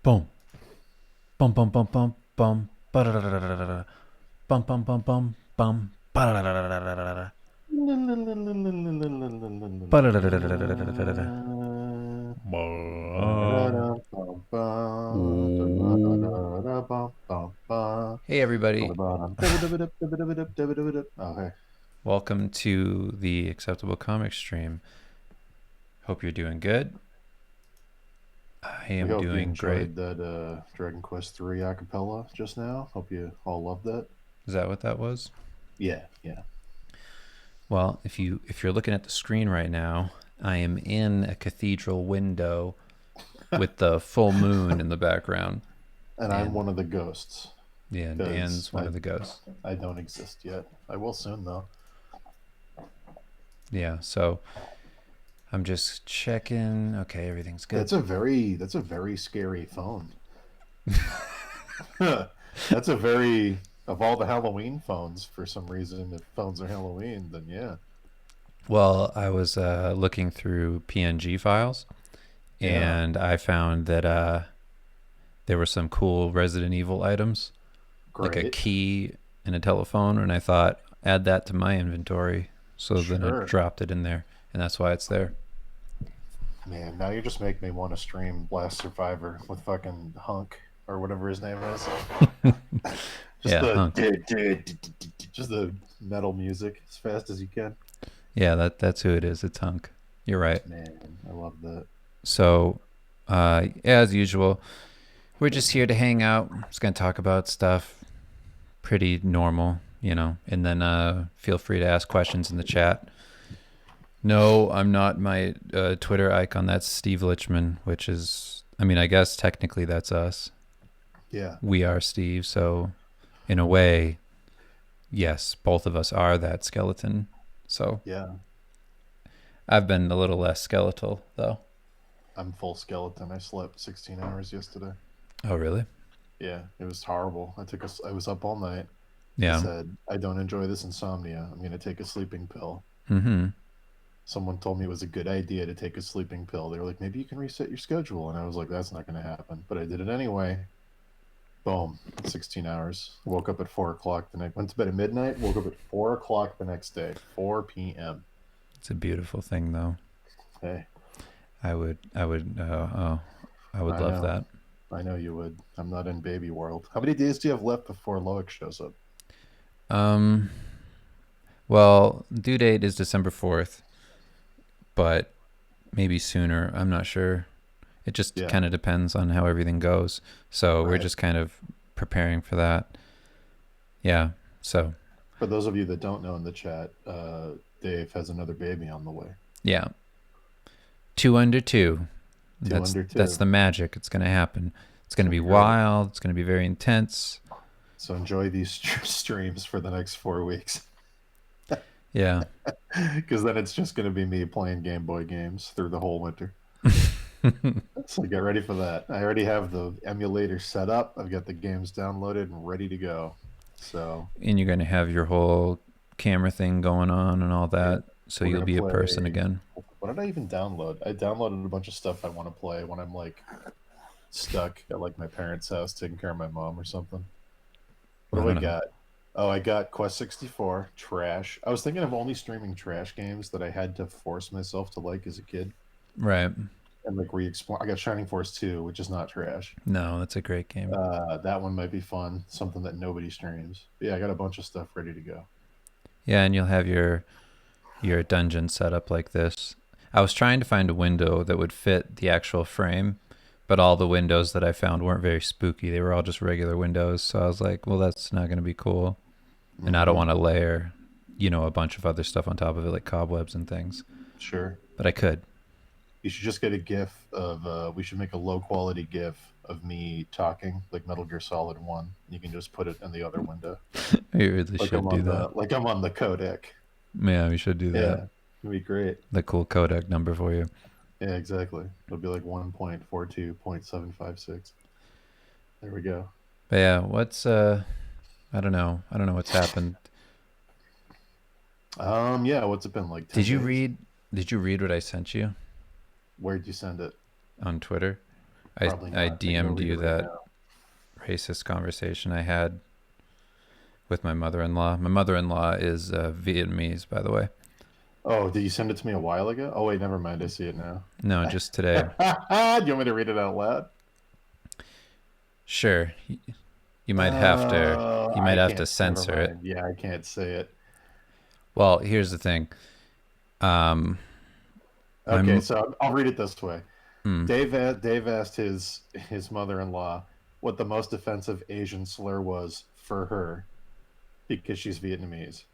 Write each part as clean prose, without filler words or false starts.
Boom. Bum bum bum bum bum. Ba-da-da-da-da-da-da. Bum bum bum bum bum. Ba-da-da-da-da-da-da-da. Ba-da-da-da-da-da-da-da-da-da. Hey everybody. Oh, hey. Welcome to the Acceptable Comic Stream. Hope you're doing good. I We am hope you doing great. enjoyed that Dragon Quest III acapella just now. Hope you all loved that. Is that what that was? Yeah, yeah. Well, if you're looking at the screen right now, I am in a cathedral window with the full moon in the background. And I'm And one of the ghosts yeah, because Dan's one of the ghosts. I don't exist yet. I will soon though. Yeah, so I'm just checking. Okay, everything's good. That's a very scary phone. That's a very of all the Halloween phones for some reason. If phones are Halloween, then yeah, Well, I was looking through PNG files yeah, and I found that there were some cool Resident Evil items, like a great, key and a telephone, and I thought add that to my inventory. So then I sure. dropped it in there, and that's why it's there. Man, now you just make me want to stream Blast Survivor with fucking Hunk or whatever his name is. Just Yeah, the Hunk. just the metal music as fast as you can. Yeah, that's who it is. It's Hunk. You're right. Man, I love that. So, as usual, we're just here to hang out. Just gonna talk about stuff pretty normal, and then feel free to ask questions in the chat. No, I'm not my Twitter icon. That's Steve Lichman, which is, I mean, I guess technically that's us. Yeah, We are Steve. So, in a way, yes, both of us are that skeleton. So, yeah. I've been a little less skeletal, though. I'm full skeleton. I slept 16 hours yesterday. Oh, really? Yeah, it was horrible. I was up all night. I Yeah. said, I don't enjoy this insomnia. I'm going to take a sleeping pill. Mm hmm. Someone told me it was a good idea to take a sleeping pill. They were like, maybe you can reset your schedule. And I was like, that's not going to happen. But I did it anyway. Boom, 16 hours. Woke up at 4 o'clock the night. Went to bed at midnight. Woke up at 4 o'clock the next day, 4 p.m. It's a beautiful thing, though. Hey, I would I love know. that. I know you would. I'm not in baby world. How many days do you have left before Loic shows up? Um, well, due date is December 4th, but maybe sooner. I'm not sure. It just Yeah, kind of depends on how everything goes. So we're right. just kind of preparing for that. Yeah. So For those of you that don't know in the chat, Dave has another baby on the way. yeah, two under two. Two That's under that's two. the magic. It's gonna happen. It's It's gonna gonna be be great. wild. It's gonna be very intense. So enjoy these streams for the next 4 weeks, Yeah. because then it's just gonna be me playing Game Boy games through the whole winter. So get ready for that. I already have the emulator set up. I've got the games downloaded and ready to go. So And you're gonna have your whole camera thing going on and all yeah, that. So we're you'll gonna be a person play. again. What did I even download? I downloaded a bunch of stuff I want to play when I'm like stuck at like my parents' house taking care of my mom or something. What I do I don't know. got? Oh, I got Quest 64, trash. I was thinking of only streaming trash games that I had to force myself to like as a kid Right. and like re-explore. I got Shining Force 2, which is not trash. No, that's a great game. That one might be fun, something that nobody streams. But yeah, I got a bunch of stuff ready to go. Yeah, and you'll have your dungeon set up like this. I was trying to find a window that would fit the actual frame, but all the windows that I found weren't very spooky. They were all just regular windows. So I was like, well, that's not going to be cool. And I don't Hmm. want to layer, a bunch of other stuff on top of it, like cobwebs and things. Sure. But I could. You should just get a GIF of. We should make a low quality GIF of me talking, like Metal Gear Solid One. You can just put it in the other window, We really like should do that. I'm on the codec. Yeah, we should do that. Yeah, it'd be great. The cool codec number for you. Yeah, exactly. It'll be like 1.42.756. There we go. But yeah, what's I don't know. I don't know what's happened. Yeah, what's it been like Did 10 you days? read did you read what I sent you Where'd you send it? on Twitter? I Probably I not. I can go DM'd read it you right that now. racist conversation I had with my mother-in-law. My mother-in-law is Vietnamese, by the way. Oh, did you send it to me a while ago? Oh wait, never mind. I see it now. No, just today. Do you want me to read it out loud? Sure, you might have to. You might I have to can't. Never censor it. mind. Yeah, I can't say it. Well, here's the thing. Um, my Okay, so I'll read it this way. mm, Dave asked his mother-in-law what the most offensive Asian slur was for her because she's Vietnamese,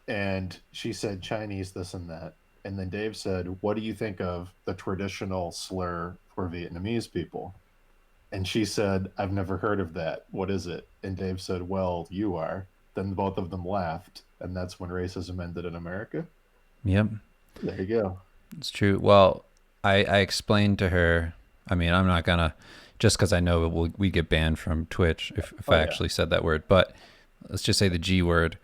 and she said Chinese this and that. And then Dave said, "What do you think of the traditional slur for Vietnamese people?" And she said, "I've never heard of that. What is it?" And Dave said, "Well, you are." Then both of them laughed, and that's when racism ended in America. yep, There you go. it's true. Well, I explained to her. I mean, I'm not gonna just because I know we get banned from Twitch if Oh I yeah. actually said that word, but let's just say the G word.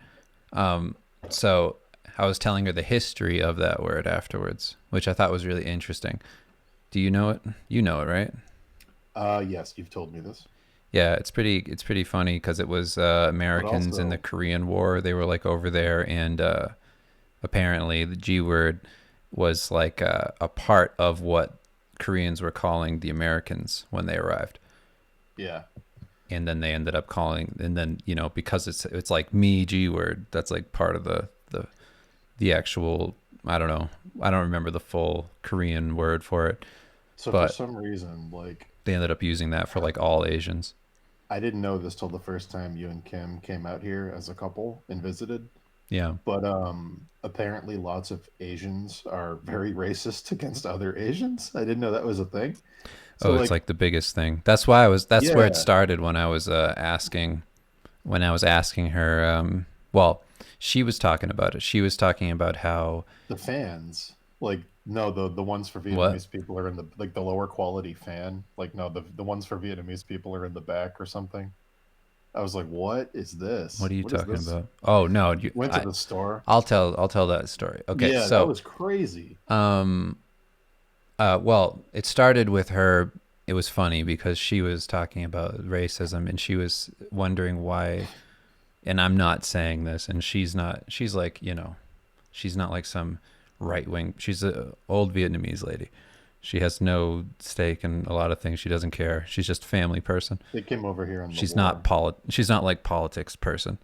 Um, so I was telling her the history of that word afterwards, which I thought was really interesting. Do you know it? You know it, right? Yes, you've told me this. Yeah, it's pretty funny because it was But Americans in the also, Korean War. They were like over there, and apparently the G word was like a part of what Koreans were calling the Americans when they arrived. yeah. And then they ended up calling, and then because it's like me G word. That's like part of the actual. I don't know. I don't remember the full Korean word for it, So for but some reason, like they ended up using that for like all Asians. I didn't know this till the first time you and Kim came out here as a couple and visited. Yeah. But apparently lots of Asians are very racist against other Asians. I didn't know that was a thing. So Oh, it's like, like the biggest thing. That's why I was. That's where it yeah, started when I was asking. When I was asking her. Well, she was talking about it. She was talking about how the fans, like no, the ones for what? Vietnamese people are in the like the lower quality fan. Like no, the ones for Vietnamese people are in the back or something. I was like, what is What this? are you What is talking this? about? Oh no, Went to the store. I'll tell that story. Okay, Yeah, that so was crazy. um well, it started with her. It was funny because she was talking about racism and she was wondering why. And I'm not saying this, and she's not. She's like she's not like some right wing. She's a old Vietnamese lady. She has no stake in a lot of things. She doesn't care. She's just a family person. They came over here in the She's not war. She's not like politics person.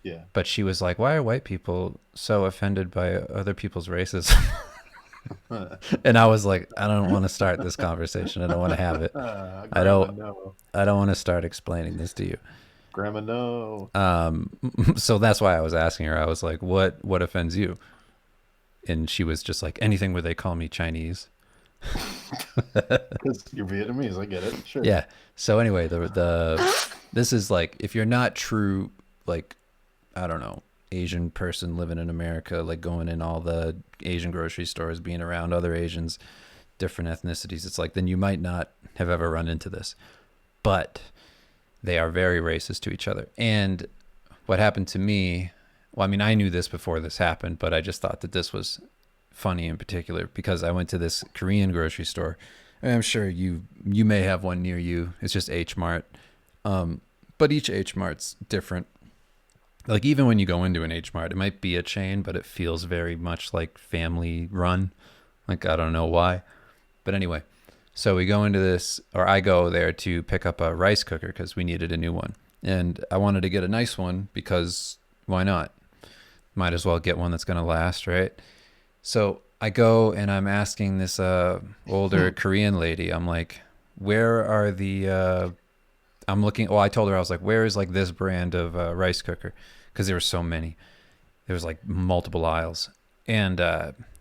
Yeah. But she was like, "Why are white people so offended by other people's racism?" And I was like, "I don't want to start this conversation. I don't want to have it. I Grandma, don't. no. I don't want to start explaining this to you." Grandma, no. So that's why I was asking her. I was like, "What offends you?" And she was just like, "Anything where they call me Chinese." Because you're Vietnamese. I get it. Sure. Yeah. So anyway, the this is like if you're not true like I don't know Asian person living in America, like going in all the Asian grocery stores, being around other Asians, different ethnicities, it's like then you might not have ever run into this, but they are very racist to each other. And what happened to me, well, I mean, I knew this before this happened, but I just thought that this was funny in particular because I went to this Korean grocery store. And I'm sure you may have one near you. It's just H Mart, but each H Mart's different. Like even when you go into an H Mart, it might be a chain, but it feels very much like family run. Like I don't know why, but anyway. So we go into this, or I go there to pick up a rice cooker because we needed a new one, and I wanted to get a nice one because why not? Might as well get one that's gonna last, right? So I go and I'm asking this older Korean lady. I'm like, where are the? I'm looking. Well, I told her I was like, where is like this brand of rice cooker? Because there were so many. There was like multiple aisles, and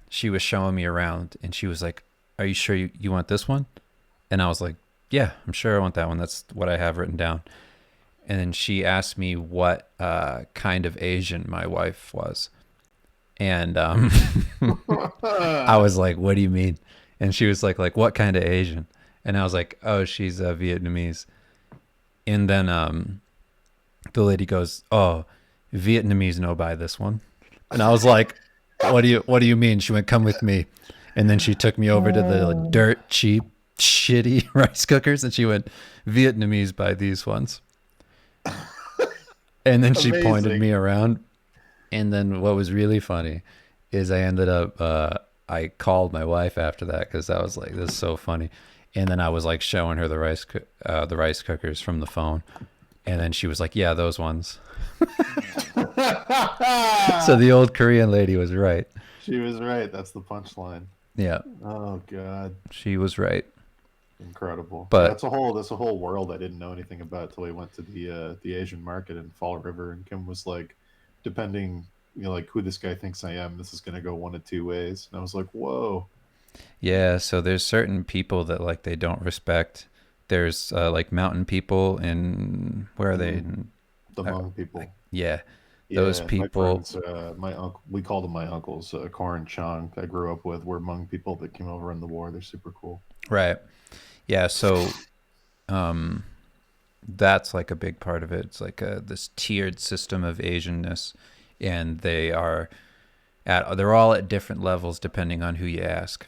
she was showing me around, and she was like, "Are you sure you want this one?" And I was like, "Yeah, I'm sure I want that one. That's what I have written down." And then she asked me what kind of Asian my wife was, and I was like, "What do you mean?" And she was like what kind of Asian? And I was like, "Oh, she's Vietnamese." And then the lady goes, "Oh, Vietnamese know buy this one." And I was like, what do you mean?" She went, "Come with me." And then she took me over to the dirt cheap shitty rice cookers, and she went, Vietnamese buy these ones. And then she pointed Amazing. me around. And then what was really funny is I ended up, I called my wife after that because I was like, this is so funny. And then I was like showing her the rice cookers from the phone. And then she was like, yeah, those ones. So the old Korean lady was right. She was right. That's the punchline. Yeah, Oh God, she was right. incredible. Yeah, But that's a whole world I didn't know anything about till we went to the Asian market in Fall River, and Kim was like, depending, like who this guy thinks I am, this is gonna go one of two ways. And I was like, whoa, yeah, so there's certain people that like they don't respect. There's like mountain people in where are they? mm, the Hmong Like people. yeah, those Yeah, my people. friends, my uncle, we called them my uncles, Kor and Chong, I grew up with, were Hmong people that came over in the war. They're super cool. Right. Yeah, so um that's like a big part of it. It's like this tiered system of Asianness, and they're all at different levels depending on who you ask.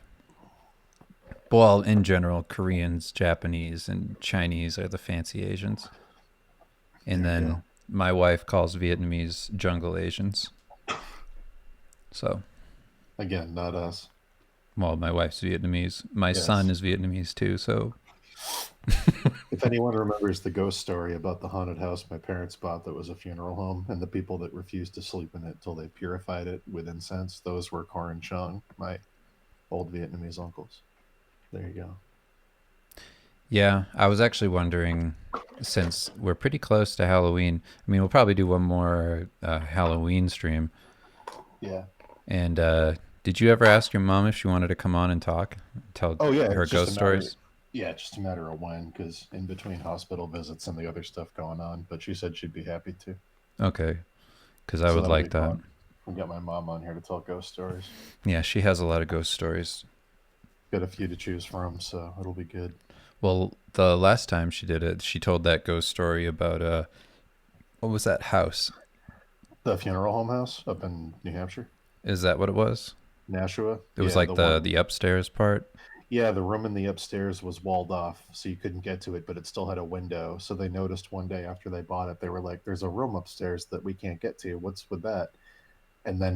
Well, in general, Koreans, Japanese, and Chinese are the fancy Asians, and There you then go. my wife calls Vietnamese jungle Asians. So, Again, not us. well, my wife's Vietnamese. My son Yes. is Vietnamese too. So, If anyone remembers the ghost story about the haunted house my parents bought that was a funeral home and the people that refused to sleep in it till they purified it with incense, those were Kor and Chong, my old Vietnamese uncles. There you go. yeah, I was actually wondering, since we're pretty close to Halloween. I mean, we'll probably do one more Halloween stream. Yeah. And did you ever ask your mom if she wanted to come on and talk, tell Oh yeah, her it's just a ghost matter. stories? Yeah, it's just a matter of when, because in between hospital visits and the other stuff going on. But she said she'd be happy to, Okay, because I so would that'll be like that. fun. We'll get my mom on here to tell ghost stories. Yeah, she has a lot of ghost stories. Got a few to choose from, so it'll be good. Well, the last time she did it, she told that ghost story about what was that house? The funeral home house up in New Hampshire, Is that what it was? Nashua. It was Yeah, like the the one. upstairs part. Yeah, the room in the upstairs was walled off, so you couldn't get to it, but it still had a window. So they noticed one day after they bought it, they were like, "There's a room upstairs that we can't get to. What's with that?" And then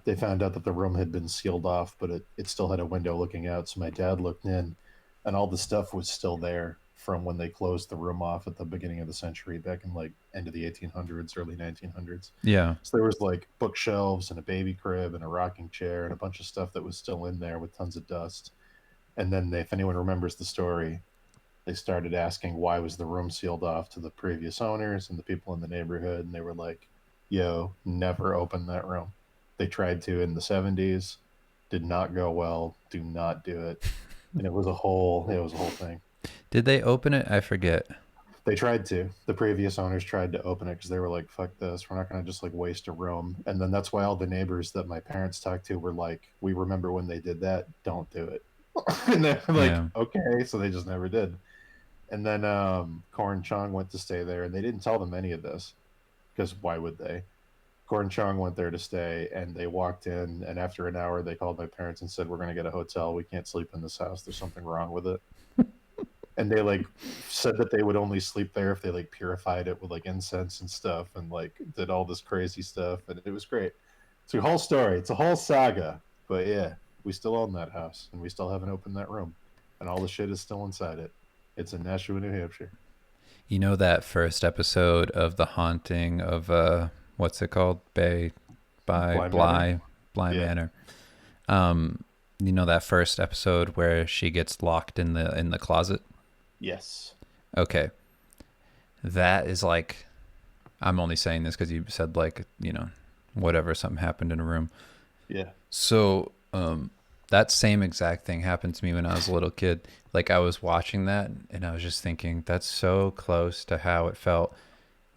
they found out that the room had been sealed off, but it still had a window looking out. So my dad looked in, and all the stuff was still there from when they closed the room off at the beginning of the century, back in like end of the 1800s, early 1900s. Yeah. So there was like bookshelves and a baby crib and a rocking chair and a bunch of stuff that was still in there with tons of dust. And then they, if anyone remembers the story, they started asking why was the room sealed off to the previous owners and the people in the neighborhood, and they were like, "Yo, never open that room." They tried to in the 70s, did not go well. Do not do it. And it was a whole thing. Did they open it? I forget. They tried to. The previous owners tried to open it because they were like, "Fuck this! We're not going to just like waste a room." And then that's why all the neighbors that my parents talked to were like, "We remember when they did that. Don't do it." And they're like, Yeah. "Okay," so they just never did. And then Corn Chong went to stay there, and they didn't tell them any of this because why would they? Corn Chong went there to stay, and they walked in, and after an hour, they called my parents and said, "We're going to get a hotel. We can't sleep in this house. There's something wrong with it." And they like said that they would only sleep there if they like purified it with like incense and stuff, and like did all this crazy stuff, and it was great. It's a whole story. It's a whole saga. But yeah, we still own that house, and we still haven't opened that room, and all the shit is still inside it. It's in Nashua, New Hampshire. You know that first episode of The Haunting of what's it called? Bly Manor. Bly Yeah. Manor. Um, you know that first episode where she gets locked in the closet? Yes. Okay. That is like, I'm only saying this because you said like, whatever, something happened in a room. Yeah. So, that same exact thing happened to me when I was a little kid. Like I was watching that and I was just thinking that's so close to how it felt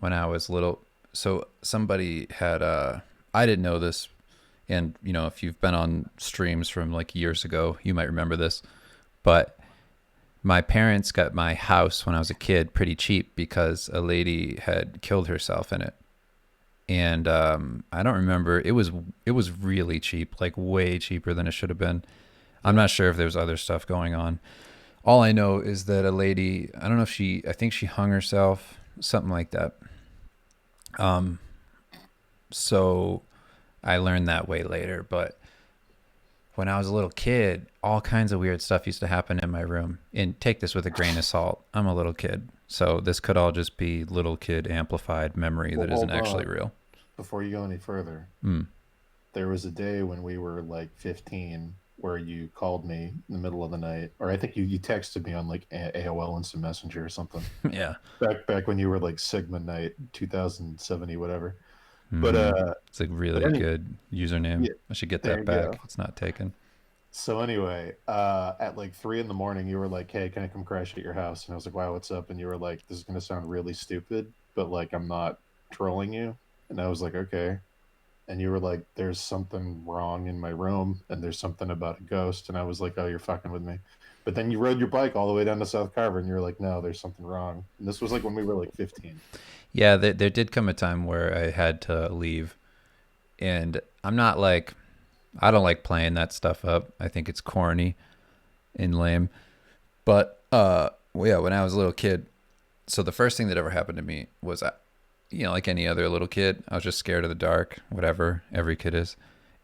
when I was little. So somebody had I didn't know this, and if you've been on streams from like years ago, you might remember this. But my parents got my house when I was a kid pretty cheap because a lady had killed herself in it. And I don't remember. It was really cheap, like way cheaper than it should have been. I'm not sure if there was other stuff going on. All I know is that a lady, I don't know if I think she hung herself, something like that. Um, so I learned that way later. But when I was a little kid, all kinds of weird stuff used to happen in my room. And take this with a grain of salt. I'm a little kid. So this could all just be little kid amplified memory Well, that isn't hold actually on. real. Before you go any further, Mm. there was a day when we were like 15 where you called me in the middle of the night, or I think you texted me on like AOL Instant Messenger or something. Yeah. Back when you were like Sigma Knight 2070 whatever. But Mm-hmm. It's a really any good username. yeah, I should get there that you back. go. It's not taken. So anyway, at like 3 in the morning, you were like, "Hey, can I come crash at your house?" And I was like, "Wow, what's up?" And you were like, "This is gonna sound really stupid, but like I'm not trolling you." And I was like, "Okay." And you were like, "There's something wrong in my room, and there's something about a ghost." And I was like, "Oh, you're fucking with me." But then you rode your bike all the way down to South Carver, and you were like, "No, there's something wrong." And this was like when we were like 15. Yeah, there did come a time where I had to leave. And I'm not like, I don't like playing that stuff up. I think it's corny and lame. But well, yeah, when I was a little kid, so the first thing that ever happened to me was, like any other little kid, I was just scared of the dark, whatever every kid is.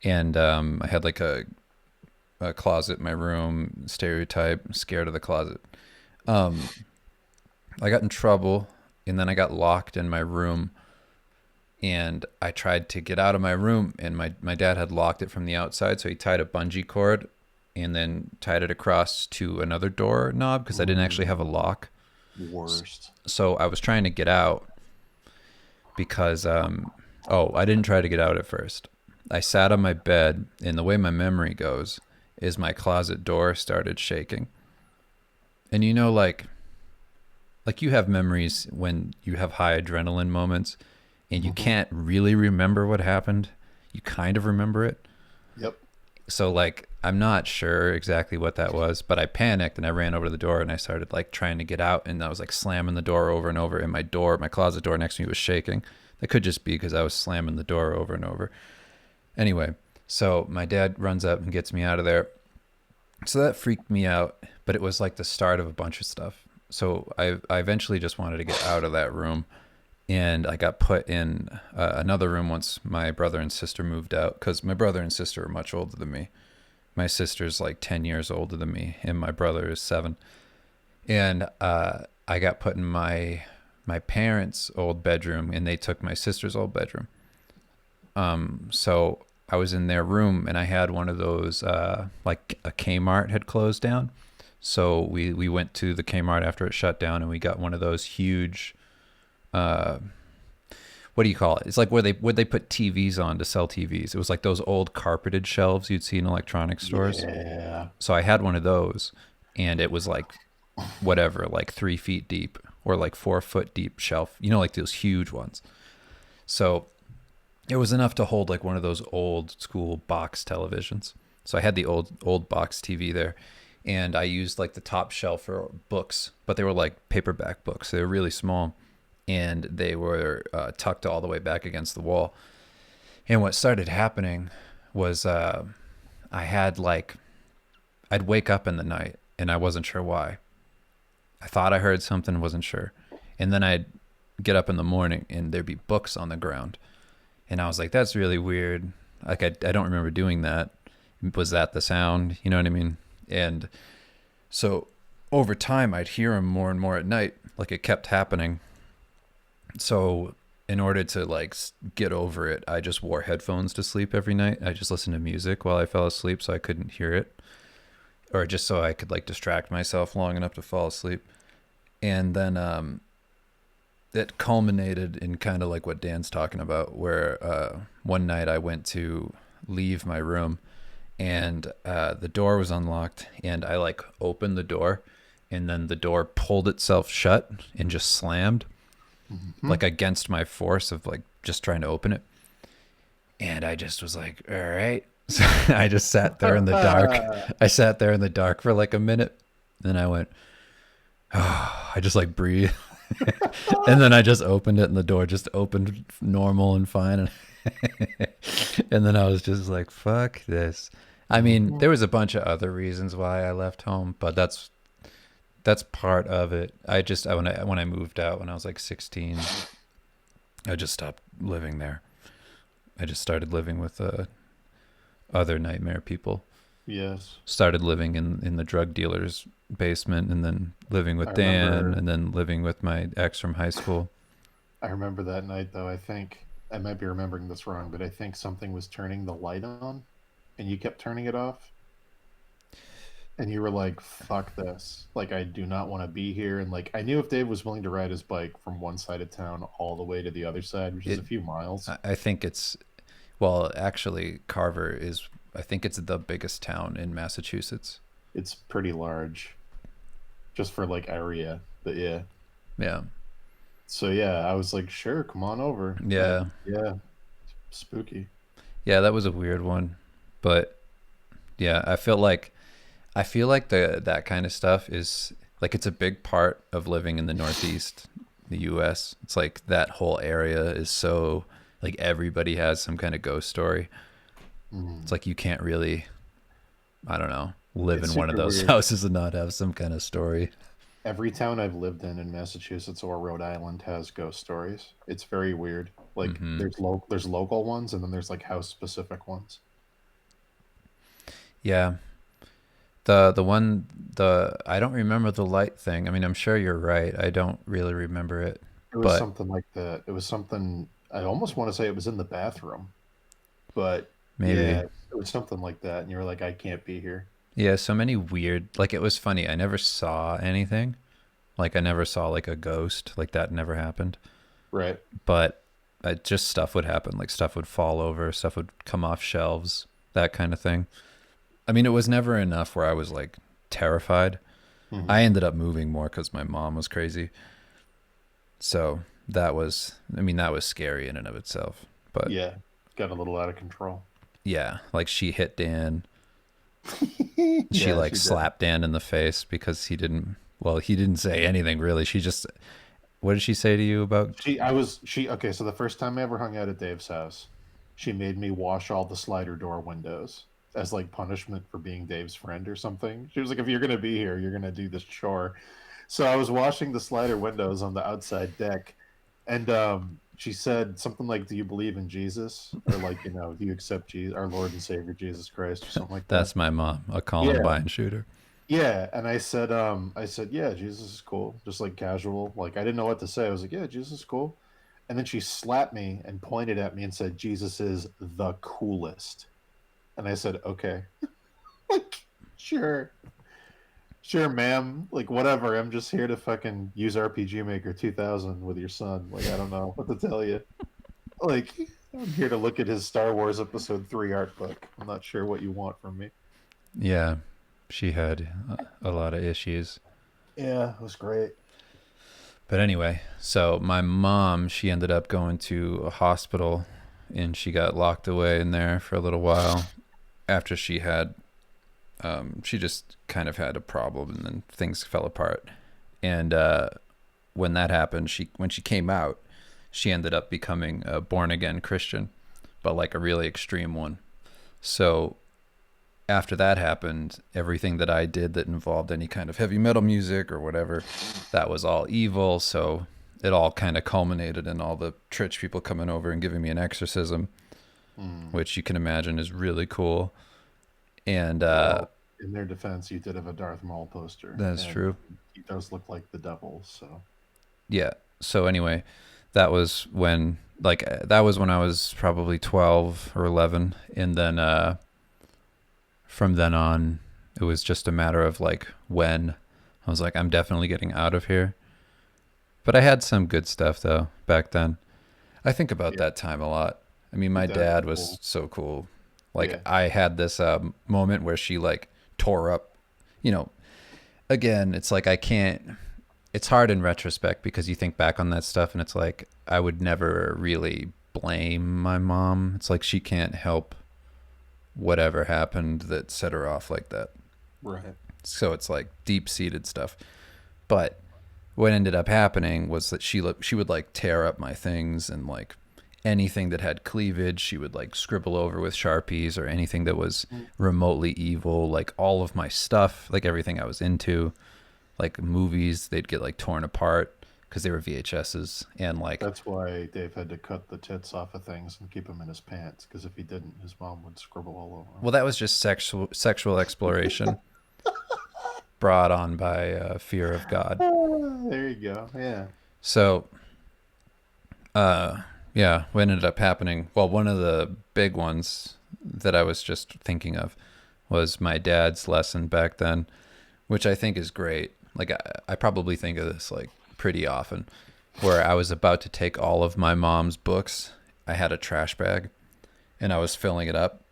And I had like a closet in my room, stereotype, scared of the closet. Um, I got in trouble, and then I got locked in my room, and I tried to get out of my room, and my dad had locked it from the outside, so he tied a bungee cord and then tied it across to another door knob because I didn't actually have a Ooh, lock. worst. So I was trying to get out because I didn't try to get out at first. I sat on my bed, and the way my memory goes is my closet door started shaking. And like you have memories when you have high adrenaline moments and you Hmm. can't really remember what happened. You kind of remember it. Yep. So like I'm not sure exactly what that was, but I panicked and I ran over to the door and I started like trying to get out, and I was like slamming the door over and over, and my closet door next to me was shaking. That could just be because I was slamming the door over and over. Anyway, so my dad runs up and gets me out of there. So that freaked me out, but it was like the start of a bunch of stuff. So I eventually just wanted to get out of that room, and I got put in another room once my brother and sister moved out because my brother and sister are much older than me. My sister's like 10 years older than me, and my brother is 7. And I got put in my parents' old bedroom, and they took my sister's old bedroom. So I was in their room, and I had one of those like a Kmart had closed down. So we went to the Kmart after it shut down, and we got one of those huge uh, what do you call it? It's like where they put TVs on to sell TVs. It was like those old carpeted shelves you'd see in electronics stores. Yeah. So I had one of those, and it was like whatever, like 3 feet deep or like 4 foot deep shelf. Like those huge ones. So it was enough to hold like one of those old school box televisions. So I had the old box TV there, and I used like the top shelf for books, but they were like paperback books. They were really small, and they were tucked all the way back against the wall. And what started happening was I had like I'd wake up in the night and I wasn't sure why. I thought I heard something, wasn't sure, and then I'd get up in the morning and there'd be books on the ground, and I was like, "That's really weird." Like I don't remember doing that. Was that the sound? You know what I mean? And so over time, I'd hear them more and more at night. Like it kept happening. So in order to like get over it, I just wore headphones to sleep every night. I just listened to music while I fell asleep so I couldn't hear it, or just so I could like distract myself long enough to fall asleep. And then it culminated in kind of like what Dan's talking about, where one night I went to leave my room, and the door was unlocked, and I like opened the door, and then the door pulled itself shut and just slammed Hmm. like against my force of like just trying to open it. And I just was like, all right. So I just sat there in the dark. I sat there in the dark for like a minute. Then I went, oh, I just like breathed. And then I just opened it, and the door just opened normal and fine. And then I was just like, fuck this. I mean, there was a bunch of other reasons why I left home, but that's part of it. When I moved out when I was like 16, I just stopped living there. I just started living with other nightmare people. Yes. Started living in the drug dealer's basement, and then living I with Dan, remember and then living with my ex from high school. I remember that night though. I think I might be remembering this wrong, but I think something was turning the light on and you kept turning it off and you were like, fuck this. Like I do not want to be here. And like I knew if Dave was willing to ride his bike from one side of town all the way to the other side, which is It a few miles. I think it's well, actually, Carver is. I think it's the biggest town in Massachusetts. It's pretty large just for like area. But yeah. Yeah, So yeah, I was like, sure, come on over. yeah, And yeah, spooky. yeah. That was a weird one, but yeah, I feel like that kind of stuff is like it's a big part of living in the Northeast, the U.S. It's like that whole area is so like everybody has some kind of ghost story. Mm. It's like you can't really, I don't know, live It's in one of super those weird. houses and not have some kind of story. Every town I've lived in Massachusetts or Rhode Island has ghost stories. It's very weird. Like Hmm. there's local ones and then there's like house specific ones. Yeah, the I don't remember the light thing. I mean, I'm sure you're right. I don't really remember it, It was but something like that. It was something I almost want to say it was in the bathroom, but yeah, maybe. it was something like that. And you were like, I can't be here. Yeah, so many weird. Like it was funny. I never saw anything. Like I never saw like a ghost. Like that never happened. Right. But just stuff would happen. Like stuff would fall over. Stuff would come off shelves. That kind of thing. I mean, it was never enough where I was like terrified. Hmm. I ended up moving more because my mom was crazy. So that was. I mean, that was scary in and of itself. But Yeah. Got a little out of control. yeah, like she hit Dan. She Yeah, like she did. slapped Dan in the face because he didn't. Well, he didn't say anything really. She just. What did she say to you about? She okay, so the first time I ever hung out at Dave's house, she made me wash all the slider door windows as like punishment for being Dave's friend or something. She was like, if you're gonna be here, you're gonna do this chore. So I was washing the slider windows on the outside deck, and she said something like, "Do you believe in Jesus?" Or like, "Do you accept Jesus, our Lord and Savior Jesus Christ?" or something like that. That's my mom, a Yeah, Columbine shooter. yeah, and I said, yeah, Jesus is cool, just like casual. Like I didn't know what to say. I was like, yeah, Jesus is cool. And then she slapped me and pointed at me and said, Jesus is the coolest. And I said, okay, like, sure, sure, ma'am. Like whatever. I'm just here to fucking use RPG Maker 2000 with your son. Like I don't know what to tell you. Like I'm here to look at his Star Wars Episode 3 art book. I'm not sure what you want from me. Yeah, she had a lot of issues. Yeah, it was great. But anyway, so my mom, she ended up going to a hospital and she got locked away in there for a little while after she just kind of had a problem and then things fell apart. And when that happened, when she came out, she ended up becoming a born again Christian, but like a really extreme one. So after that happened, everything that I did that involved any kind of heavy metal music or whatever, that was all evil. So it all kind of culminated in all the church people coming over and giving me an exorcism, Hmm. which you can imagine is really cool. And Well, in their defense, you did have a Darth Maul poster, that's and true. he does look like the devil. So, Yeah. So anyway, that was when I was probably 12 or 11, and then from then on, it was just a matter of like when I was like, I'm definitely getting out of here. But I had some good stuff though back then. I think about yeah, that time a lot. I mean, your my dad was dad was cool. so cool. Like Yeah, I had this moment where she like tore up. You know, again, it's like I can't. It's hard in retrospect because you think back on that stuff and it's like I would never really blame my mom. It's like she can't help whatever happened that set her off like that. right. So it's like deep seated stuff. But what ended up happening was that she would like tear up my things and like anything that had cleavage she would like scribble over with sharpies, or anything that was Mm. remotely evil, like all of my stuff, like everything I was into. like movies, they'd get like torn apart because they were VHSs, and like, That's why Dave had to cut the tits off of things and keep them in his pants. Because if he didn't, his mom would scribble all over him. well, that was just sexual exploration brought on by fear of God. Ah, there you go. Yeah. So, yeah, what ended up happening? Well, one of the big ones that I was just thinking of was my dad's lesson back then, which I think is great. Like, I probably think of this like pretty often, where I was about to take all of my mom's books. I had a trash bag and I was filling it up,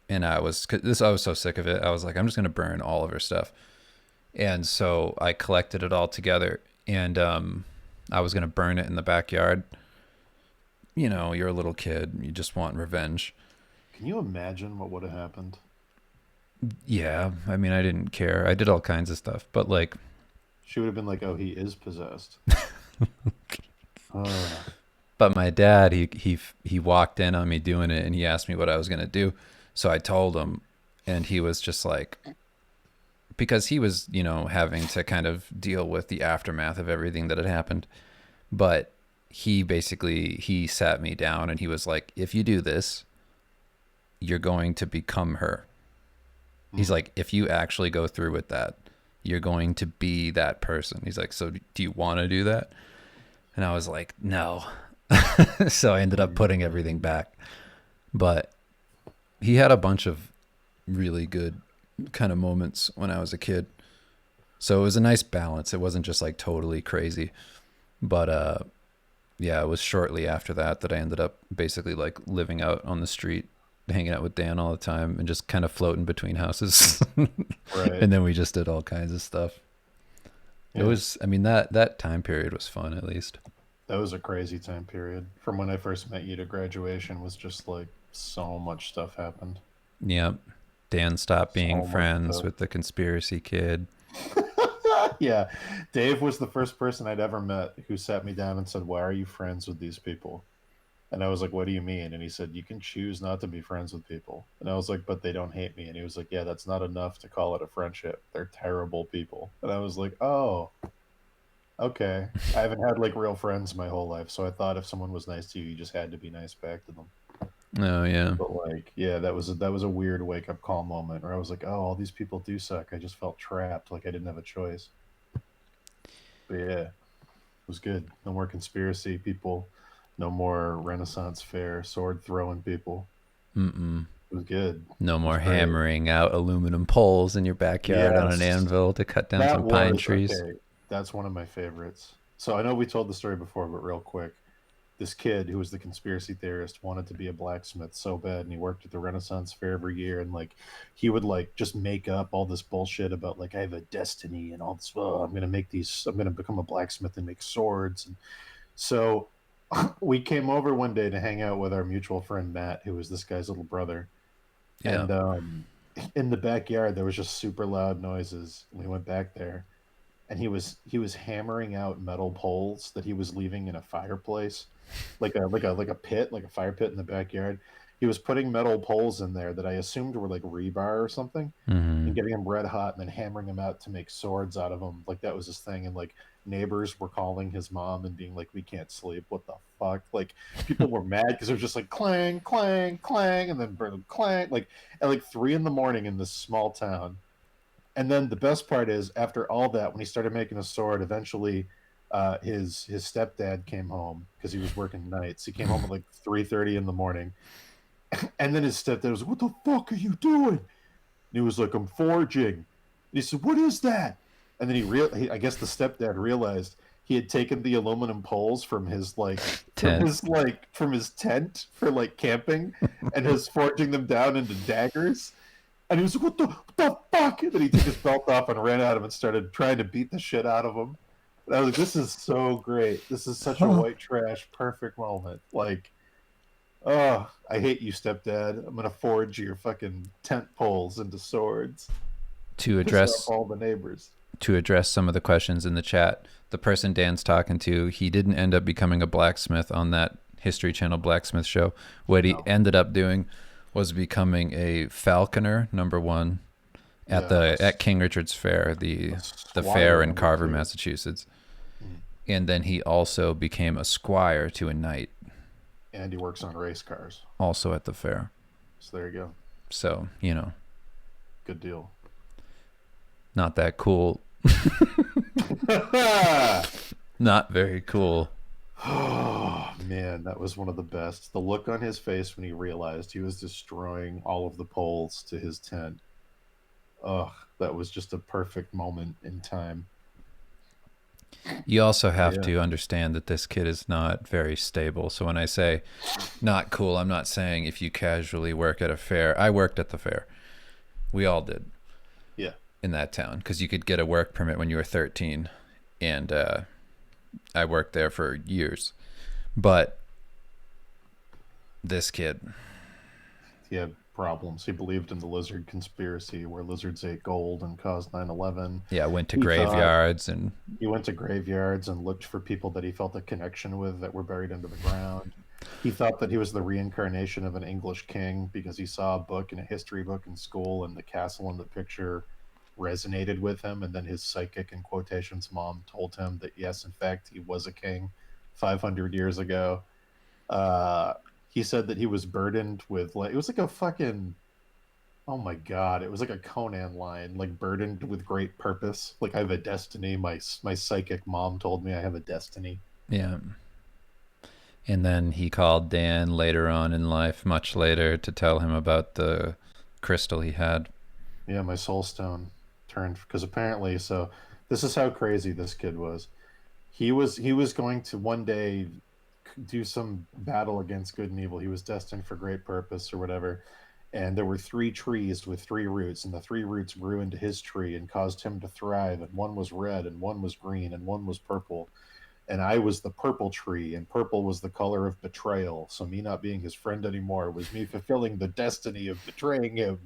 and I was so sick of it. I was like, I'm just gonna burn all of her stuff, and so I collected it all together, and I was gonna burn it in the backyard. You know, you're a little kid, you just want revenge. Can you imagine what would have happened? Yeah, I mean, I didn't care. I did all kinds of stuff, but like, She would have been like, "Oh, he is possessed." Oh, but my dad, he walked in on me doing it, and he asked me what I was gonna do. So I told him, and he was just like, because he was, you know, having to kind of deal with the aftermath of everything that had happened. But he sat me down and he was like, if you do this, you're going to become her. He's like, if you actually go through with that, you're going to be that person. He's like, so do you want to do that? And I was like, no. So I ended up putting everything back. But he had a bunch of really good kind of moments when I was a kid. So it was a nice balance. It wasn't just like totally crazy. But yeah, it was shortly after that I ended up basically like living out on the street, hanging out with Dan all the time and just kind of floating between houses. right. And then we just did all kinds of stuff. It Yeah. was, I mean, that time period was fun at least. That was a crazy time period. From when I first met you to graduation was just like so much stuff happened. Yep. Dan stopped being So much friends stuff. with the conspiracy kid. Yeah. Dave was the first person I'd ever met who sat me down and said, "Why are you friends with these people?" And I was like, "What do you mean?" And he said, "You can choose not to be friends with people." And I was like, "But they don't hate me." And he was like, "Yeah, that's not enough to call it a friendship. They're terrible people." And I was like, "Oh, okay." I haven't had like real friends my whole life, so I thought if someone was nice to you, you just had to be nice back to them. Oh, yeah. But like, yeah, that was a weird wake up call moment where I was like, "Oh, all these people do suck." I just felt trapped, like I didn't have a choice. But yeah, it was good. No more conspiracy people. No more Renaissance fair sword throwing people. Mm-mm. It was good. No It was more great. hammering out aluminum poles in your backyard on an Yes, anvil to cut down that some pine was trees. okay. That's one of my favorites. So I know we told the story before, but real quick, this kid who was the conspiracy theorist wanted to be a blacksmith so bad, and he worked at the Renaissance Fair every year, and like he would like just make up all this bullshit about like I have a destiny and all this. Oh, I'm gonna make these. I'm gonna become a blacksmith and make swords. And so we came over one day to hang out with our mutual friend Matt, who was this guy's little brother, Yeah. and in the backyard there was just super loud noises. We went back there, and he was hammering out metal poles that he was leaving in a fireplace, like a pit, like a fire pit in the backyard. He was putting metal poles in there that I assumed were like rebar or something, Mm-hmm. and getting them red hot and then hammering them out to make swords out of them. Like that was his thing. And like neighbors were calling his mom and being like, "We can't sleep. What the fuck?" Like people were mad because it was just like clang, clang, clang, and then clang, like at like 3 in the morning in this small town. And then the best part is, after all that, when he started making a sword, eventually, his stepdad came home because he was working nights. He came home at like 3:30 in the morning, and then his stepdad was like, "What the fuck are you doing?" And he was like, "I'm forging." And he said, "What is that?" And then I guess the stepdad realized he had taken the aluminum poles from his Tent. from his tent for like camping, and was forging them down into daggers. And he was like, "What the fuck?" And then he took his belt off and ran at him and started trying to beat the shit out of him. And I was like, "This is so great. This is such a white trash perfect moment." Like, oh, I hate you, stepdad. I'm gonna forge your fucking tent poles into swords. To Piss off address all the neighbors. some of the questions in the chat, the person Dan's talking to, he didn't end up becoming a blacksmith on that History Channel blacksmith show. What he No. ended up doing was becoming a falconer, number one, Yeah, at King Richard's Fair, a the fair squire in number Carver, two. Massachusetts. Mm. And then he also became a squire to a knight, And he works on race cars. also at the fair. So there you go. So, you know, Good deal. not that cool. Not very cool. Oh man, that was one of the best. The look on his face when he realized he was destroying all of the poles to his tent. Ugh, that was just a perfect moment in time. You also But have yeah, to understand that this kid is not very stable. So when I say not cool, I'm not saying if you casually work at a fair. I worked at the fair. We all did yeah. in that town because you could get a work permit when you were 13. And I worked there for years. But this kid, He had problems. He believed in the lizard conspiracy where lizards ate gold and caused 9/11. yeah, went to He thought graveyards and he went to graveyards and looked for people that he felt a connection with that were buried under the ground. He thought that he was the reincarnation of an English king because he saw a book in a history book in school and the castle in the picture resonated with him. And then his psychic, in quotations, mom told him that, yes, in fact, he was a king 500 years ago. Uh, he said that he was burdened with, like, it was like a fucking, oh my god, it was like a Conan line, like burdened with great purpose. Like I have a destiny. My psychic mom told me I have a destiny. yeah. And then he called Dan later on in life, much later, to tell him about the crystal he had. Yeah, my soul stone turned because apparently, so this is how crazy this kid was. He was going to one day do some battle against good and evil. He was destined for great purpose or whatever. And there were three trees with three roots, and the three roots grew into his tree and caused him to thrive. And one was red, and one was green, and one was purple. And I was the purple tree, and purple was the color of betrayal. So me not being his friend anymore was me fulfilling the destiny of betraying him.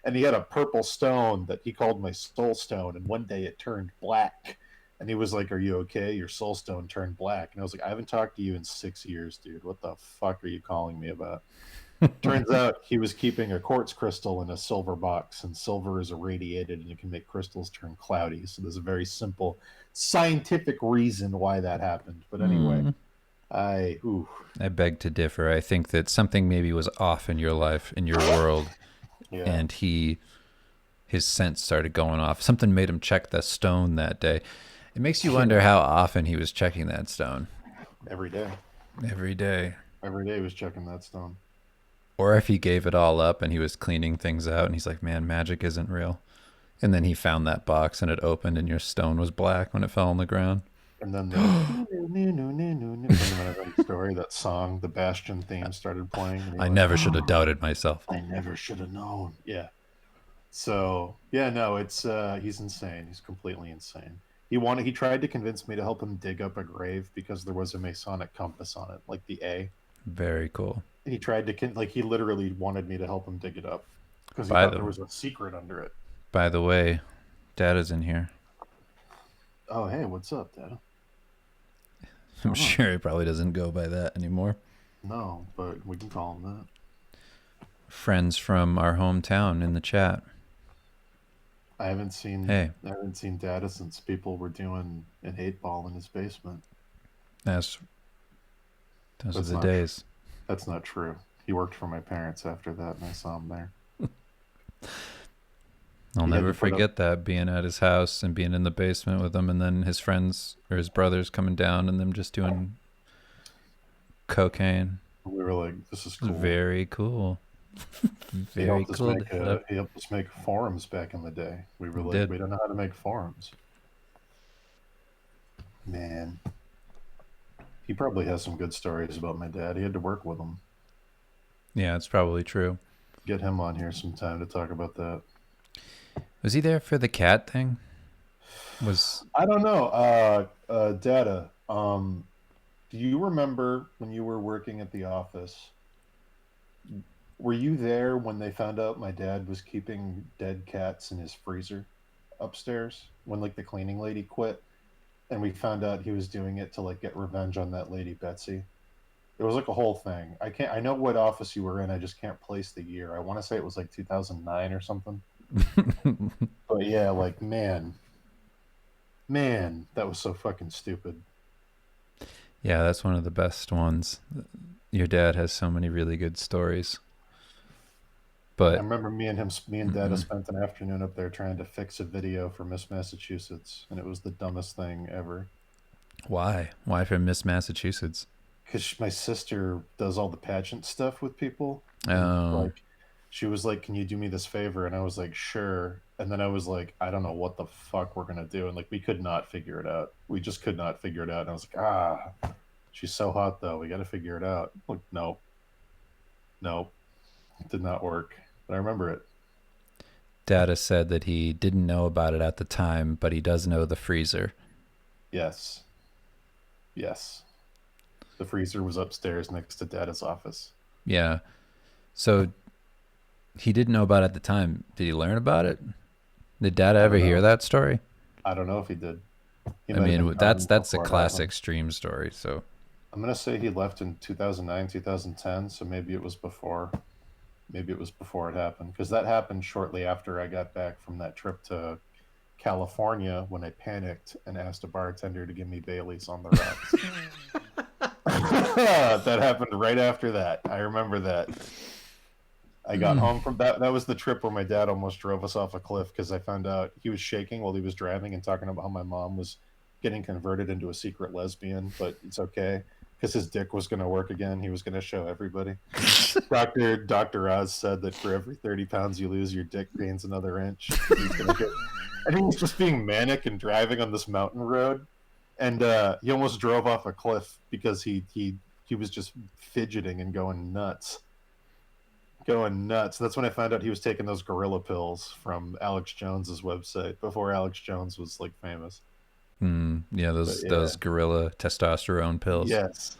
And he had a purple stone that he called my soul stone, and one day it turned black. And he was like, "Are you okay? Your soul stone turned black." And I was like, "I haven't talked to you in 6 years, dude. What the fuck are you calling me about?" Turns out he was keeping a quartz crystal in a silver box, and silver is irradiated and it can make crystals turn cloudy. So there's a very simple scientific reason why that happened. But anyway, Hmm. I ooh I beg to differ. I think that something maybe was off in your life, in your world, yeah, and his sense started going off. Something made him check the stone that day. It makes you wonder yeah, how often he was checking that stone every day, every day. every day he was checking that stone. Or if he gave it all up and he was cleaning things out and he's like, man, magic isn't real. And then he found that box and it opened and your stone was black when it fell on the ground. And then the fundamental story, that song, the Bastion theme started playing, and he I went, never should have "Oh, doubted myself. I never should have known." Yeah. So yeah, no, it's he's insane. He's completely insane. He tried to convince me to help him dig up a grave because there was a Masonic compass on it, like the A. Very cool. And he tried to like he literally wanted me to help him dig it up because he By thought there the was a secret under it. by the way, Dad is in here. Oh hey, what's up, Dad? What's I'm going on? sure he probably doesn't go by that anymore. No, but we can call him that. Friends from our hometown in the chat. I haven't seen Hey, I haven't seen Data since people were doing an 8 ball in his basement. that's those are That's the not days. that's not true. He worked for my parents after that, and I saw him there. I'll He had never to put up. forget that being at his house and being in the basement with him, and then his friends or his brothers coming down and them just doing cocaine. We were like, "This is It was cool." very cool. He Very helped us cool to make hit up. he helped us make forums back in the day. We were like, Did. "We don't know how to make forums." Man, he probably has some good stories about my dad. He had to work with him. Yeah, it's probably true. Get him on here sometime to talk about that. Was he there for the cat thing? Was I don't know. Data. Do you remember when you were working at the office? Were you there when they found out my dad was keeping dead cats in his freezer upstairs when like the cleaning lady quit and we found out he was doing it to like get revenge on that lady Betsy? It was like a whole thing. I know what office you were in. I just can't place the year. I want to say it was like 2009 or something. But yeah, like man, that was so fucking stupid. Yeah, that's one of the best ones. Your dad has so many really good stories. I But remember me and Dad mm-mm. spent an afternoon up there trying to fix a video for Miss Massachusetts, and it was the dumbest thing ever. Why? Why from Miss Massachusetts? Because my sister does all the pageant stuff with people, and Oh, like, she was like, "Can you do me this favor?" And I was like, "Sure." And then I was like, "I don't know what the fuck we're gonna do," and like, we could not figure it out. We just could not figure it out. And I was like, "Ah, she's so hot though. We got to figure it out." Like, no, no, it did not work. But I remember it. Data said that he didn't know about it at the time, but he does know the freezer. Yes, yes. The freezer was upstairs next to Dada's office. Yeah. So he didn't know about it at the time. Did he learn about it? Did Data I ever don't hear know. that story? I don't know if he did. He I might have been mean, gone that's a before it classic happened. stream story. So I'm gonna say he left in 2009, 2010, so maybe it was before. Maybe it was before it happened because that happened shortly after I got back from that trip to California when I panicked and asked a bartender to give me Bailey's on the rocks. That happened right after that. I remember that. I got home from that. That was the trip where my dad almost drove us off a cliff because I found out he was shaking while he was driving and talking about how my mom was getting converted into a secret lesbian, but it's okay because his dick was going to work again. He was going to show everybody. Doctor Oz said that for every 30 pounds you lose, your dick gains another inch. He's going to get, and he was just being manic and driving on this mountain road, and he almost drove off a cliff because he was just fidgeting and going nuts. That's when I found out he was taking those gorilla pills from Alex Jones's website before Alex Jones was like famous. yeah, But those yeah, gorilla testosterone pills. yes.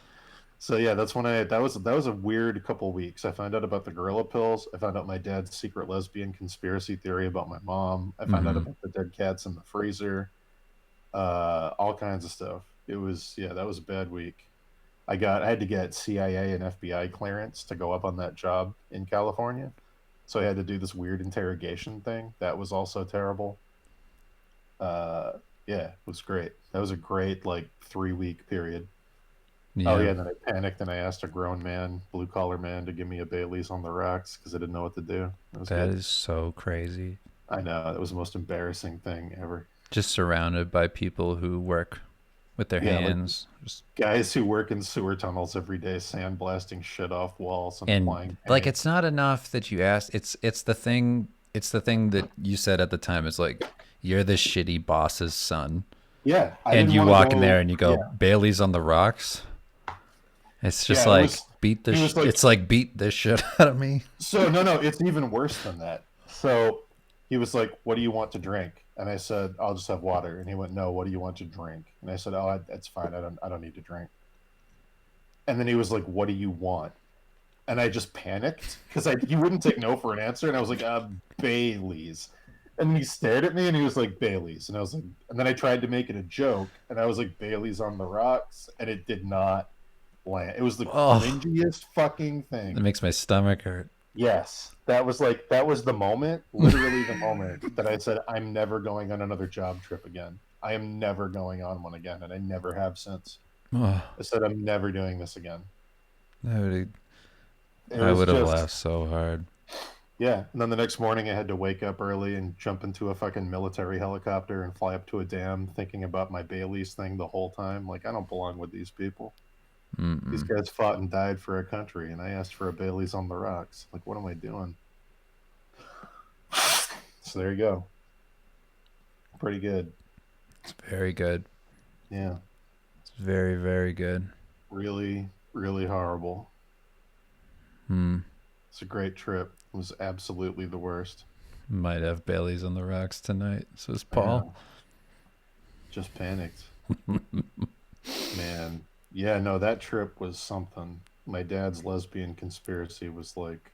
So yeah, that's when I that was a weird couple weeks. I found out about the gorilla pills. I found out my dad's secret lesbian conspiracy theory about my mom. I found out Mm-hmm. about the dead cats in the freezer. All kinds of stuff. It was yeah, that was a bad week. I had to get CIA and FBI clearance to go up on that job in California. So I had to do this weird interrogation thing. That was also terrible. Uh, yeah, it was great. That was a great like 3 week period. Oh Yeah, yeah, and then I panicked and I asked a grown man, blue collar man, to give me a Bailey's on the rocks because I didn't know what to do. It was that good. is so crazy. I know that was the most embarrassing thing ever. Just surrounded by people who work with their Yeah, like hands. Just, guys who work in sewer tunnels every day, sandblasting shit off walls and and applying like paint. it's not enough that you ask. It's the thing that you said at the time. It's like you're the shitty boss's son, Yeah, I and didn't you want to walk in there go. and you go Yeah, Bailey's on the rocks. It's just yeah. It like was. He was like, it's like beat this shit out of me. so no, no. It's even worse than that. So he was like, "What do you want to drink?" And I said, "I'll just have water." And he went, "No, what do you want to drink?" And I said, "Oh, that's fine. I don't need to drink." And then he was like, "What do you want?" And I just panicked because he wouldn't take no for an answer. And I was like, Bailey's. And then he stared at me and he was like, Bailey's. And I was like, and then I tried to make it a joke. And I was like, Bailey's on the rocks. And it did not land. It was the Oh, cringiest fucking it thing. makes my stomach hurt. Yes. That was the moment, literally the moment that I said, I'm never going on another job trip again. I am never going on one again. And I never have since. Oh, I said, I'm never doing this again. I It I was would have just laughed so hard. yeah, and then the next morning I had to wake up early and jump into a fucking military helicopter and fly up to a dam thinking about my Bailey's thing the whole time. Like, I don't belong with these people. These Mm-mm. guys fought and died for our country, and I asked for a Bailey's on the rocks. Like, what am I doing? So there you go. Pretty good. It's very good. Yeah, It's very, very good. really, really horrible. Hmm. It's a great trip. It was absolutely the worst. Might have Bailey's on the rocks tonight, says Yeah, Paul. just panicked. Man, yeah, no, that trip was something. My dad's lesbian conspiracy was like,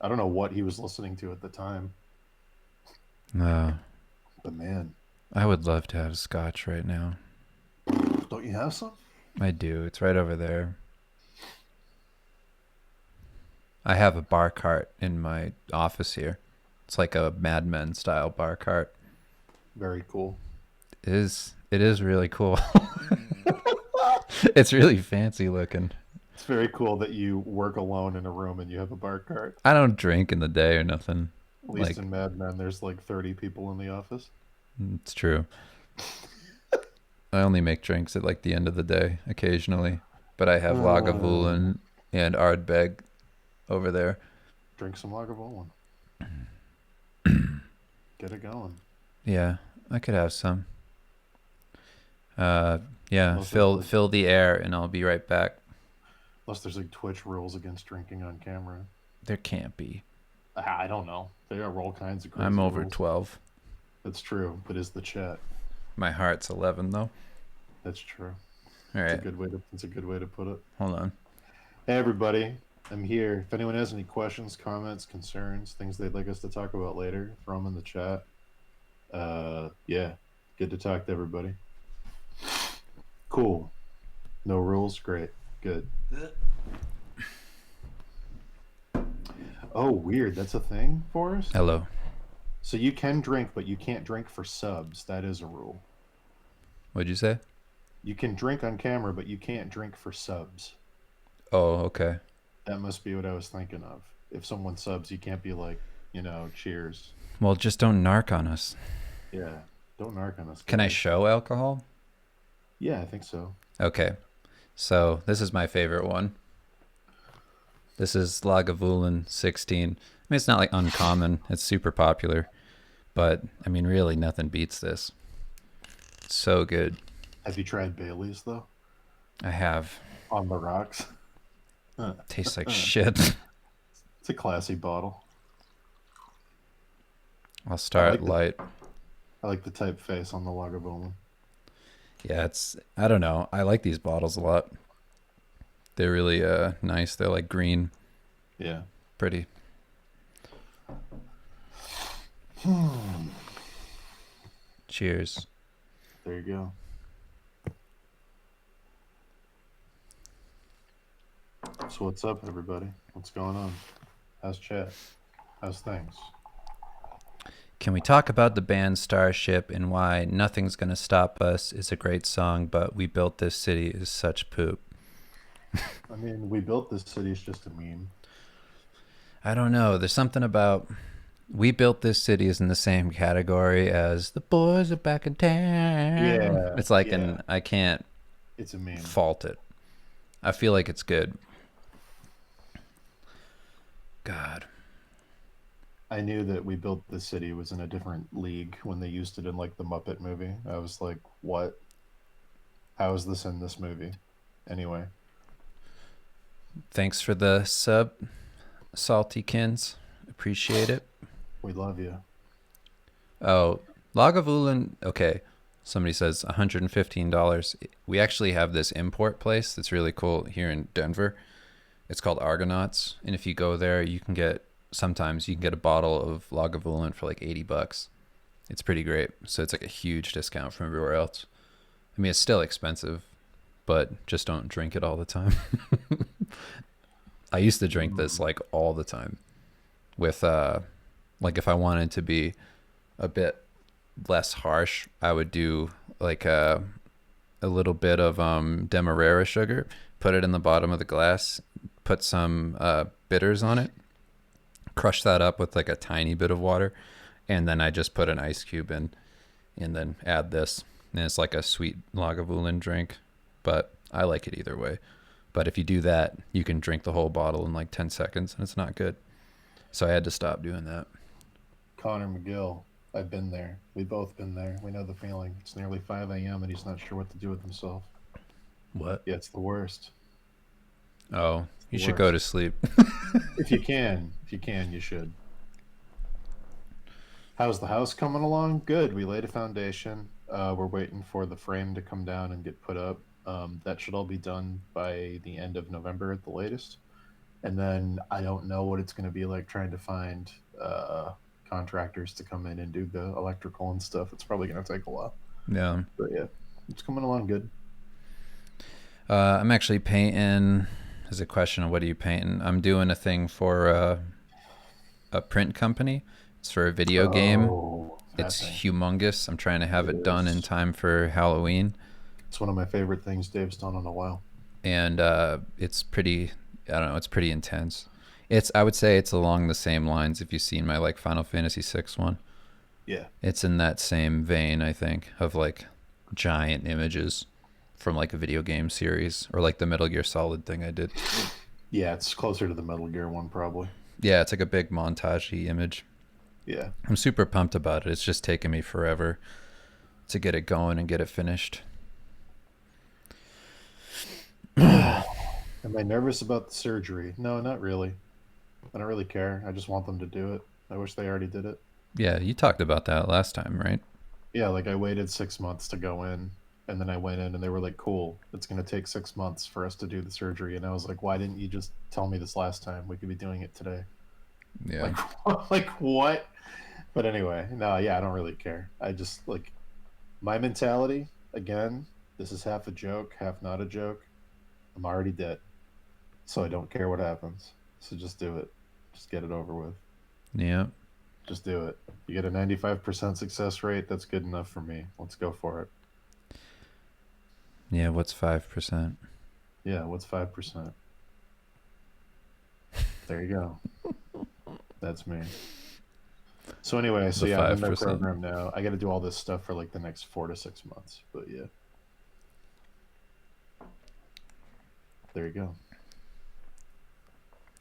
I don't know what he was listening to at the time, No. but man, I would love to have scotch right now. don't you have some? I do. It's right over there. I have a bar cart in my office here. It's like a Mad Men style bar cart. Very cool. It is really cool. It's really fancy looking. It's very cool that you work alone in a room and you have a bar cart. I don't drink in the day or nothing. At least Like, in Mad Men, there's like 30 people in the office. it's true. I only make drinks at like the end of the day occasionally, but I have Uh, Lagavulin and Ardbeg over there. Drink some Lagavulin. Get it going. Yeah, I could have some. Uh, yeah, Unless there's like fill the air, and I'll be right back. Twitch rules against drinking on camera. There can't be. I don't know. There are all kinds of I'm crazy over rules. 12. That's true, but is the chat? My heart's 11 though. That's true. All It's a right, good way to. It's a good way to put it. hold on. Hey everybody, I'm here. If anyone has any questions, comments, concerns, things they'd like us to talk about later, throw them in the chat. Yeah, good to talk to everybody. Cool. No rules. Great. Good. Oh, weird. That's a thing for us. Hello. So you can drink, but you can't drink for subs. That is a rule. What'd you say? You can drink on camera, but you can't drink for subs. Oh, okay. That must be what I was thinking of. If someone subs, you can't be like, cheers. Well, just don't narc on us. Yeah. Don't narc on us, Can I guys. show alcohol? Yeah, I think so. Okay. So this is my favorite one. This is Lagavulin 16. I mean, it's not like uncommon. It's super popular. But, I mean, really nothing beats this. It's so good. Have you tried Bailey's though? I have. On the rocks. Tastes like shit. It's a classy bottle. I'll I start like the light. I like the typeface on the Lagavulin. Yeah, I don't know. I like these bottles a lot. They're really nice. They're like green, Yeah. pretty. Cheers. There you go. So what's up, everybody? What's going on? How's chat? How's things? Can we talk about the band Starship and why Nothing's Gonna Stop Us is a great song, but We Built This City is such poop? I mean, We Built This City is just a meme. I don't know. There's something about We Built This City is in the same category as The Boys Are Back in Town. Yeah, It's like yeah. I can't It's a meme. fault it. I feel like it's good. God. I knew that We Built This City was in a different league when they used it in like the Muppet movie. I was like, what? How is this in this movie? Anyway, Thanks for the sub, Saltykins. Appreciate it. we love you. Oh, Lagavulin. Okay. Somebody says $115. We actually have this import place that's really cool here in Denver. It's called Argonauts. And if you go there, sometimes you can get a bottle of Lagavulin for like $80. It's pretty great. So it's like a huge discount from everywhere else. I mean, it's still expensive, but just don't drink it all the time. I used to drink this like all the time with like if I wanted to be a bit less harsh, I would do like a little bit of demerara sugar, put it in the bottom of the glass, put some bitters on it, crush that up with like a tiny bit of water, and then I just put an ice cube in, and then add this, and it's like a sweet Lagavulin drink. But I like it either way. But if you do that, you can drink the whole bottle in like 10 seconds, and it's not good. So I had to stop doing that. Connor McGill, I've been there. We've both been there. We know the feeling. It's nearly 5 a.m. and he's not sure what to do with himself. What? Yeah, it's the worst. Oh, you The should go to worst. sleep. If you can, you should. How's the house coming along? Good. We laid a foundation. We're waiting for the frame to come down and get put up. That should all be done by the end of November at the latest. And then I don't know what it's going to be like trying to find contractors to come in and do the electrical and stuff. It's probably going to take a while. Yeah. But yeah, it's coming along good. I'm actually painting. There's a question of what are you painting? I'm doing a thing for a print company It's for a video game. Oh, that It's thing. humongous. I'm trying to have It it done in is. time for Halloween, It's one of my favorite things Dave's done in a while. and it's pretty. I don't know. It's pretty intense. It's. I would say it's along the same lines. If you've seen my like Final Fantasy VI one, Yeah. it's in that same vein. I think of like giant images from like a video game series or like the Metal Gear Solid thing I did. Yeah, it's closer to the Metal Gear one, probably. Yeah, it's like a big montage image. Yeah. I'm super pumped about it. It's just taken me forever to get it going and get it finished. Am I nervous about the surgery? No, not really. I don't really care. I just want them to do it. I wish they already did it. Yeah, you talked about that last time, right? Yeah, like I waited 6 months to go in, and then I went in, and they were like, "Cool, it's gonna take 6 months for us to do the surgery." And I was like, "Why didn't you just tell me this last time? We could be doing it today." Yeah. Like, like what? But anyway, no, yeah, I don't really care. I just like my mentality. Again, this is half a joke, half not a joke. I'm already dead, so I don't care what happens. So just do it. Just get it over with. Yeah. Just do it. You get a 95% success rate. That's good enough for me. Let's go for it. Yeah, what's 5%? Yeah, what's 5%? There you go. That's me. So anyway, so The yeah, I'm in my 5%. program now. I got to do all this stuff for like the next 4 to 6 months. But yeah, there you go.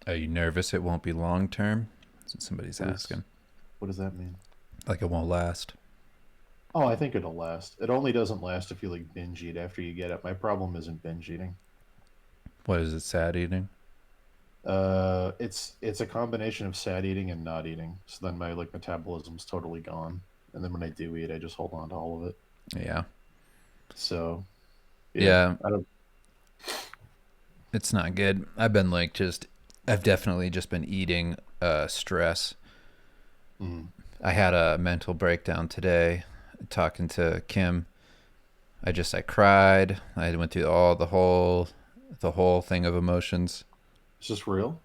Are you nervous it won't be long term? Somebody's What is asking. what does that mean? Like it won't last. Oh, I think it'll last. It only doesn't last if you like binge eat after you get it. My problem isn't binge eating. What is it, sad eating? It's a combination of sad eating and not eating. So then my like metabolism's totally gone, and then when I do eat, I just hold on to all of it. Yeah. So yeah, Yeah, I don't. it's not good. I've definitely just been eating stress. Mm, I had a mental breakdown today talking to Kim. I cried. I went through the whole thing of emotions. is this real?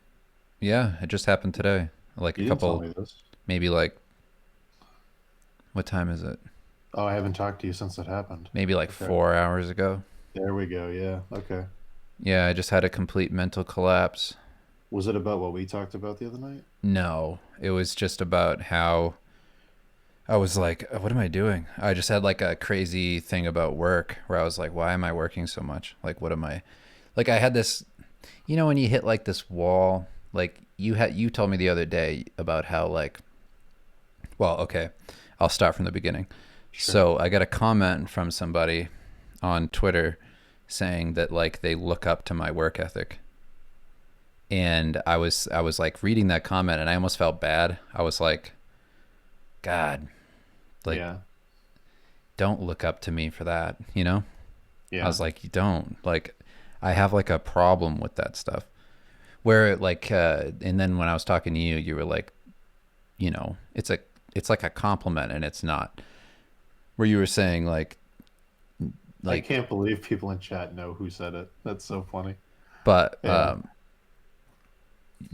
Yeah, it just happened today. Like a You didn't tell couple, me this. maybe like, what time is it? Oh, I haven't talked to you since it happened. Maybe like Okay, 4 hours ago. there we go. Yeah. Okay. Yeah, I just had a complete mental collapse. Was it about what we talked about the other night? No, it was just about how I was like, what am I doing? I just had like a crazy thing about work where I was like, why am I working so much? Like, what am I? Like, I had this, when you hit like this wall, like you told me the other day about how like, well, okay, I'll start from the beginning. Sure. So I got a comment from somebody on Twitter saying that like they look up to my work ethic. And I was like reading that comment and I almost felt bad. I was like, God, like Yeah. don't look up to me for that. I Yeah. was like, you don't. Like I have like a problem with that stuff. Where like and then when I was talking to you, you were like, it's like a compliment and it's not. Where you were saying I like can't believe people in chat know who said it. That's so funny. but Yeah.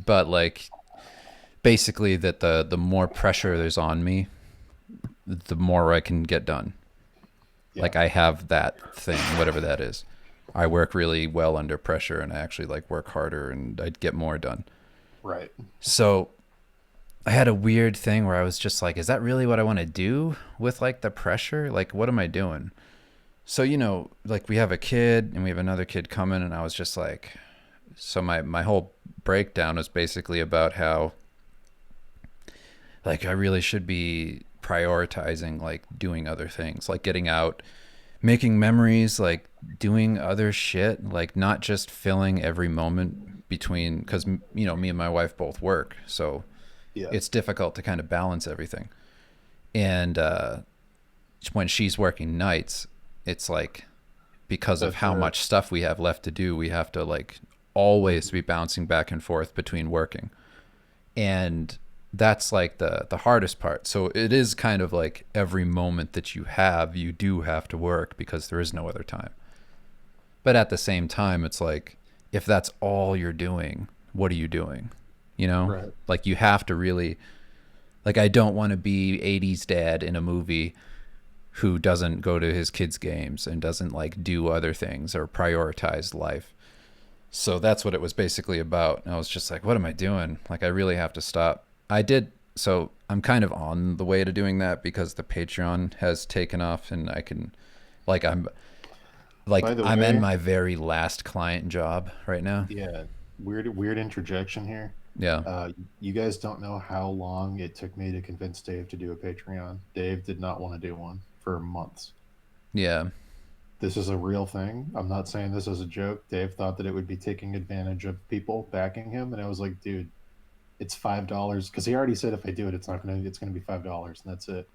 like basically that the more pressure there's on me, the more I can get done. Yeah. Like I have that thing, whatever that is. I work really well under pressure and I actually like work harder and I'd get more done. Right. So I had a weird thing where I was just like, is that really what I want to do with like the pressure? Like, what am I doing? So, like we have a kid and we have another kid coming and I was just like, so my whole breakdown was basically about how like I really should be prioritizing like doing other things, like getting out, making memories, like doing other shit, like not just filling every moment between because me and my wife both work, so Yeah. it's difficult to kind of balance everything. And when she's working nights, it's like because of That's how much stuff we have left to do, we have to like always be bouncing back and forth between working. And that's like the hardest part. So it is kind of like every moment that you have, you do have to work because there is no other time. But at the same time, it's like if that's all you're doing, what are you doing? right. Like you have to really Like I don't want to be 80s dad in a movie who doesn't go to his kids' games and doesn't like do other things or prioritize life. So that's what it was basically about. And I was just like, what am I doing? Like I really have to stop. I did so I'm kind of on the way to doing that because the Patreon has taken off and I can like By the I'm in way, my very last client job right now. yeah, weird interjection here. Yeah. You guys don't know how long it took me to convince Dave to do a Patreon. Dave did not want to do one for months. Yeah. This is a real thing. I'm not saying this as a joke. Dave thought that it would be taking advantage of people backing him, and I was like, dude, it's $5 because he already said if I do it, it's gonna be $5 and that's it.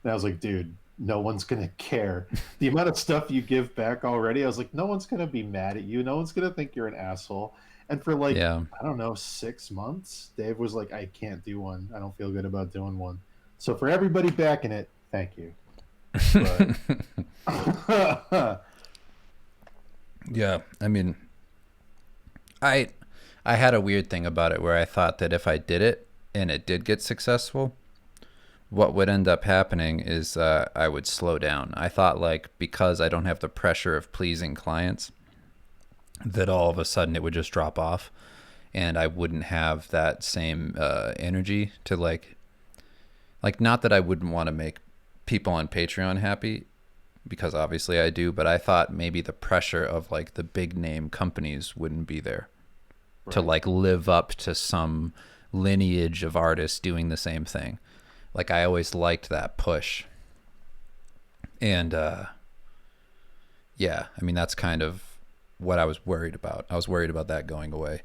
And I was like, dude, no one's gonna care. The amount of stuff you give back already, I was like, no one's gonna be mad at you. No one's gonna think you're an asshole. And for like, Yeah. I don't know, 6 months, Dave was like, I can't do one. I don't feel good about doing one. So for everybody backing it, thank you. But Yeah. I mean, I I had a weird thing about it where I thought that if I did it and it did get successful, what would end up happening is I would slow down. I thought like because I don't have the pressure of pleasing clients, that all of a sudden it would just drop off, and I wouldn't have that same energy to like not that I wouldn't want to make people on Patreon happy because obviously I do, but I thought maybe the pressure of like the big name companies wouldn't be there to right. like live up to some lineage of artists doing the same thing. Like I always liked that push. And yeah, I mean that's kind of what I was worried about. I was worried about that going away.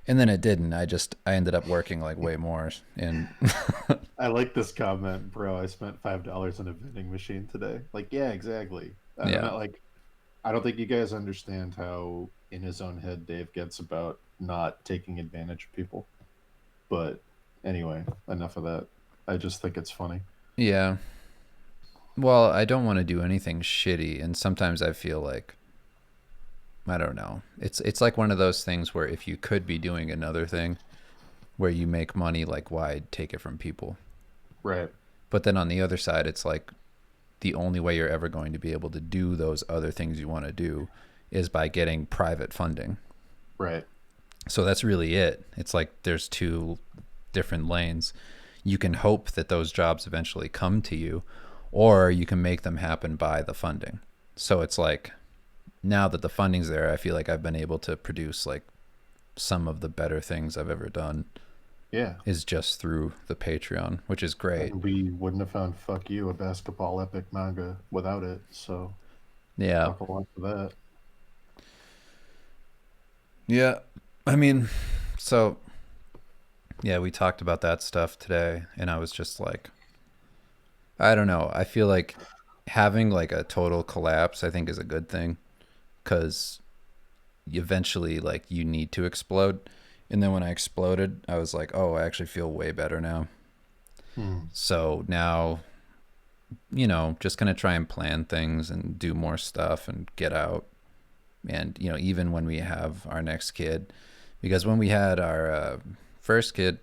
And then it didn't. I ended up working like way more and I like this comment, bro. I spent $5 on a vending machine today. Like, yeah, exactly. I'm yeah. not like I don't think you guys understand how in his own head Dave gets about not taking advantage of people. But anyway, enough of that. I just think it's funny. Yeah. Well, I don't want to do anything shitty and sometimes I feel like I don't know. It's like one of those things where if you could be doing another thing where you make money, like why take it from people? Right. But then on the other side, it's like the only way you're ever going to be able to do those other things you want to do is by getting private funding. Right. So that's really it. It's like there's two different lanes. You can hope that those jobs eventually come to you, or you can make them happen by the funding. So it's like now that the funding's there, I feel like I've been able to produce like some of the better things I've ever done Yeah. is just through the Patreon, which is great. And we wouldn't have found Fuck You, a basketball epic manga, without it. So Yeah. talk a lot for that. Yeah. I mean, so yeah, we talked about that stuff today, and I was just like, I don't know. I feel like having like a total collapse, I think, is a good thing because eventually, like, you need to explode. And then when I exploded, I was like, oh, I actually feel way better now. Hmm. So now, just gonna try and plan things and do more stuff and get out. And, even when we have our next kid, because when we had our first kid,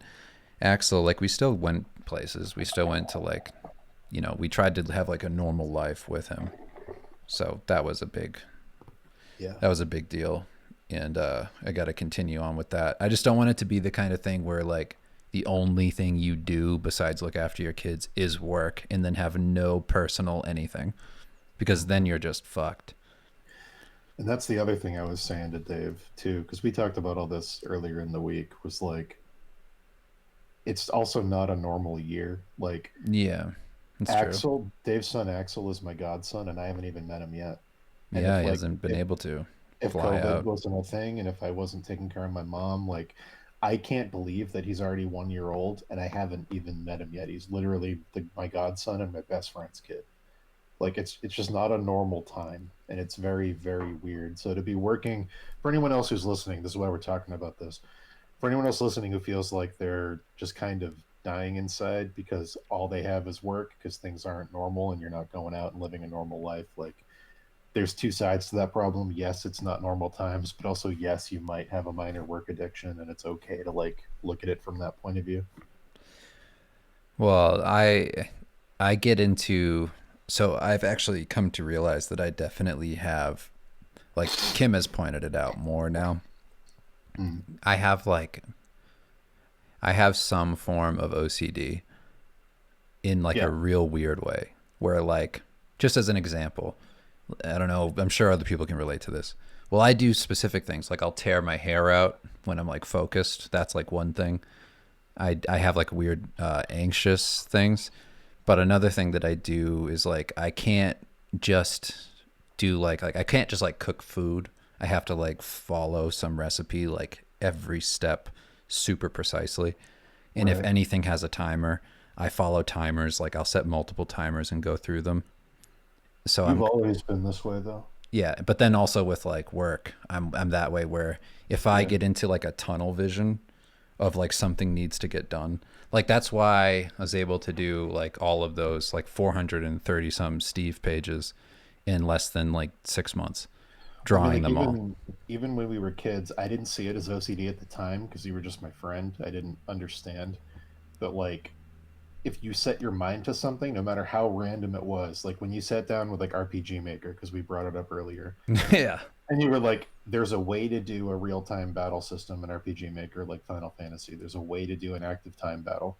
Axel, like, we still went places. We still went to, like, we tried to have like a normal life with him. So Yeah. that was a big deal. And I got to continue on with that. I just don't want it to be the kind of thing where like the only thing you do besides look after your kids is work and then have no personal anything because then you're just fucked. And that's the other thing I was saying to Dave too, because we talked about all this earlier in the week. Was like, it's also not a normal year. Like Yeah, it's true. Axel, Dave's son Axel is my godson, and I haven't even met him yet. And Yeah, he hasn't been if able to if fly COVID out. wasn't a thing, and if I wasn't taking care of my mom, like I can't believe that he's already 1 year old, and I haven't even met him yet. He's literally my godson and my best friend's kid. Like it's just not a normal time, and it's very weird. So to be working for anyone else who's listening, this is why we're talking about this. For anyone else listening who feels like they're just kind of dying inside because all they have is work because things aren't normal and you're not going out and living a normal life, like there's two sides to that problem. Yes, it's not normal times, but also yes, you might have a minor work addiction, and it's okay to like look at it from that point of view. Well, I get into, so I've actually come to realize that I definitely have, like Kim has pointed it out more now. Mm. I have like I have some form of OCD in like a Yeah. real weird way where like just as an example, I don't know, I'm sure other people can relate to this. Well, I do specific things like I'll tear my hair out when I'm like focused. That's like one thing. I have like weird anxious things. But another thing that I do is like I can't just do like I can't just like cook food. I have to like follow some recipe like every step super precisely. And if Right. anything has a timer, I follow timers. Like I'll set multiple timers and go through them. So You've I'm always been this way, though. yeah, but then also with like work, I'm that way where if I Yeah. get into like a tunnel vision of like something needs to get done. Like that's why I was able to do like all of those like 430 some Steve pages in less than like 6 months, I mean, drawing like them all. even when we were kids, I didn't see it as OCD at the time because you were just my friend. I didn't understand. But like, if you set your mind to something, no matter how random it was, like when you sat down with like RPG Maker, because we brought it up earlier, Yeah. and you were like, "There's a way to do a real time battle system in RPG Maker, like Final Fantasy. There's a way to do an active time battle."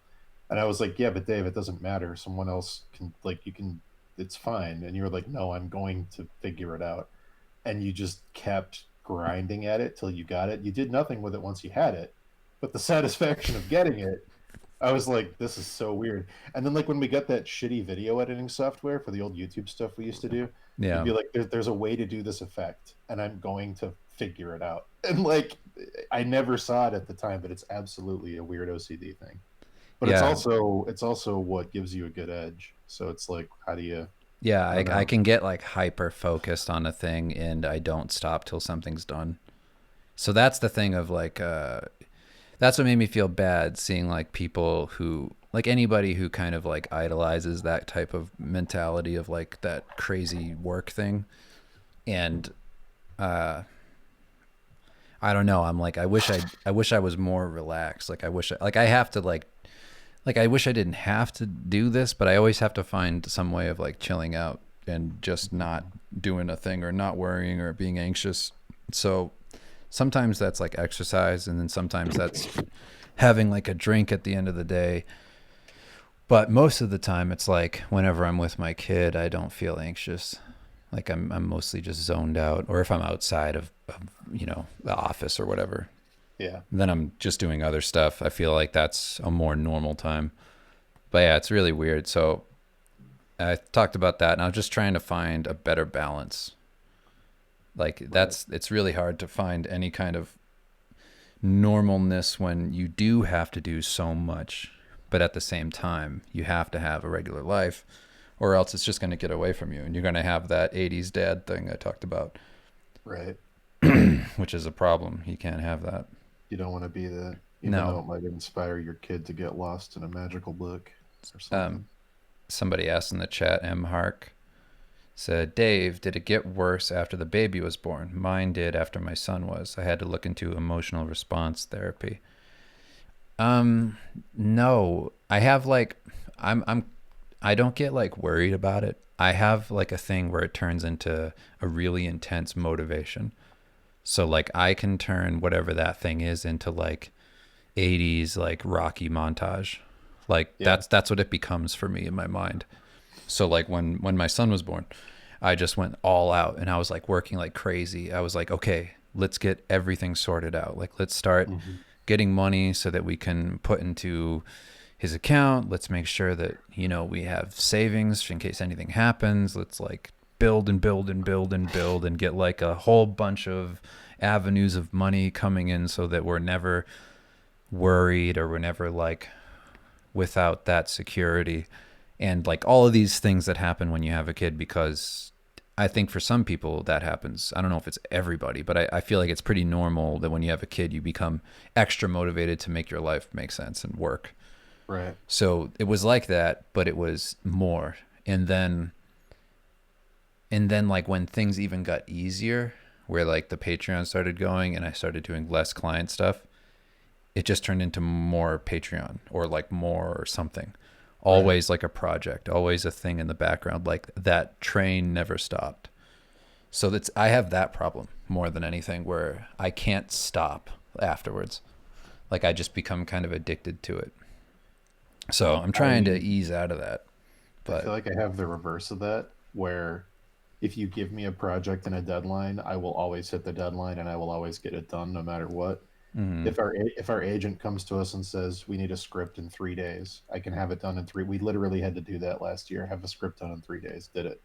And I was like, "Yeah, but Dave, it doesn't matter. Someone else can like you can. It's fine." And you were like, "No, I'm going to figure it out." And you just kept grinding at it till you got it. You did nothing with it once you had it, but the satisfaction of getting it, I was like, this is so weird. And then like when we got that shitty video editing software for the old YouTube stuff we used to do, you'd Yeah. be like, there's a way to do this effect, and I'm going to figure it out. And like, I never saw it at the time, but it's absolutely a weird OCD thing. But Yeah. it's also what gives you a good edge. So it's like, how do you? Yeah. I don't I know. can get like hyper focused on a thing and I don't stop till something's done. So that's the thing of like, that's what made me feel bad seeing like people who like anybody who kind of like idolizes that type of mentality of like that crazy work thing and uh I don't know, I'm like I wish I was more relaxed. Like I wish like I have to like I wish I didn't have to do this, but I always have to find some way of like chilling out and just not doing a thing or not worrying or being anxious. So sometimes that's like exercise and then sometimes that's having like a drink at the end of the day. But most of the time, it's like whenever I'm with my kid, I don't feel anxious. Like I'm mostly just zoned out. Or if I'm outside of the office or whatever, Yeah. then I'm just doing other stuff. I feel like that's a more normal time. But yeah, it's really weird. So I talked about that, and I was just trying to find a better balance. Like Right. it's really hard to find any kind of normalness when you do have to do so much, but at the same time, you have to have a regular life, or else it's just going to get away from you, and you're going to have that '80s dad thing I talked about, Right. which is a problem. You can't have that. You don't want to be that, even though No. it might inspire your kid to get lost in a magical book or Um, something. somebody asked in the chat, M. Hark said, Dave, did it get worse after the baby was born? Mine did after my son was. I had to look into emotional response therapy. Um, no, I have like, I'm, I don't get like worried about it. I have like a thing where it turns into a really intense motivation. So like I can turn whatever that thing is into like 80s like Rocky montage. Like Yeah. that's what it becomes for me in my mind. So like when my son was born, I just went all out and I was like working like crazy. I was like, okay, let's get everything sorted out. Like let's start Hmm. getting money so that we can put into his account. Let's make sure that, we have savings in case anything happens. Let's like build and build and build and build and get like a whole bunch of avenues of money coming in so that we're never worried or we're never like without that security. And like all of these things that happen when you have a kid, because I think for some people that happens. I don't know if it's everybody, but I feel like it's pretty normal that when you have a kid, you become extra motivated to make your life make sense and work. Right. So it was like that, but it was more. And then like when things even got easier, where like the Patreon started going and I started doing less client stuff, it just turned into more Patreon or like more or something. Right. always like a project, always a thing in the background. Like that train never stopped. So that's I have that problem more than anything where I can't stop afterwards. Like I just become kind of addicted to it. So I'm trying to I ease out of that. I feel But like I have the reverse of that, where if you give me a project and a deadline, I will always hit the deadline and I will always get it done no matter what. mm, If our agent comes to us and says we need a script in 3 days, I can have it done in three. We literally had to do that last year. Have a script done in 3 days. Did it.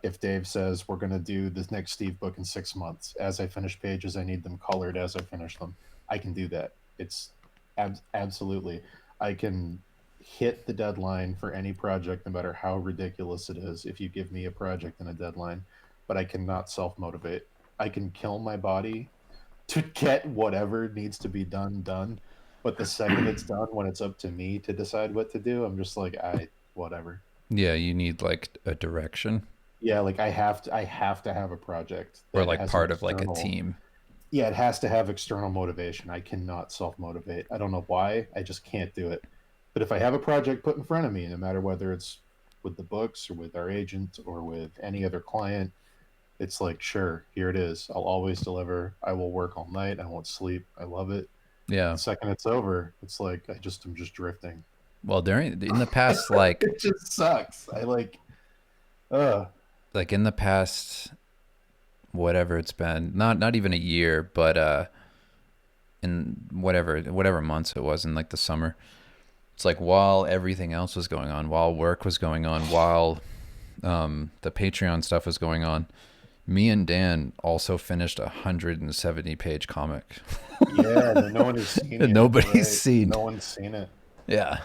If Dave says we're going to do this next Steve book in 6 months, as I finish pages, I need them colored as I finish them. I can do that. It's absolutely. I can hit the deadline for any project, no matter how ridiculous it is. If you give me a project and a deadline, but I cannot self motivate. I can kill my body to get whatever needs to be done. But the second it's done, when it's up to me to decide what to do, I'm just like, I whatever. yeah, you need like a direction Yeah, like I have to have a project or that like has an part of like a external. team. Yeah, it has to have external motivation. I cannot self motivate. I don't know why. I just can't do it. But if I have a project put in front of me, no matter whether it's with the books or with our agent or with any other client, it's like, sure, here it is. I'll always deliver. I will work all night. I won't sleep. I love it. Yeah. The second it's over, it's like I'm just drifting. Well, during in the past like It just sucks. I uh in the past whatever it's been, not even a year, but in whatever months it was in like the summer. It's like while everything else was going on, while work was going on, while the Patreon stuff was going on, me and Dan also finished 170-page comic. yeah, no one has seen And yet, nobody's right? seen. No one's seen it. Yeah,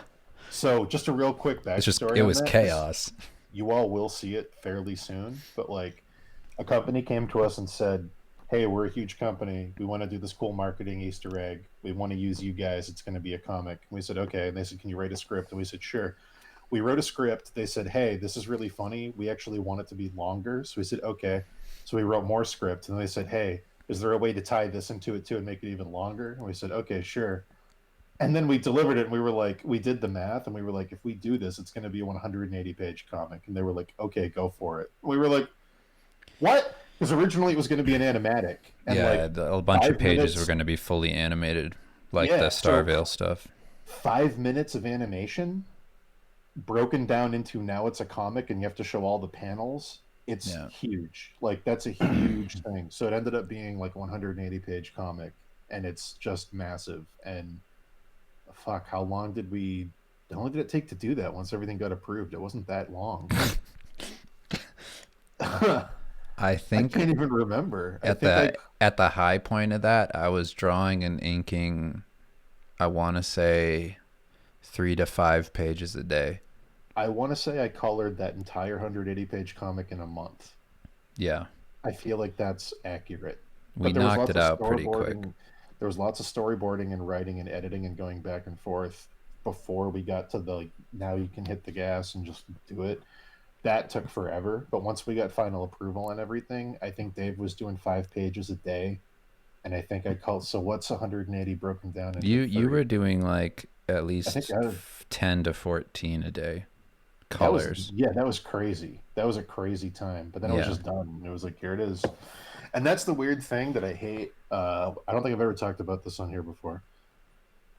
So just a real quick it backstory on was that, because chaos. you all will see it fairly soon. But like, a company came to us and said, "Hey, we're a huge company. We want to do this cool marketing Easter egg. We want to use you guys. It's going to be a comic." And we said, "Okay." And they said, "Can you write a script?" And we said, "Sure." We wrote a script. They said, "Hey, this is really funny. We actually want it to be longer." So we said, "Okay." So we wrote more script, and they said, "Hey, is there a way to tie this into it too and make it even longer?" And we said, "Okay, sure." And then we delivered it, and we were like, we did the math, and we were like, if we do this, it's going to be a 180-page comic. And they were like, "Okay, go for it." We were like, "What?" Because originally it was going to be an animatic, and Yeah, like a bunch of five pages were minutes. going to be fully animated, like the Yeah, so Starvale stuff. 5 minutes of animation broken down into now it's a comic, and you have to show all the panels. It's Yeah. huge. Like that's a huge thing. So it ended up being like 180-page comic, and it's just massive. And fuck, how long did it take to do that once everything got approved? It wasn't that long. I I think can't even remember. I at think I the high point of that, I was drawing and inking. I want to say 3 to 5 pages a day. I want to say I colored that entire 180-page comic in a month. Yeah, I feel like that's accurate. we But there was knocked lots it of out pretty quick. storyboarding. There was lots of storyboarding and writing and editing and going back and forth before we got to the like, now you can hit the gas and just do it. That took forever. But once we got final approval on everything, I think Dave was doing 5 pages a day. And I think I called, so what's 180 broken down into You 30? were doing like at I think least 10 to 14 a day that was, colors. yeah, that was crazy. That was a crazy time. But then it was Yeah. just done. It was like, here it is. And that's the weird thing that I hate. I don't think I've ever talked about this on here before.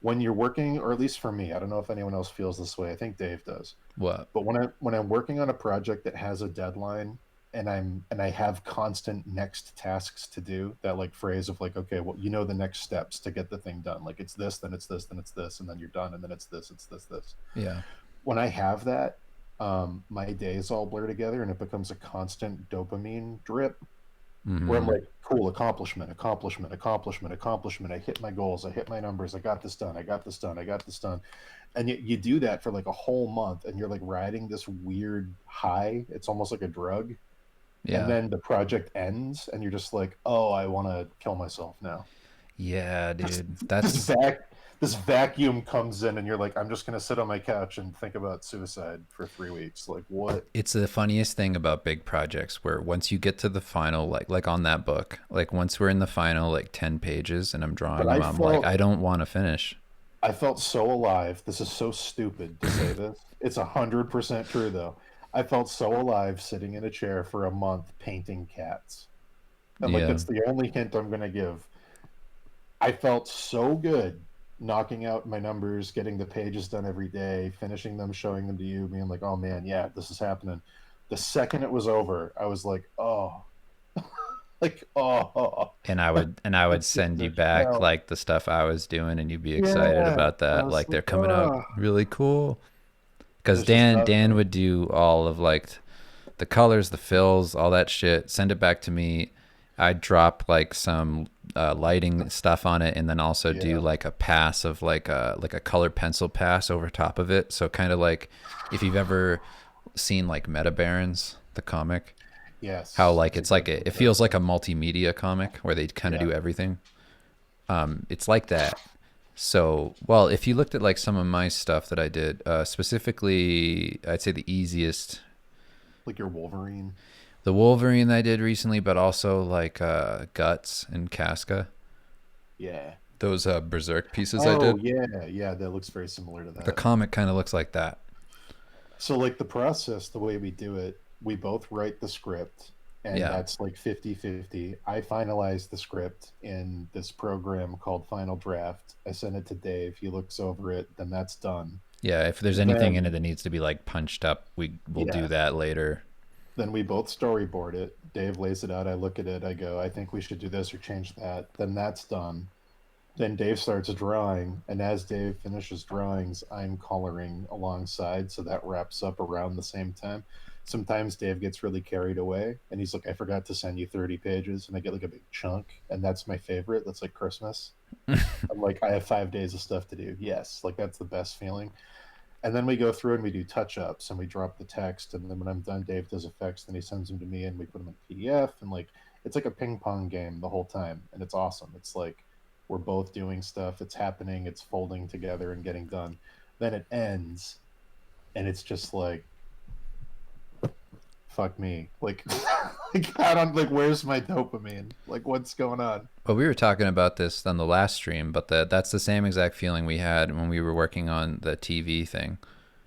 When you're working, or at least for me, I don't know if anyone else feels this way. I think Dave does. What? But when I'm working on a project that has a deadline, and I have constant next tasks to do, that like phrase of like, okay, well, you know the next steps to get the thing done. Like it's this, then it's this, then it's this, and then you're done, and then it's this. Yeah. When I have that, my days all blur together, and it becomes a constant dopamine drip where I'm Mm-hmm. like, cool, accomplishment, accomplishment, accomplishment, accomplishment. I hit my goals, I hit my numbers, I got this done, I got this done, I got this done. And you do that for like a whole month, and you're like riding this weird high. It's almost like a drug. And Yeah. then the project ends, and you're just like, oh, I want to kill myself now. Yeah, Just dude. this That's this vacuum comes in, and you're like, I'm just gonna sit on my couch and think about suicide for 3 weeks. Like what? it's the funniest thing about big projects where once you get to the final like on that book, like once we're in the final like 10 pages and I'm But drawing them, I I'm like felt I don't want to finish. I felt so alive. This is so stupid to say this. It's 100% true though. I felt so alive sitting in a chair for a month painting cats. And like Yeah. that's the only hint I'm gonna give. I felt so good knocking out my numbers, getting the pages done every day, finishing them, showing them to you, being like, "Oh man, yeah, this is happening." The second it was over, I was like, "Oh, like oh, And I would it's just send you a back shell." like the stuff I was doing, and you'd be excited Yeah, about I that. was Like they're like, coming out "Oh," really cool. and Because it's just Dan nothing. would do all of like the colors, the fills, all that shit. Send it back to me. I'd drop like some lighting stuff on it, and then also do Yeah. like a pass of like a color pencil pass over top of it. So kind of like if you've ever seen like Meta Barons, the comic, how Yes, like that's it's like exactly it what that feels like a is. multimedia comic where they kind of Yeah, do everything. It's like that. So, well, if you looked at like some of my stuff that I did, specifically, I'd say the easiest, like your Wolverine. the Wolverine that I did recently, but also like Guts and Casca. Yeah. Those Berserk pieces I Oh did. yeah, yeah. That looks very similar to The that. comic kind of looks like that. So like the process, the way we do it, we both write the script and Yeah. that's like 50-50. I finalize the script in this program called Final Draft. I send it to Dave, he looks over it, then that's done. Yeah. If there's anything in it Then that needs to be like punched up, we'll do yeah, that later. then we both storyboard it. Dave lays it out, I look at it, I go, I think we should do this or change that. Then that's done. Then Dave starts drawing, and as Dave finishes drawings, I'm coloring alongside, so that wraps up around the same time. Sometimes Dave gets really carried away, and he's like, "I forgot to send you 30 pages," and I get like a big chunk, and that's my favorite. That's like Christmas. I'm like, I have 5 days of stuff to do. Yes, like that's the best feeling. And then we go through and we do touch ups and we drop the text, and then when I'm done, Dave does effects, then he sends them to me, and we put them in PDF, and like it's like a ping pong game the whole time, and it's awesome. It's like we're both doing stuff, it's happening, it's folding together and getting done. Then it ends, and it's just like fuck me, like I don't like where's my dopamine? Like what's going on? Well, we were talking about this on the last stream, but that's the same exact feeling we had when we were working on the TV thing.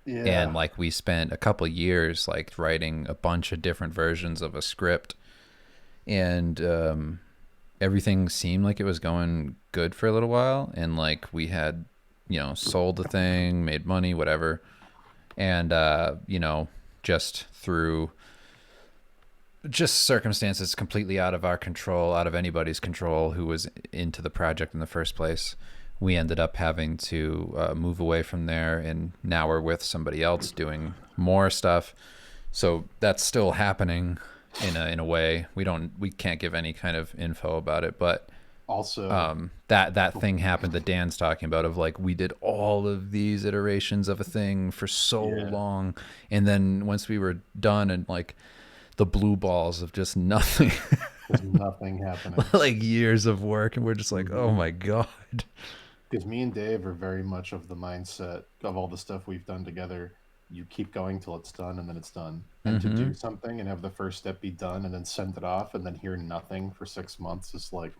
And Yeah, like we spent a couple years like writing a bunch of different versions of a script, and everything seemed like it was going good for a little while, and like we had sold the thing, made money, whatever. And just through just circumstances completely out of our control, out of anybody's control who was into the project in the first place, we ended up having to move away from there, and now we're with somebody else doing more stuff. So that's still happening in a way. We can't give any kind of info about it, but also that thing happened that Dan's talking about, of like we did all of these iterations of a thing for so yeah, long, and then once we were done, and like the blue balls of just nothing, there's nothing happening. like years of work, and we're just like, oh Mm-hmm. my god. Because me and Dave are very much of the mindset of all the stuff we've done together. You keep going till it's done, and then it's done. And to Mm-hmm. do something and have the first step be done, and then send it off, and then hear nothing for 6 months is like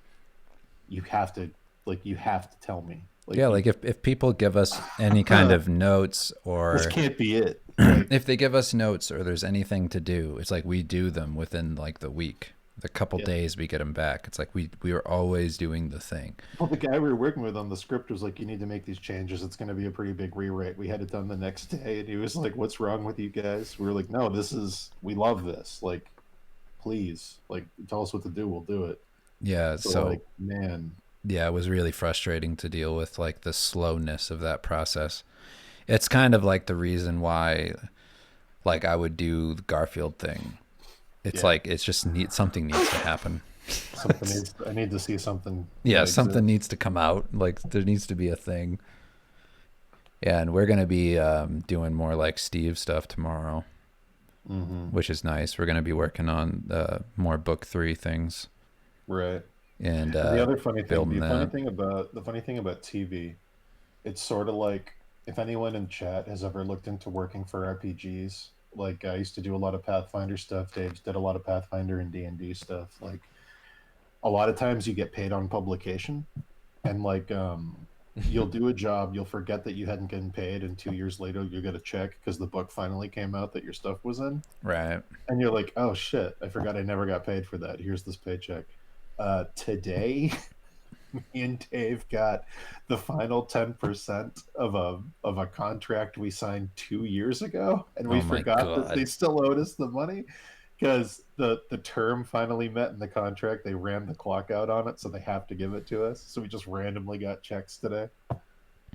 you have to, like you have to tell me, Yeah, like you. like if people give us any kind of notes, This or can't be it. Like if they give us notes, or there's anything to do, it's like we do them within like the week. The couple yeah. days we get them back. It's like we are always doing the thing. Well, the guy we were working with on the script was like, "You need to make these changes. It's going to be a pretty big rewrite." We had it done the next day, and he was like, "What's wrong with you guys?" We were like, "No, this is we love this. Like, please, like, tell us what to do. We'll do it." Yeah, But so like, man, yeah, it was really frustrating to deal with like the slowness of that process. It's kind of like the reason why like I would do the Garfield thing. It's yeah, like it's just something needs to happen. something needs. I need to see something Yeah, that something exists. needs to come out. Like there needs to be a thing. Yeah, and we're gonna be doing more like Steve stuff tomorrow, Mm-hmm. which is nice. We're gonna be working on more book 3 things, Right. and And the other funny thing, building that. the funny thing about TV, it's sort of like if anyone in chat has ever looked into working for RPGs. Like I used to do a lot of Pathfinder stuff. Dave's did a lot of Pathfinder and D&D stuff. Like a lot of times you get paid on publication, and like you'll do a job, you'll forget that you hadn't gotten paid, and 2 years later you'll get a check because the book finally came out that your stuff was in, Right. and you're like, oh shit, I forgot I never got paid for that. Here's this paycheck. Today, me and Dave got the final 10% of a contract we signed 2 years ago, and we Oh my forgot that they God. still owed us the money because the term finally met in the contract. They ran the clock out on it, so they have to give it to us. So we just randomly got checks today.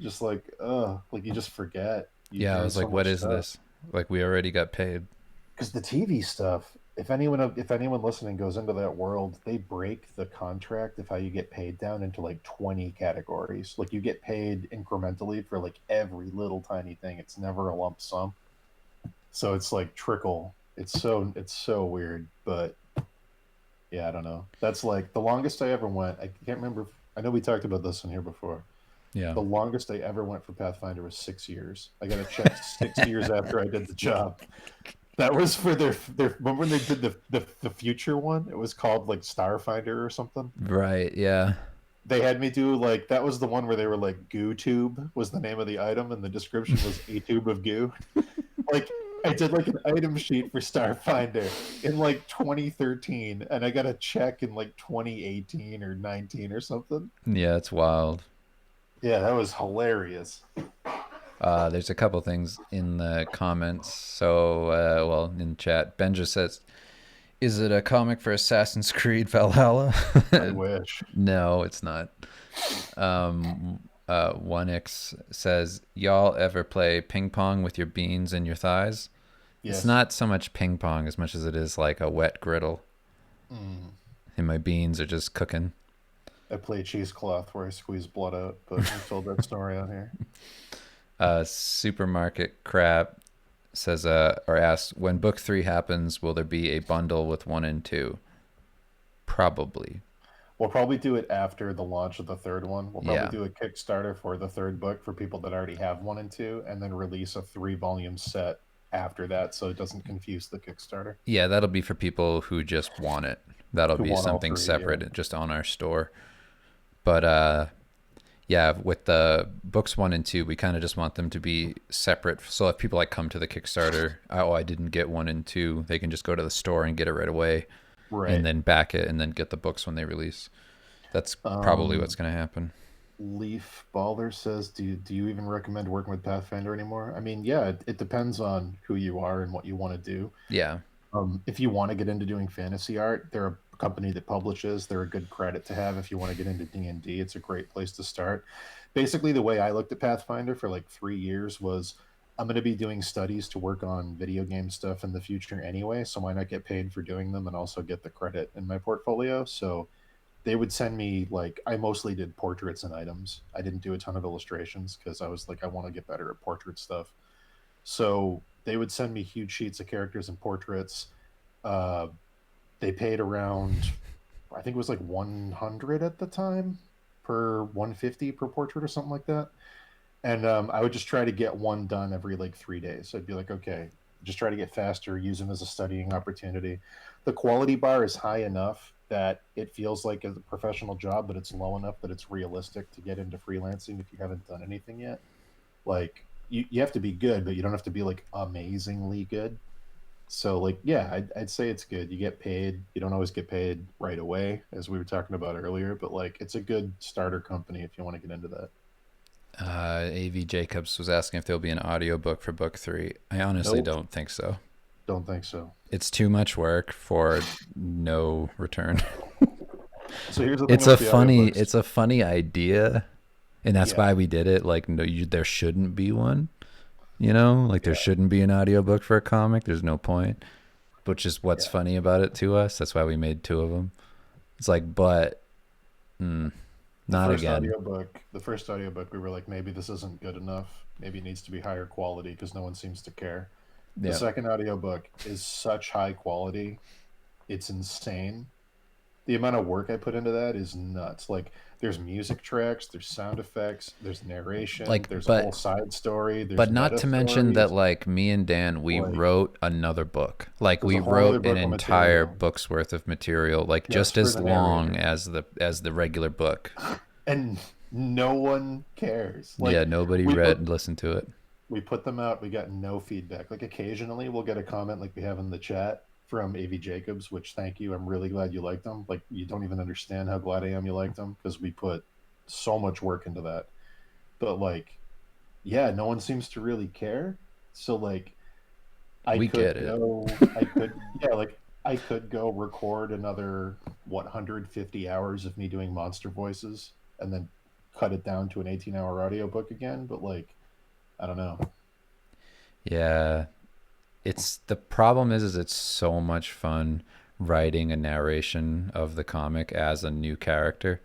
Just like you just forget. You Yeah, I earn was so like, what much is stuff. this? Like, we already got paid. Because the TV stuff, if anyone listening goes into that world, they break the contract of how you get paid down into like 20 categories. Like you get paid incrementally for like every little tiny thing. It's never a lump sum. So it's like trickle. It's so weird, but yeah, I don't know. That's like the longest I ever went. I can't remember. I know we talked about this in here before. Yeah. The longest I ever went for Pathfinder was 6 years. I got a check 6 years after I did the job. That was for their remember when they did the future one? It was called like Starfinder or something. Right. Yeah. They had me do like that was the one where they were like goo tube was the name of the item and the description was a tube of goo. Like I did like an item sheet for Starfinder in like 2013 and I got a check in like 2018 or 19 or something. Yeah, it's wild. Yeah, that was hilarious. There's a couple things in the comments. So, well, in chat, Benja says, "Is it a comic for Assassin's Creed Valhalla?" I wish. No, it's not. 1x says, "Y'all ever play ping pong with your beans and your thighs?" It's Yes. not so much ping pong as much as it is like a wet griddle, Mm. and my beans are just cooking. I play cheesecloth where I squeeze blood out, but I've told that story on here. Supermarket crab says, or asks, when book 3 happens, will there be a bundle with 1 and 2? Probably. We'll probably do it after the launch of the third one. We'll probably Yeah. do a Kickstarter for the third book for people that already have 1 and 2, and then release a 3 volume set after that so it doesn't confuse the Kickstarter. Yeah, that'll be for people who just want it. That'll Who be want all something three, yeah. separate just on our store. But yeah, with the books 1 and 2, we kind of just want them to be separate. So if people like come to the Kickstarter, oh, I didn't get 1 and 2, they can just go to the store and get it right away, Right. and then back it and then get the books when they release. That's probably what's going to happen. Leaf Baller says, do you even recommend working with Pathfinder anymore? I mean, yeah, it depends on who you are and what you want to do. Yeah. If you want to get into doing fantasy art, they're a company that publishes. They're a good credit to have. If you want to get into D&D, it's a great place to start. Basically, the way I looked at Pathfinder for like 3 years was I'm going to be doing studies to work on video game stuff in the future anyway, so why not get paid for doing them and also get the credit in my portfolio? So they would send me like I mostly did portraits and items. I didn't do a ton of illustrations because I was like I want to get better at portrait stuff. So they would send me huge sheets of characters and portraits. Uh, they paid around, I think it was like 100 at the time per 150 per portrait or something like that. And I would just try to get one done every like 3 days. So I'd be like, okay, just try to get faster, use them as a studying opportunity. The quality bar is high enough that it feels like a professional job, but it's low enough that it's realistic to get into freelancing if you haven't done anything yet. Like you have to be good, but you don't have to be like amazingly good. So like yeah, I'd say it's good. You get paid. You don't always get paid right away, as we were talking about earlier, but like it's a good starter company if you want to get into that. AV Jacobs was asking if there'll be an audiobook for book 3. I honestly Nope. don't think so. Don't think so. It's too much work for no return. So here's the thing It's about a the funny audiobooks. it's a funny idea, and that's Yeah, why we did it. Like, no, there shouldn't be one. Like there yeah, shouldn't be an audiobook for a comic. There's no point. Which is what's yeah. funny about it to us. That's why we made 2 of them. It's like, but The not first again. audiobook, the first audiobook, we were like, maybe this isn't good enough. Maybe it needs to be higher quality because no one seems to care. The Yeah. second audiobook is such high quality, it's insane. The amount of work I put into that is nuts. Like there's music tracks, there's sound effects, there's narration, Like, there's a whole but side story, there's But not meta to mention that, stories. like, me and Dan, we Like wrote another book. Like, there's we a whole other wrote an book of entire material book's worth of material, like just just for as the long narrator. as the regular book. and no one cares. Yeah, Like nobody we read put and listened to it. we put them out, we got no feedback. Like occasionally we'll get a comment like we have in the chat from AV Jacobs, which thank you. I'm really glad you liked them. Like you don't even understand how glad I am you liked them because we put so much work into that. But like, yeah, no one seems to really care. So like We get it. I could yeah, like I could go record another 150 hours of me doing monster voices and then cut it down to an 18-hour audiobook again, but like I don't know. Yeah, it's the problem is it's so much fun writing a narration of the comic as a new character.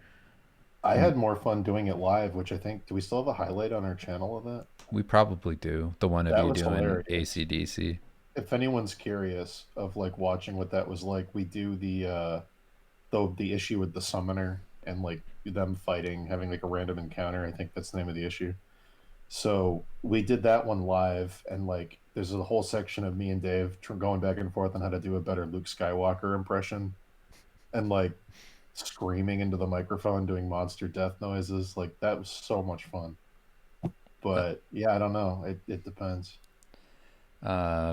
I had more fun doing it live, which I think do we still have a highlight on our channel of that? We probably do. The one of That you was doing hilarious. ACDC. If anyone's curious of like watching what that was like, we do the issue with the summoner and like them fighting, having like a random encounter. I think that's the name of the issue. So we did that one live, and like there's a whole section of me and Dave going back and forth on how to do a better Luke Skywalker impression, and like screaming into the microphone, doing monster death noises. Like that was so much fun. But yeah, I don't know. It depends.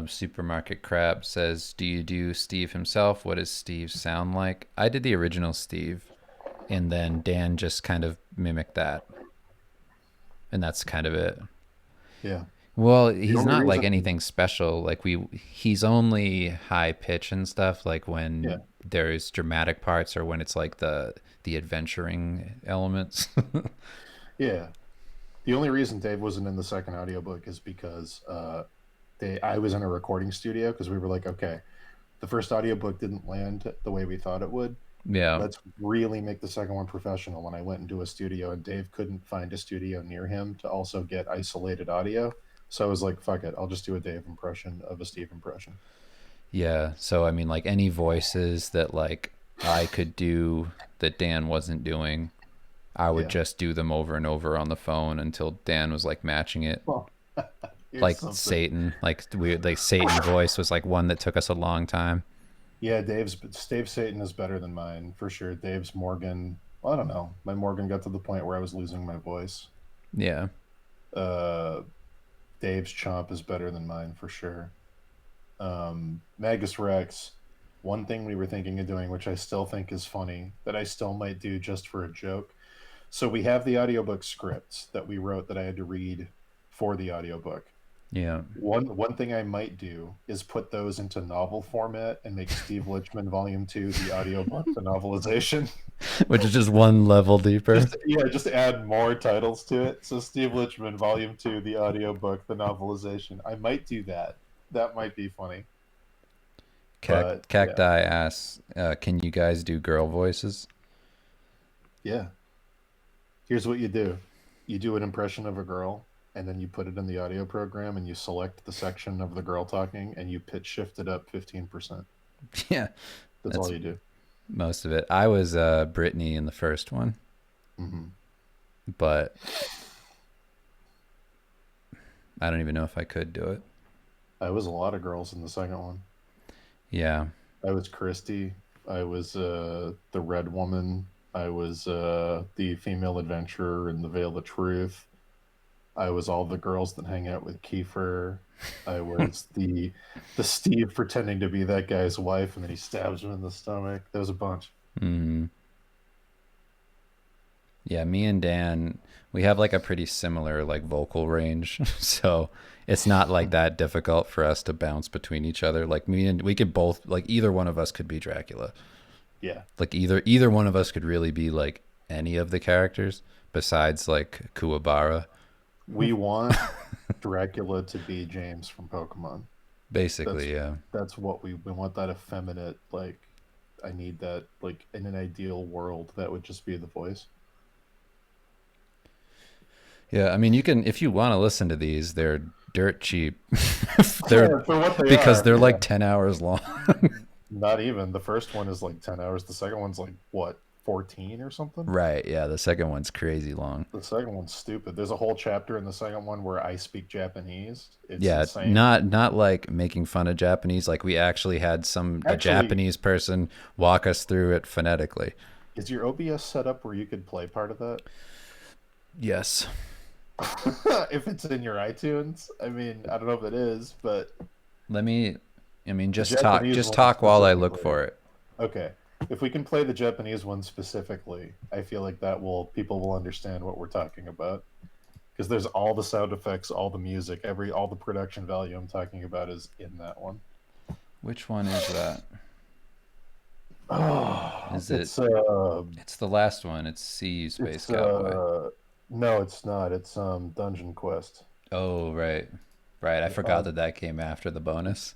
Supermarket Crab says, "Do you do Steve himself? What does Steve sound like?" I did the original Steve, and then Dan just kind of mimicked that, and that's kind of it. Yeah. Well, The he's only not like reason, anything special. Like he's only high pitch and stuff. Like yeah, when there's dramatic parts or when it's like the adventuring elements. yeah. The only reason Dave wasn't in the second audiobook is because I was in a recording studio because we were like, okay, the first audiobook didn't land the way we thought it would. Yeah, Let's really make the second one professional. And I went into a studio, and Dave couldn't find a studio near him to also get isolated audio. So I was like, fuck it, I'll just do a Dave impression of a Steve impression. yeah. So I mean, like any voices that like I could do that Dan wasn't doing, I would Yeah. just do them over and over on the phone until Dan was like matching it. Well, here's Like something. Satan, like Satan voice was like one that took us a long time. Yeah, Dave Satan is better than mine for sure. Dave's Morgan. Well, I don't know. My Morgan got to the point where I was losing my voice. Yeah, Uh, Dave's Chomp is better than mine for sure. Magus Rex. One thing we were thinking of doing, which I still think is funny, that I still might do just for a joke. So we have the audiobook scripts that we wrote that I had to read for the audiobook. yeah. One thing I might do is put those into novel format and make Steve Lichman Volume 2 the audiobook, the novelization. Which is just one level deeper. Just add more titles to it. So Steve Lichman Volume 2 the audiobook, the novelization. I might do that. That might be funny. But yeah. Cacti asks, "Can you guys do girl voices?" Yeah. Here's what you do. You do an impression of a girl and then you put it in the audio program and you select the section of the girl talking and you pitch shift it up 15%. Yeah, That's that's all you do. most of it. I was Brittany in the first one, Hmm. but I don't even know if I could do it. I was a lot of girls in the second one. Yeah, I was Christy. I was the Red Woman. I was the female adventurer in the Veil of Truth. I was all the girls that hang out with Kiefer. I was the Steve pretending to be that guy's wife, and then he stabs him in the stomach. There was a bunch. mm, yeah. Me and Dan, we have like a pretty similar like vocal range, so it's not like that difficult for us to bounce between each other. Like me and we could both like either one of us could be Dracula. Yeah, Like either one of us could really be like any of the characters besides like Kuwabara. we want Dracula to be James from Pokemon. That's Basically, yeah. that's what we want, that effeminate, like I need that, like in an ideal world that would just be the voice. Yeah, I mean, you can if you want to listen to these, they're dirt cheap. They're For what they because are, they're yeah. like 10 hours long. Not even. The first one is like 10 hours. The second one's like what, 14 or something? Right, yeah, the second one's crazy long. The second one's stupid. There's a whole chapter in the second one where I speak Japanese. It's Yeah, insane. not like making fun of Japanese, like we actually had a Actually, Japanese person walk us through it phonetically. Is your OBS set up where you could play part of that? Yes. If it's in your iTunes, I mean, I don't know if it is, but Just Japanese one talk while I look specifically. for it. Okay. If we can play the Japanese one specifically, I feel like people will understand what we're talking about. Because there's all the sound effects, all the music, all the production value I'm talking about is in that one. Which one is that? Oh, Is it? it's It's the last one. It's Sea Space it's Cowboy. no, it's not. It's Dungeon Quest. Oh, right. Right. I forgot Uh, that came after the bonus.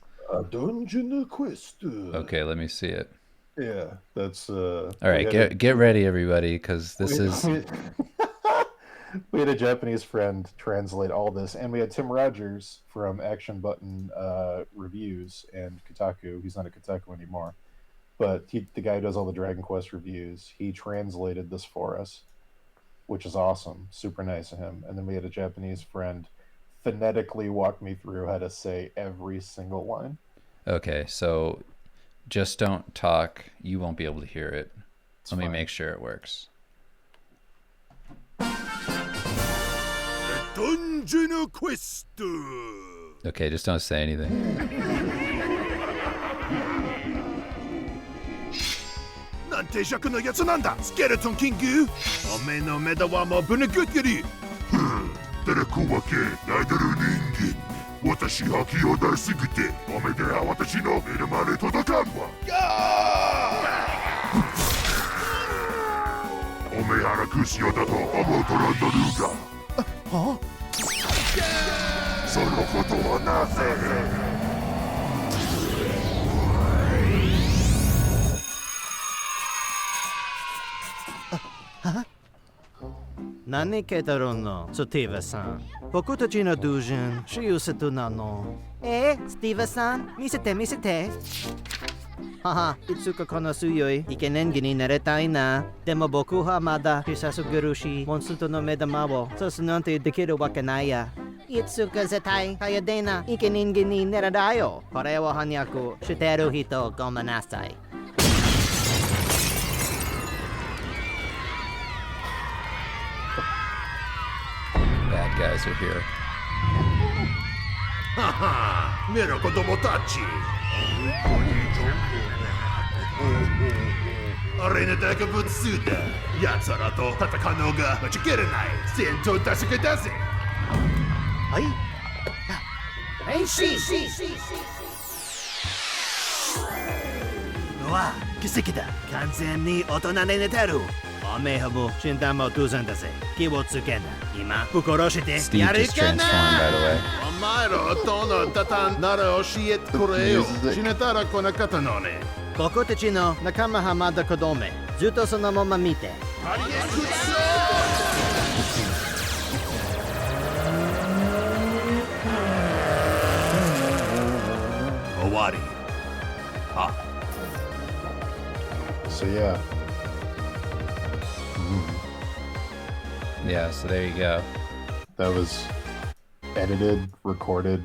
Dungeon Quest. Okay, let me see it. Yeah, that's All right, get ready, everybody, because this we, is we, we had a Japanese friend translate all this, and we had Tim Rogers from Action Button Reviews and Kotaku. He's not at Kotaku anymore, but the guy who does all the Dragon Quest reviews. He translated this for us, which is awesome. Super nice of him. And then we had a Japanese friend phonetically walk me through how to say every single line. okay. So just don't talk. You won't be able to hear it. It's Let me fine. make sure it works. Dungeon Quest! Okay, just don't say anything. なんて弱のやつなんだスケルトンキングおめえの目玉もぶぬぐってる誰かわけナイドル人間私覇気を出しすぎておめでは私の目のまで届かんわおめえ腹くしようだと思うとらんだるがはそのことはなぜ何ケタロンのスティーブさん僕たちのドゥジンシユストなのスティーブさん見せて見せてははいつかこの強いイケメンになりたいなでも僕はまだ小さすぎるしモンストの目玉を刺すなんてできるわけないやいつか絶対早でなイケメンになるだよこれを翻訳してる人ごめんなさい Bad guys are here. ははメロ子供たち俺の大物数だ奴らと戦うのが間違いない戦闘達成だぜはい変身うわ奇跡だ完全に大人に寝てるおめえはもう死んだも当然だぜ気をつけな今ぶっ殺して Steve やる just か transformed, な by the way. お前らとの戦いなら教えてくれよ死ねたらこの方のね僕たちの仲間はまだ子供ずっとそのまま見て終わり So yeah. Yeah, so there you go. That was edited, recorded,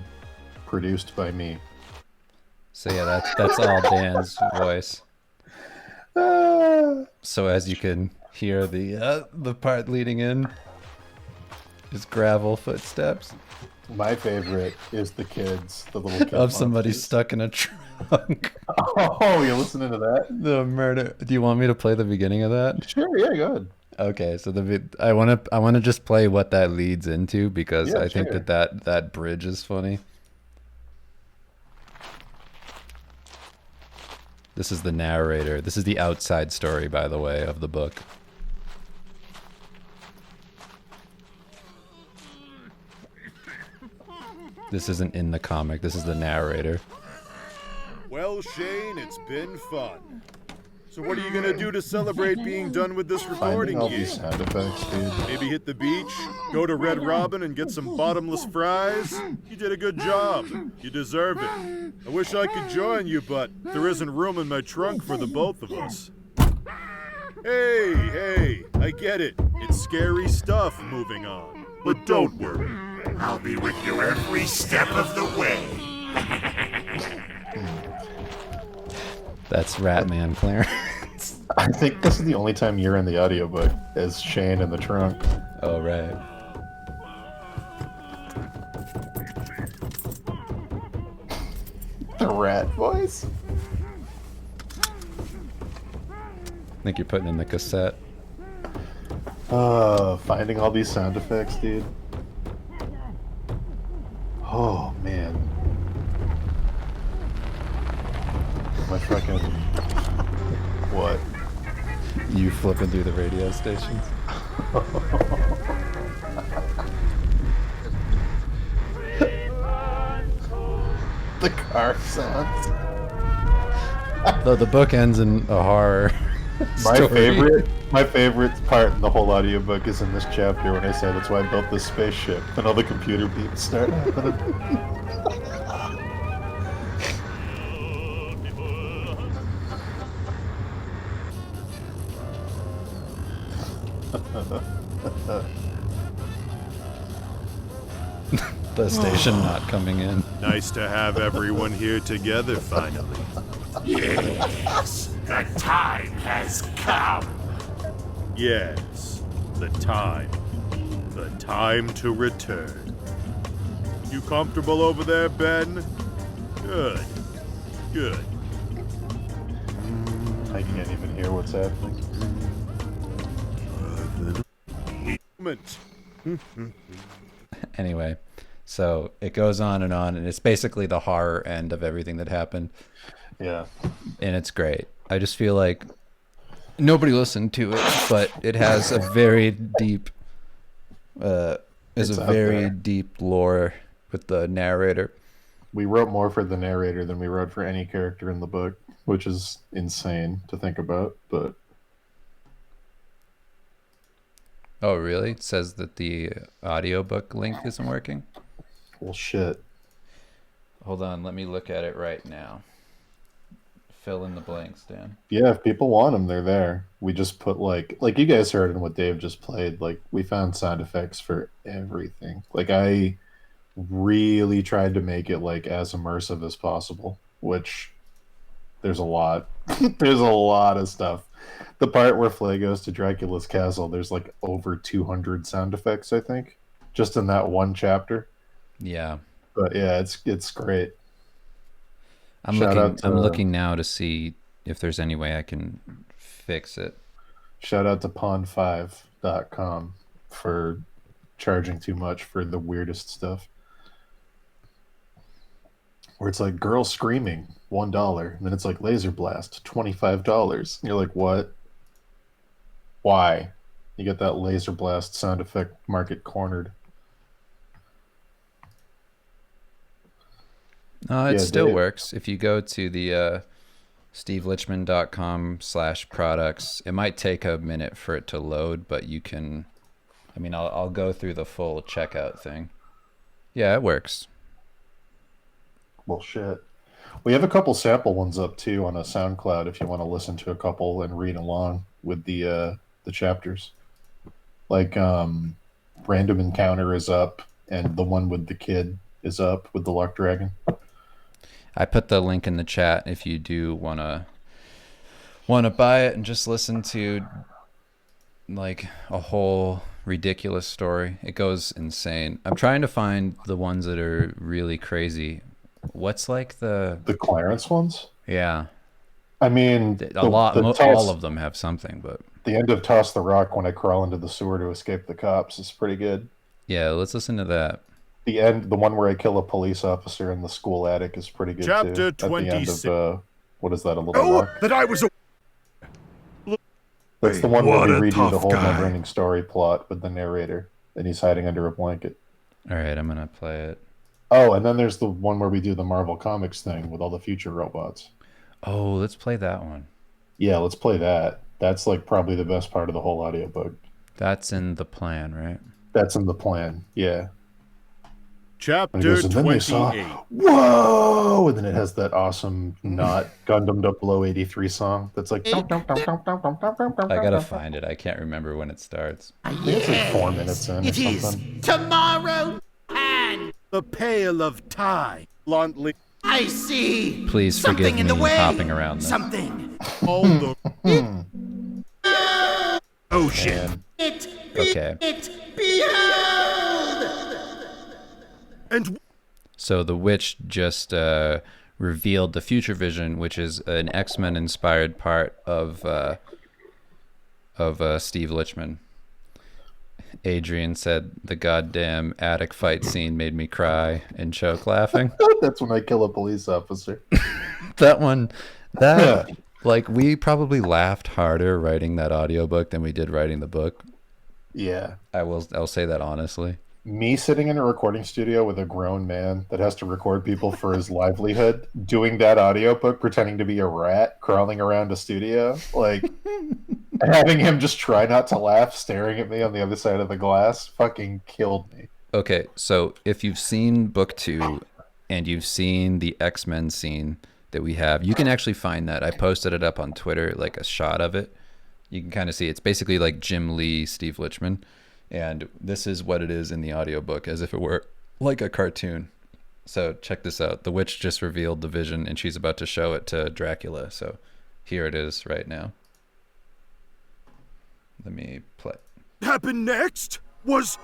produced by me. So yeah, that's all Dan's voice. So as you can hear the part leading in is gravel footsteps My favorite is the kids, the little kids. of somebody stuck in a trunk. Oh, you're listening to that? The murder. Do you want me to play the beginning of that? Sure, yeah, go ahead. Okay, so I want to just play what that leads into because Yeah, I think sure. that bridge is funny. This is the narrator. This is the outside story, by the way, of the book. This isn't in the comic. This is the narrator. Well, Shane, it's been fun. So what are you gonna do to celebrate being done with this Finding recording all gig? these sound effects, dude. Maybe hit the beach, go to Red Robin and get some bottomless fries? You did a good job. You deserve it. I wish I could join you, but there isn't room in my trunk for the both of us. Hey, I get it. It's scary stuff moving on. But don't worry. I'll be with you every step of the way. That's Ratman Clarence. I think this is the only time you're in the audiobook as Shane in the trunk. Oh, right. The rat voice. I think you're putting in the cassette. Finding all these sound effects, dude. Oh, man. My fucking... What? You flipping through the radio stations? The car sounds. The book ends in a horror. My favorite part in the whole audiobook is in this chapter when I say that's why I built this spaceship and all the computer beeps start happening. The station not coming in. Nice to have everyone here together finally. Yes, the time has come. Yes, the time. The time to return. You comfortable over there, Ben? Good. Good. I can't even hear what's happening. Moment. Anyway, so it goes on, and it's basically the horror end of everything that happened, Yeah. and it's great. I just feel like nobody listened to it, but it has a very deep, It's out there. deep lore with the narrator. We wrote more for the narrator than we wrote for any character in the book, which is insane to think about, but Oh, really? It says that the audiobook link isn't working? well, shit. Hold on, let me look at it right now. Fill in the blanks, Dan. Yeah, if people want them, they're there. We just put like you guys heard in what Dave just played. Like we found sound effects for everything. Like I really tried to make it like as immersive as possible, which there's a lot. There's a lot of stuff. The part where Flay goes to Dracula's castle, there's like over 200 sound effects, I think, just in that one chapter. Yeah. But yeah, it's great. I'm Shout looking out to- I'm looking now to see if there's any way I can fix it. Shout out to pawn5.com for charging too much for the weirdest stuff. Where it's like girl screaming, $1, and then it's like laser blast, $25. And you're like, what? Why? You get that laser blast sound effect market cornered. No, it Yeah, still Dave. works. If you go to the stevelichman.com/products, it might take a minute for it to load, but you can, I mean, I'll go through the full checkout thing. Yeah, it works. Well, shit. We have a couple sample ones up too on a SoundCloud if you want to listen to a couple and read along with the chapters. Like Random Encounter is up, and the one with the kid is up with the Luck Dragon. I put the link in the chat if you do wanna buy it and just listen to like a whole ridiculous story. It goes insane. I'm trying to find the ones that are really crazy. What's like The Clarence ones. yeah, I mean, all of them have something, but the end of Toss the Rock when I crawl into the sewer to escape the cops is pretty good. yeah, let's listen to that. The end, the one where I kill a police officer in the school attic is pretty good Chapter too. At the end 26. of what is that? A little Oh, rock. that I was a That's the one where What we a read you the tough whole guy. never-ending story plot with the narrator, and he's hiding under a blanket. All right, I'm gonna play it. Oh, and then there's the one where we do the Marvel Comics thing with all the future robots. Oh, let's play that one. Yeah, let's play that. That's like probably the best part of the whole audiobook. That's in the plan, right? That's in the plan. Yeah. And he chapter goes, and then they saw, 28. whoa! And then it has that awesome not Gundam Up Below 83 song that's like. I gotta find it. I can't remember when it starts. I think it's like 4 minutes in or It is something. tomorrow, and The Pail of Time. Bluntly, I see Please something forgive in the me way. hopping around this. Something. all the ocean. And Okay. And So the witch just revealed the Future Vision, which is an X-Men inspired part of Steve Lichtman. Adrian said the goddamn attic fight scene made me cry and choke laughing. that's when I kill a police officer. That one, like, we probably laughed harder writing that audiobook than we did writing the book. Yeah. I'll say that honestly. Me sitting in a recording studio with a grown man that has to record people for his livelihood, doing that audiobook, pretending to be a rat crawling around a studio, like having him just try not to laugh, staring at me on the other side of the glass, fucking killed me. Okay, so if you've seen book 2 and you've seen the X-Men scene that we have, you can actually find that. I posted it up on Twitter, like a shot of it. You can kind of see it's basically like Jim Lee, Steve Lichtman. And this is what it is in the audiobook, as if it were like a cartoon. So check this out. The witch just revealed the vision, and she's about to show it to Dracula. So here it is right now. Let me play. happened next was...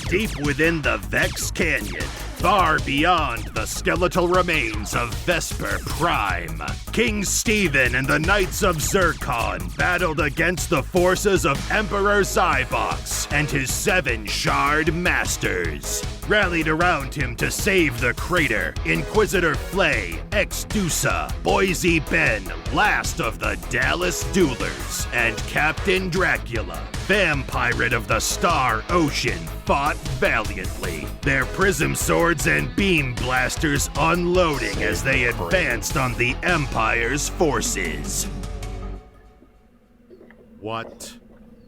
Deep within the Vex Canyon, far beyond the skeletal remains of Vesper Prime, King Stephen and the Knights of Zircon battled against the forces of Emperor Zyvox and his 7 Shard Masters. Rallied around him to save the crater, Inquisitor Flay, Ex-Dusa, Boise Ben, last of the Dallas Duelers, and Captain Dracula, Vampirate of the Star Ocean, fought valiantly, their prism swords and beam blasters unloading as they advanced on the Empire's forces. What?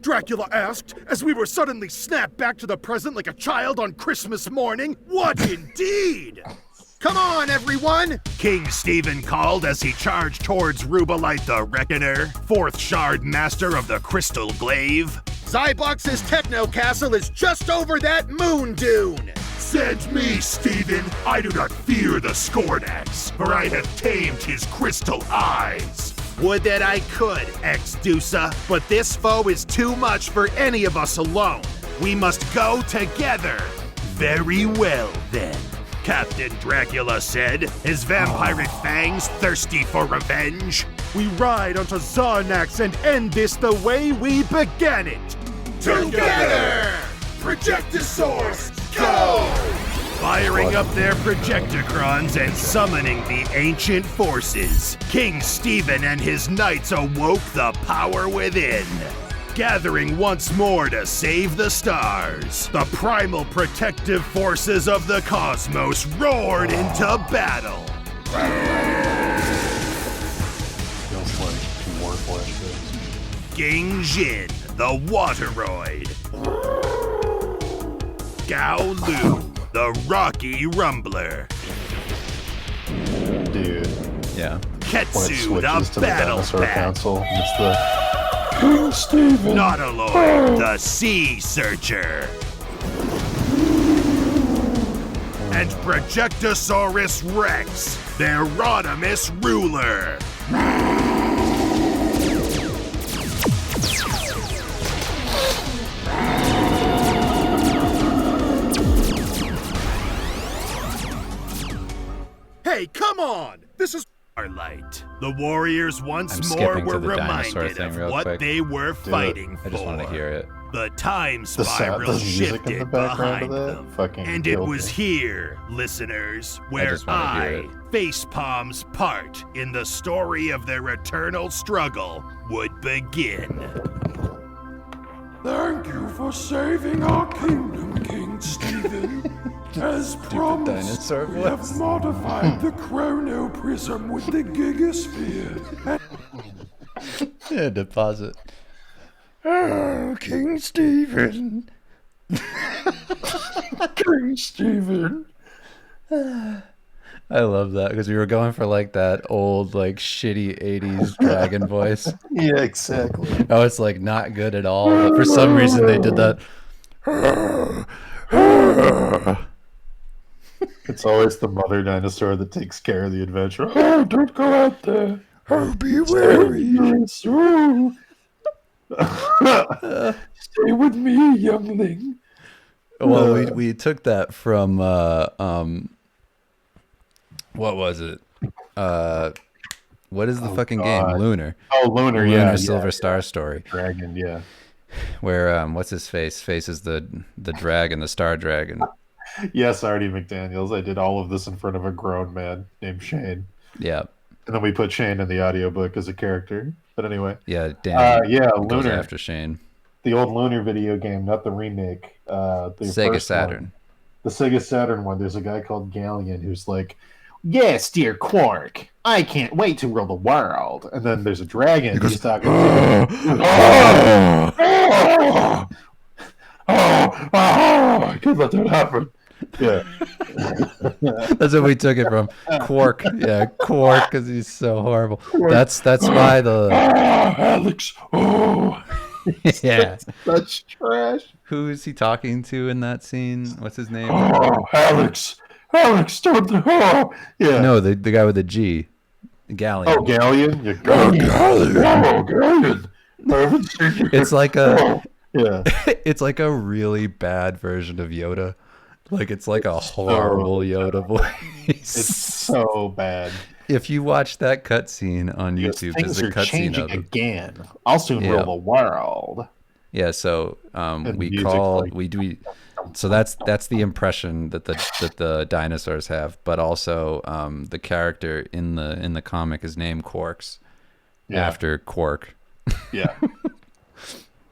Dracula asked, as we were suddenly snapped back to the present like a child on Christmas morning. What indeed? Come on, everyone! King Stephen called as he charged towards Rubalite the Reckoner, 4th Shard Master of the Crystal Glaive. Zybox's Techno Castle is just over that moon dune! Send me, Stephen. I do not fear the Scornax, for I have tamed his crystal eyes. Would that I could, Ex-Dusa, but this foe is too much for any of us alone. We must go together. Very well, then, Captain Dracula said, his vampiric fangs thirsty for revenge. We ride onto Zarnax and end this the way we began it. Together! Projectosaurus, go! Firing up their projecticrons and summoning the ancient forces, King Stephen and his knights awoke the power within. Gathering once more to save the stars, the primal protective forces of the cosmos roared into battle. Feels like war flashbacks. Ging Jin, the Wateroid. Gao Lu, the Rocky Rumbler. Dude, Yeah. when it Ketsu, switches the to the Battle Dinosaur Bat. Council, and it's the King Stephen. Nautiloid, the Sea Searcher. And Projectosaurus Rex, their Rodimus ruler. Hey, come on! This is Starlight. The warriors once I'm more skipping were to the dinosaur reminded thing of real what quick. they were fighting for. I just want to hear it. The time The sound, spiral the music in shifted the background behind of that them. fucking And it killed was me. here, listeners, where just wanna hear I, it. Facepalm's part in the story of their eternal struggle would begin. Thank you for saving our kingdom, King Stephen. As promised, dinosaur we have voice. modified the chronoprism with the gigasphere. Yeah, deposit. Oh, King Stephen. King Stephen. I love that because we were going for like that old, like shitty 80s dragon voice. Yeah, exactly. Oh, it's like not good at all. But for some reason, they did that. It's always the mother dinosaur that takes care of the adventure. Oh, don't go out there. Oh, be wary. Stay with me, youngling. Well, we took that from what was it? What is the fucking game? Lunar. Oh, Lunar, Lunar Silver Star Story, Dragon, yeah. where what's his face faces the dragon, the star dragon. Yes, Artie McDaniels. I did all of this in front of a grown man named Shane. Yeah, And then we put Shane in the audiobook as a character. But anyway. yeah. Dan Yeah, goes Lunar. after Shane. The old Lunar video game, not the remake. The Sega first Saturn. one. The Sega Saturn one. There's a guy called Galleon who's like, yes, dear Quark, I can't wait to rule the world. And then there's a dragon he's talking to. I can't let that happen. Yeah. That's what we took it from. Quark. Yeah, Quark, because he's so horrible. That's why the Alex. Oh, yeah. such trash. Who is he talking to in that scene? What's his name? Oh, Alex. Alex, don't. Oh, yeah. No, the guy with the G. Galleon. Oh, Galleon. Yeah, Galleon. Oh, Galleon. I haven't seen you. It's like a Oh, yeah. it's like a really bad version of Yoda. Like it's like a horrible Yoda voice. It's so bad. If you watch that cutscene on Because YouTube, there's things a are cutscene changing of it. again. I'll soon Yeah. rule the world. Yeah, so we music's call like- we so that's the impression that the dinosaurs have, but also the character in the comic is named Quarks Yeah. after Quark. Yeah.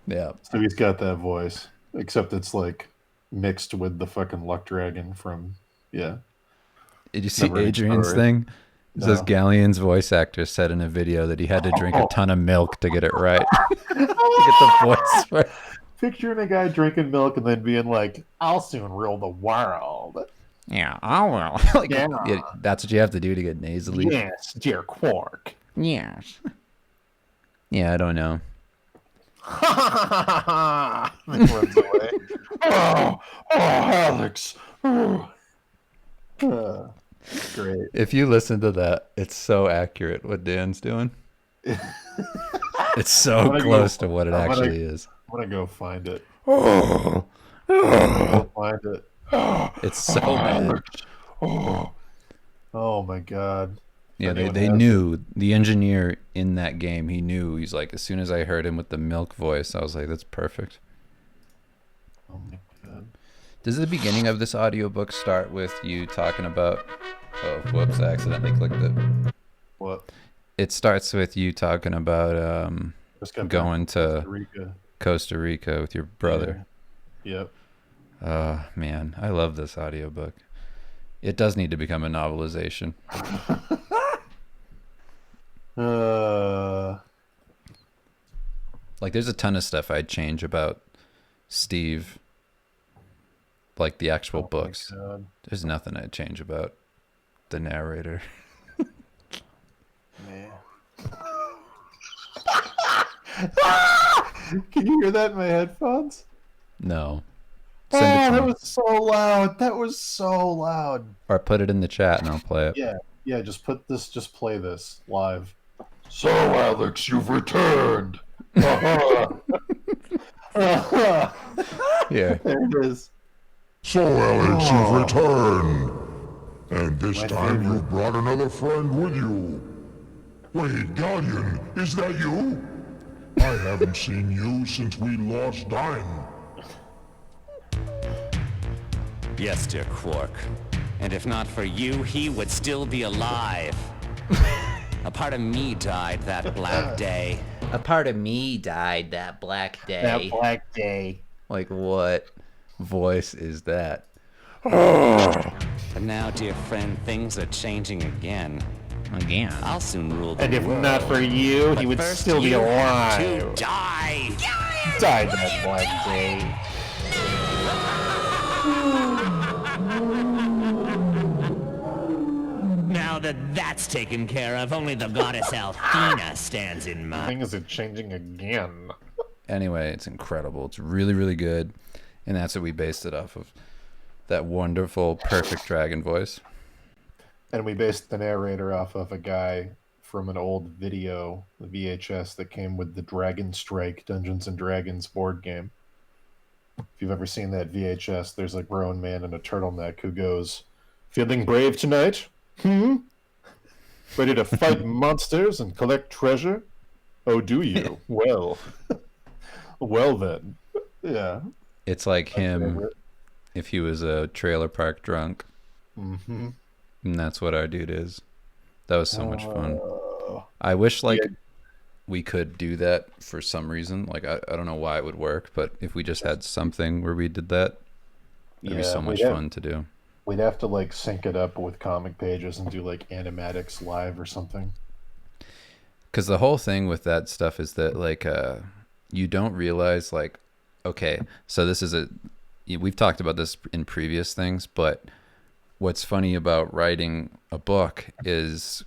Yeah. So he's got that voice, except it's like mixed with the fucking Luck Dragon from, yeah. Did you see Never-ending Adrian's Story. thing? It says No. Galleon's voice actor said in a video that he had to drink a ton of milk to get it right. To get the voice right. Picturing a guy drinking milk and then being like, I'll soon rule the world. Yeah, I will. Like, Yeah. that's what you have to do to get nasally. Yes, dear Quark. Yes. Yeah, I don't know. Then runs away. Oh, Alex. Oh. Great. If you listen to that, it's so accurate what Dan's doing. It's so gonna close go- to what it I'm gonna- actually is. I'm gonna go find it. Oh, Go find it. it's so bad. Oh my god. Yeah, Anyone they has knew the engineer in that game. He knew. He's like, as soon as I heard him with the milk voice, I was like, that's perfect. Oh my god. Does the beginning of this audiobook start with you talking about? Oh, whoops! I accidentally clicked it. What? It starts with you talking about Just got going back from to Costa Rica. Costa Rica with your brother. Yep. Oh man, I love this audiobook. It does need to become a novelization. Like, there's a ton of stuff I'd change about Steve, like the actual oh my books. God. There's nothing I'd change about the narrator. Man. Can you hear that in my headphones? No. Oh, Send it to that me. was so loud. That was so loud. Or put it in the chat and I'll play it. Yeah, just play this live. So, Alex, you've returned. Yeah. There it is. So, Alex, you've returned. And this My time favorite. you brought another friend with you. Wait, Galleon, is that you? I haven't seen you since we lost Dime. Yes, dear Quark. And if not for you, he would still be alive. A part of me died that black day. A part of me died that black day. That black day. Like, what voice is that? But now, dear friend, things are changing again. Again. I'll soon rule the And if world. not for you, he But would first still be you have alive. to die. Died that black day. Now that that's taken care of, only the goddess Althena stands in my... Things are changing again. Anyway, it's incredible. It's really, really good. And that's what we based it off of. That wonderful, perfect dragon voice. And we based the narrator off of a guy from an old video, the VHS, that came with the Dragon Strike Dungeons and Dragons board game. If you've ever seen that VHS, there's a grown man in a turtleneck who goes, "Feeling brave tonight? Ready to fight monsters and collect treasure? Oh, do you? Well, well then." Yeah. It's like him if he was a trailer park drunk. Mm-hmm. And that's what our dude is. That was so much fun. Oh. I wish like Yeah. we could do that for some reason. Like I don't know why it would work, but if we just had something where we did that, it'd be so much fun to do. We'd have to like sync it up with comic pages and do like animatics live or something. Because the whole thing with that stuff is that like you don't realize like, okay, so this is we've talked about this in previous things, but what's funny about writing a book is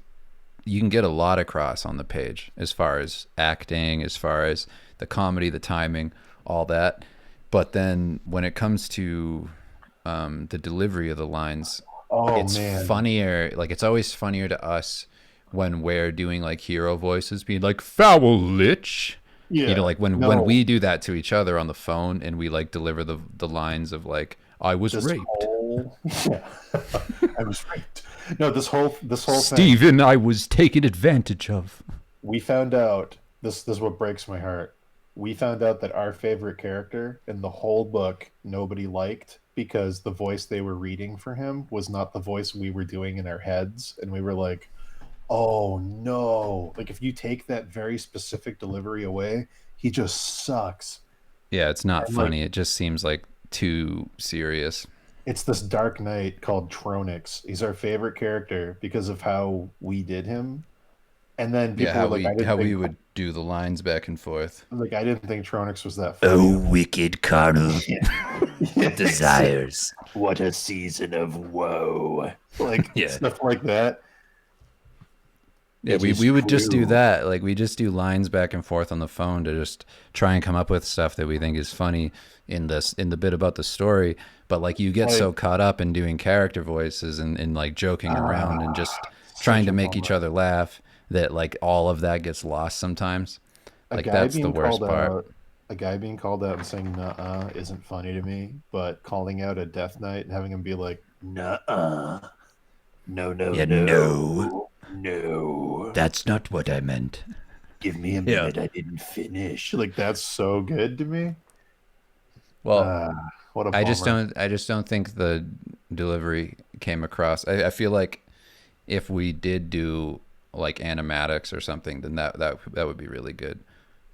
you can get a lot across on the page as far as acting, as far as the comedy, the timing, all that. But then when it comes to the delivery of the lines, it's funnier. Like it's always funnier to us when we're doing like hero voices, being like "foul lich." Yeah. You know, like when we do that to each other on the phone and we like deliver the lines of like "I was raped." Yeah. I was raped. No, this whole thing. Steven, I was taken advantage of. We found out this is what breaks my heart. We found out that our favorite character in the whole book nobody liked because the voice they were reading for him was not the voice we were doing in our heads, and we were like, "Oh no!" Like if you take that very specific delivery away, he just sucks. Yeah, it's not And, funny. like, It just seems like too serious. it's this dark knight called Tronix. He's our favorite character because of how we did him. And then people Yeah, were like, how we would do the lines back and forth. like, I didn't think Tronix was that funny. wicked carnal desires. What a season of woe. Like, Yeah. stuff like that. Yeah, It is we would just do true. that. Like we just do lines back and forth on the phone to just try and come up with stuff that we think is funny in the bit about the story. But like you get so caught up in doing character voices and like joking around and just trying to make each other laugh that like all of that gets lost sometimes. A Like guy that's the being worst called part. out- a guy being called out and saying "nuh-uh" isn't funny to me, but calling out a Death Knight and having him be like "nuh-uh, no, Yeah, no, no, That's not what I meant. give me a minute, I didn't finish." Like that's so good to me. Well, What a I just bummer. don't think the delivery came across. I feel like if we did do like animatics or something, then that would be really good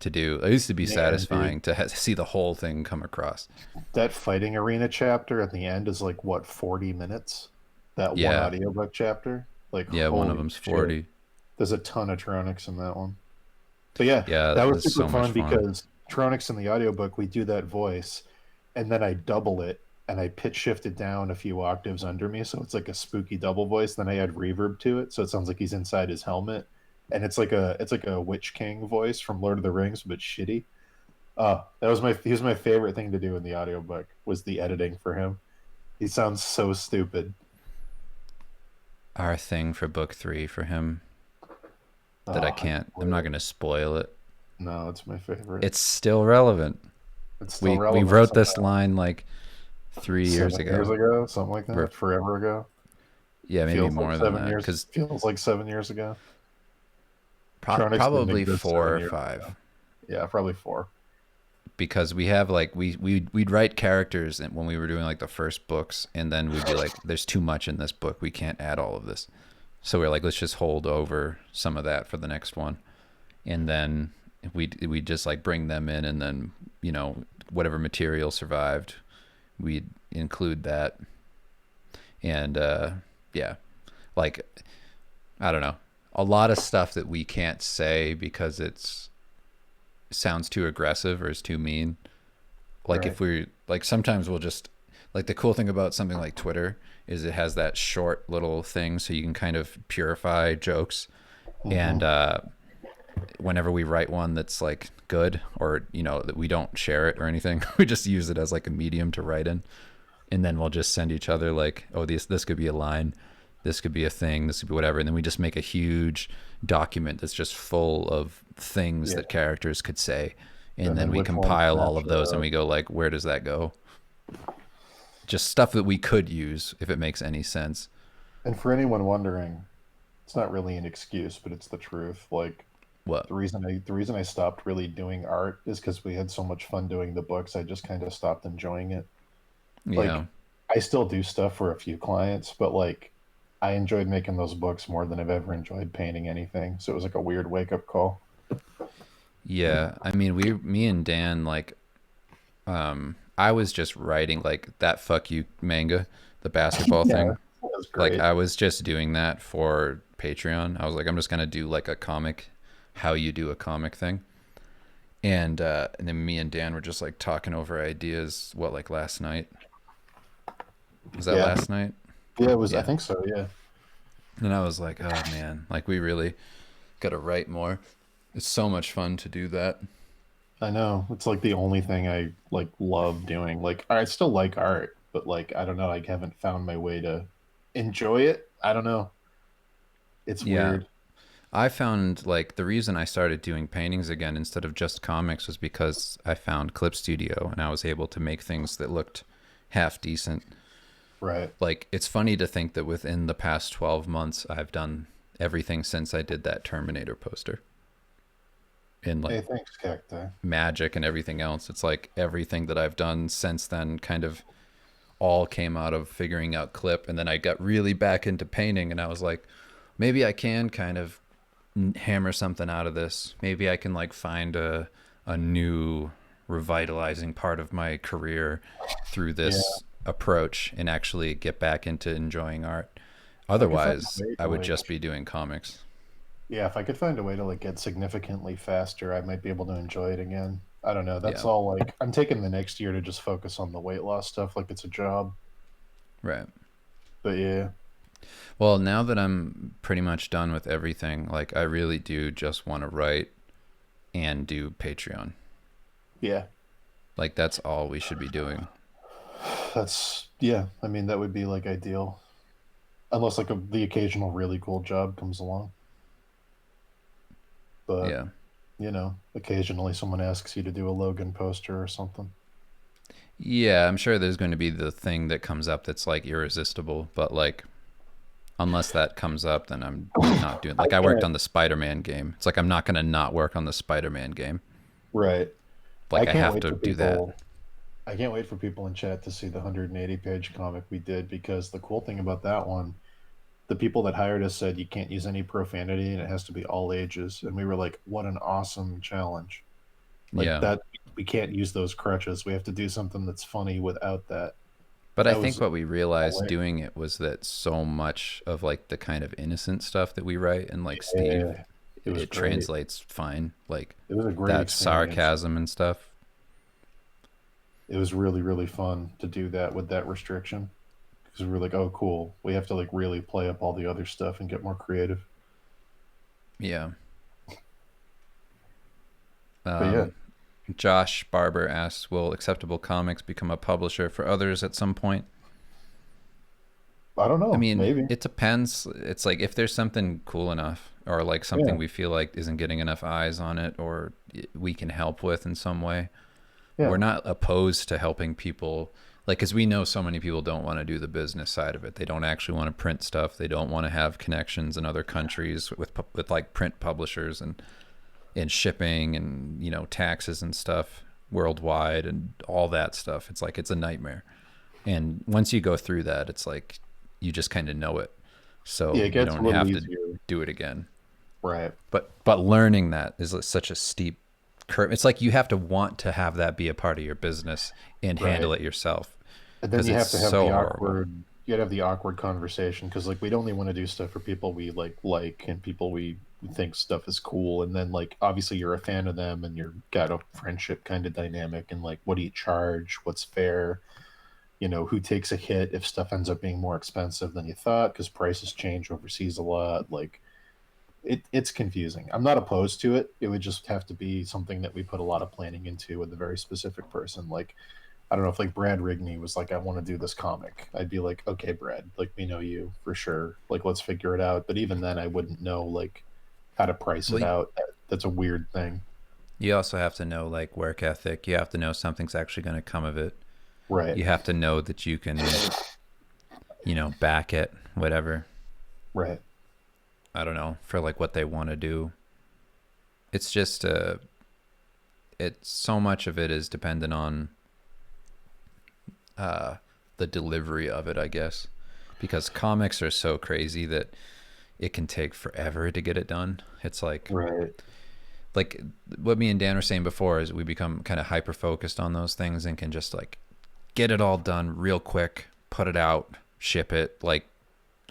to do. It used to be satisfying to see the whole thing come across. That fighting arena chapter at the end is like what 40 minutes. That Yeah. one audiobook chapter, like Yeah, one of holy them's shit. 40. There's a ton of Tronix in that one. But yeah, Yeah, that was that's super so much fun fun. because Tronix in the audiobook, we do that voice, and then I double it and I pitch shift it down a few octaves under me, so it's like a spooky double voice. Then I add reverb to it, so it sounds like he's inside his helmet, and it's like a Witch King voice from Lord of the Rings, but shitty. He was my favorite thing to do in the audiobook was the editing for him. He sounds so stupid. Our thing for book 3 for him that I Oh, can't. I'm not going to spoil it. No, it's my favorite. It's still relevant. It's still We relevant wrote this somehow. line like 3 years 7 ago. years ago, something like that. We're- Forever ago. Yeah, maybe Feels more like than 7 that. years. Because Feels like 7 years ago. Tronix didn't probably exist 4 7 or years 5. ago. Yeah, probably 4. Because we have like we'd write characters when we were doing like the first books, and then we'd be like, "There's too much in this book. We can't add all of this." So we're like, "Let's just hold over some of that for the next one," and then we just like bring them in, and then whatever material survived, we'd include that, and yeah, like I don't know, a lot of stuff that we can't say because it's sounds too aggressive or is too mean. Like Right. if we're like, sometimes we'll just like, the cool thing about something like Twitter is it has that short little thing so you can kind of purify jokes. And whenever we write one that's like good, or that we don't share it or anything, we just use it as like a medium to write in. and then we'll just send each other like, oh, this could be a line, this could be a thing, this could be whatever, and then we just make a huge document that's just full of things that characters could say, and then we which ones compile all match of those, and up. we go like, where does that go? Just stuff that we could use if it makes any sense. And for anyone wondering, it's not really an excuse, but it's the truth. Like What? the reason I stopped really doing art is because we had so much fun doing the books. I just kind of stopped enjoying it. Like Yeah. I still do stuff for a few clients, but like I enjoyed making those books more than I've ever enjoyed painting anything. So it was like a weird wake up call. Yeah, I mean, me and Dan, like, I was just writing like that "fuck you" manga, the basketball Yeah, thing. that was Like, great. I was just doing that for Patreon. I was like, I'm just gonna do like a comic, how you do a comic thing, and then me and Dan were just like talking over ideas. What, like last night? Was that Yeah. last night? Yeah, it was. I Yeah. think so. Yeah. And I was like, oh man, like we really gotta write more. It's so much fun to do that. I know. It's like the only thing I like love doing. Like I still like art, but like I don't know, I haven't found my way to enjoy it. I don't know. It's Yeah. weird. I found like the reason I started doing paintings again instead of just comics was because I found Clip Studio and I was able to make things that looked half decent. Right. Like, it's funny to think that within the past 12 months, I've done everything since I did that Terminator poster. And Hey, like thanks, Cacti. magic and everything else. It's like everything that I've done since then kind of all came out of figuring out Clip. And then I got really back into painting and I was like, maybe I can kind of hammer something out of this. Maybe I can like find a new revitalizing part of my career through this approach and actually get back into enjoying art. Otherwise, a way to, I would like- just be doing comics. Yeah, if I could find a way to like get significantly faster, I might be able to enjoy it again. I don't know. That's Yeah. all like I'm taking the next year to just focus on the weight loss stuff like it's a job. Right. But yeah. Well, now that I'm pretty much done with everything, like I really do just want to write and do Patreon. Yeah. Like that's all we should be doing. That's yeah, I mean that would be like ideal. Unless like the occasional really cool job comes along. But Yeah. you know, occasionally someone asks you to do a Logan poster or something. Yeah, I'm sure there's going to be the thing that comes up that's like irresistible, but like unless that comes up, then I'm not doing. Like I worked on the Spider-Man game. It's like I'm not going to not work on the Spider-Man game. Right. Like I can't have wait to for do that. people- I can't wait for people in chat to see the 180-page comic we did because the cool thing about that one, the people that hired us said you can't use any profanity and it has to be all ages, and we were like, what an awesome challenge. Like Yeah. that we can't use those crutches. We have to do something that's funny without that. But I that think was what we realized way- doing it was that so much of like the kind of innocent stuff that we write and like Steve, Yeah, it was it great. translates fine. Like It was a great that experience. sarcasm and stuff. It was really, really fun to do that with that restriction. Because we were like, oh, cool. We have to like really play up all the other stuff and get more creative. Yeah. yeah. Josh Barber asks, will Acceptable Comics become a publisher for others at some point? I don't know. I mean, maybe. it depends. It's like if there's something cool enough or like something Yeah. we feel like isn't getting enough eyes on it or we can help with in some way. Yeah. We're not opposed to helping people. Like, because we know so many people don't want to do the business side of it. They don't actually want to print stuff. They don't want to have connections in other countries with like print publishers and shipping and, you know, taxes and stuff worldwide and all that stuff. It's like, it's a nightmare. And once you go through that, it's like, you just kind of know it. So Yeah, it you gets a don't little have easier. to do it again. Right. But learning that is such a steep curve. It's like you have to want to have that be a part of your business and handle Right. it yourself. And then 'Cause you have it's to have so the horrible. awkward. You gotta have the awkward conversation because like we'd only want to do stuff for people we like and people we think stuff is cool. And then like obviously you're a fan of them and you're got a friendship kind of dynamic and like what do you charge? What's fair? You know, who takes a hit if stuff ends up being more expensive than you thought because prices change overseas a lot. Like it's confusing. I'm not opposed to it. It would just have to be something that we put a lot of planning into with a very specific person. Like I don't know if like Brad Rigney was like, I want to do this comic. I'd be like, okay, Brad, like we know you for sure. Like let's figure it out. But even then, I wouldn't know like how to price it Well, out. That's a weird thing. You also have to know like work ethic. You have to know something's actually going to come of it. Right. You have to know that you can, back it, whatever. Right. I don't know, for like what they want to do. It's just, it's so much of it is dependent on the delivery of it, I guess, because comics are so crazy that it can take forever to get it done. It's like, Right. like what me and Dan were saying before is we become kind of hyper focused on those things and can just like get it all done real quick, put it out, ship it. Like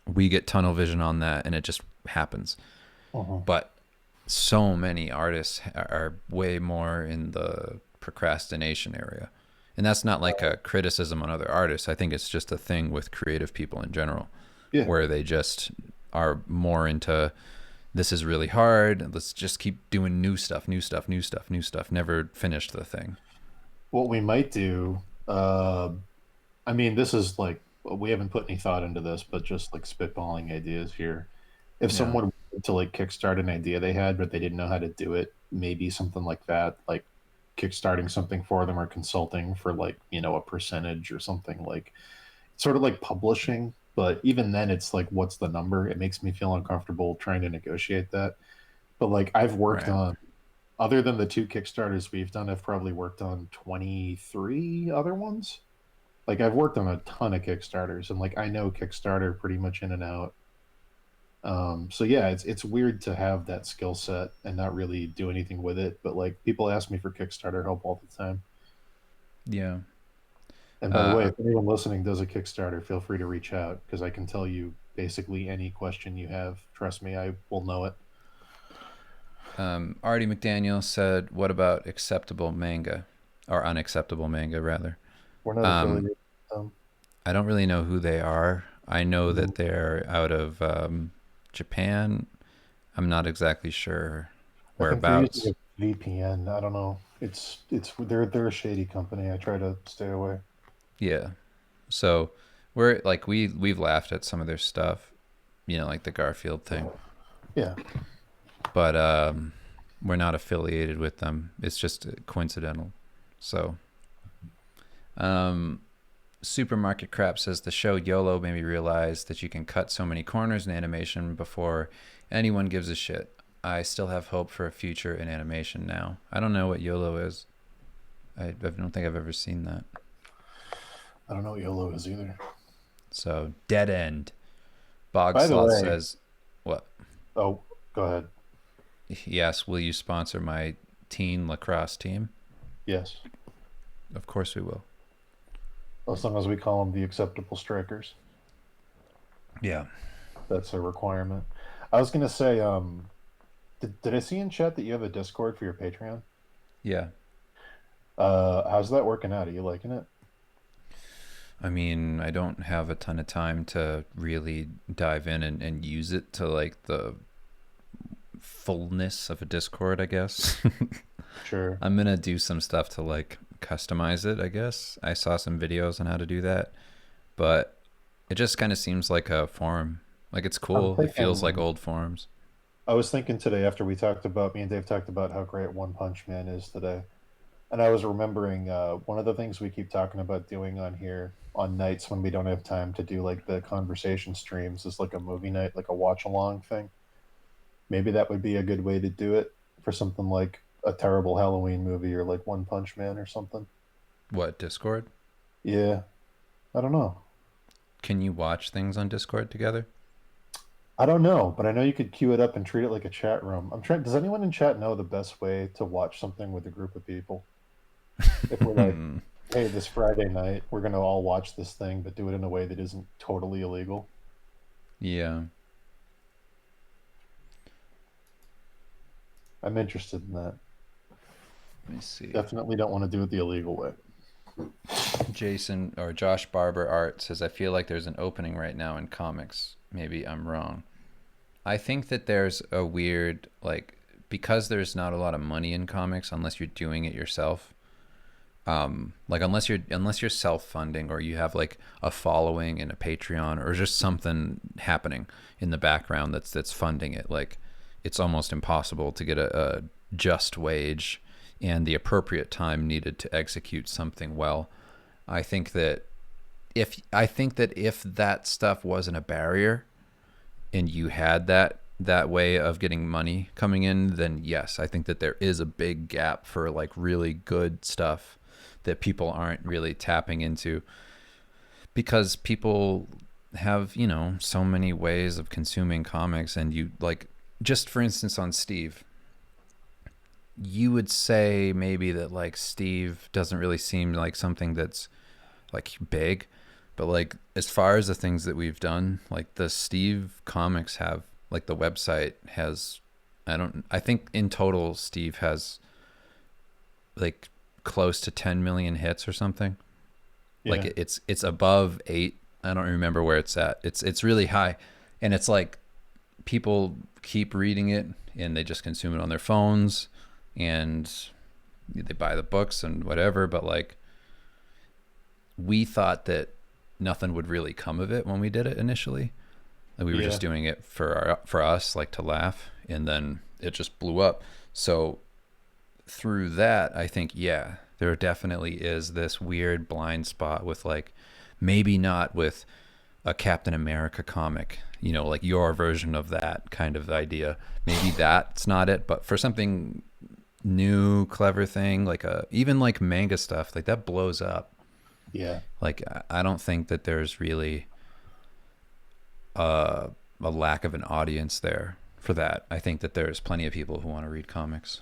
we get tunnel vision on that and it just happens. But so many artists are way more in the procrastination area. And that's not like a criticism on other artists. I think it's just a thing with creative people in general, where they just are more into, this is really hard. Let's just keep doing new stuff, never finish the thing. What we might do, I mean, this is like, we haven't put any thought into this, but just like spitballing ideas here. If someone wanted to like kickstart an idea they had, but they didn't know how to do it, maybe something like that, like kickstarting something for them or consulting for like, a percentage or something, like sort of like publishing. But even then it's like, what's the number? It makes me feel uncomfortable trying to negotiate that. But like I've worked on, other than the 2 Kickstarters we've done, I've probably worked on 23 other ones. Like I've worked on a ton of Kickstarters and like I know Kickstarter pretty much in and out. So yeah, it's weird to have that skill set and not really do anything with it. But like people ask me for Kickstarter help all the time. Yeah. And by the way, if anyone listening does a Kickstarter, feel free to reach out because I can tell you basically any question you have. Trust me, I will know it. Artie McDaniel said, what about acceptable manga, or unacceptable manga rather? We're not affiliated with them. I don't really know who they are. I know that they're out of Japan. I'm not exactly sure whereabouts. I think they're using a VPN. I don't know. They're a shady company. I try to stay away. Yeah. So we've laughed at some of their stuff, like the Garfield thing. Yeah. But we're not affiliated with them. It's just coincidental. So Supermarket Crap says the show YOLO made me realize that you can cut so many corners in animation before anyone gives a shit. I still have hope for a future in animation now. I don't know what YOLO is. I don't think I've ever seen that. I don't know what YOLO is either. So Dead End. Bog By the Sloth way- says, what? Oh, go ahead. Yes, will you sponsor my teen lacrosse team? Yes. Of course we will. As long as we call them the acceptable strikers. Yeah. That's a requirement. I was going to say, did I see in chat that you have a Discord for your Patreon? Yeah. How's that working out? Are you liking it? I mean, I don't have a ton of time to really dive in and use it to like the fullness of a Discord, I guess. Sure. I'm going to do some stuff to like customize it, I guess. I saw some videos on how to do that, but it just kind of seems like a forum. Like it's cool. It feels like old forums. I was thinking today after me and Dave talked about how great One Punch Man is today. And I was remembering one of the things we keep talking about doing on here on nights when we don't have time to do like the conversation streams is like a movie night, like a watch along thing. Maybe that would be a good way to do it for something like a terrible Halloween movie or like One Punch Man or something. What, Discord? Yeah. I don't know. Can you watch things on Discord together? I don't know, but I know you could queue it up and treat it like a chat room. Does anyone in chat know the best way to watch something with a group of people? If we're like, hey, this Friday night, we're going to all watch this thing, but do it in a way that isn't totally illegal. Yeah. I'm interested in that. Let me see. Definitely don't want to do it the illegal way. Jason or Josh Barber Art says, I feel like there's an opening right now in comics. Maybe I'm wrong. I think that there's a weird, like, because there's not a lot of money in comics unless you're doing it yourself, Like unless you're self-funding or you have like a following and a Patreon or just something happening in the background that's funding it, like it's almost impossible to get a just wage and the appropriate time needed to execute something well. I think that if that stuff wasn't a barrier and you had that way of getting money coming in, then yes, I think that there is a big gap for like really good stuff that people aren't really tapping into because people have, so many ways of consuming comics. And you like, just for instance, on Steve, you would say maybe that like Steve doesn't really seem like something that's like big, but like as far as the things that we've done, like the Steve comics have, like the website has, I think in total Steve has like close to 10 million hits or something. Yeah. Like it's above 8. I don't remember where it's at. It's really high, and it's like people keep reading it and they just consume it on their phones and they buy the books and whatever. But like we thought that nothing would really come of it when we did it initially. Like we were just doing it for us, like to laugh, and then it just blew up. So through that, I think, yeah, there definitely is this weird blind spot with like, maybe not with a Captain America comic, like your version of that kind of idea. Maybe that's not it, but for something new, clever thing, like even like manga stuff, like that blows up. Yeah. Like, I don't think that there's really a lack of an audience there for that. I think that there's plenty of people who want to read comics.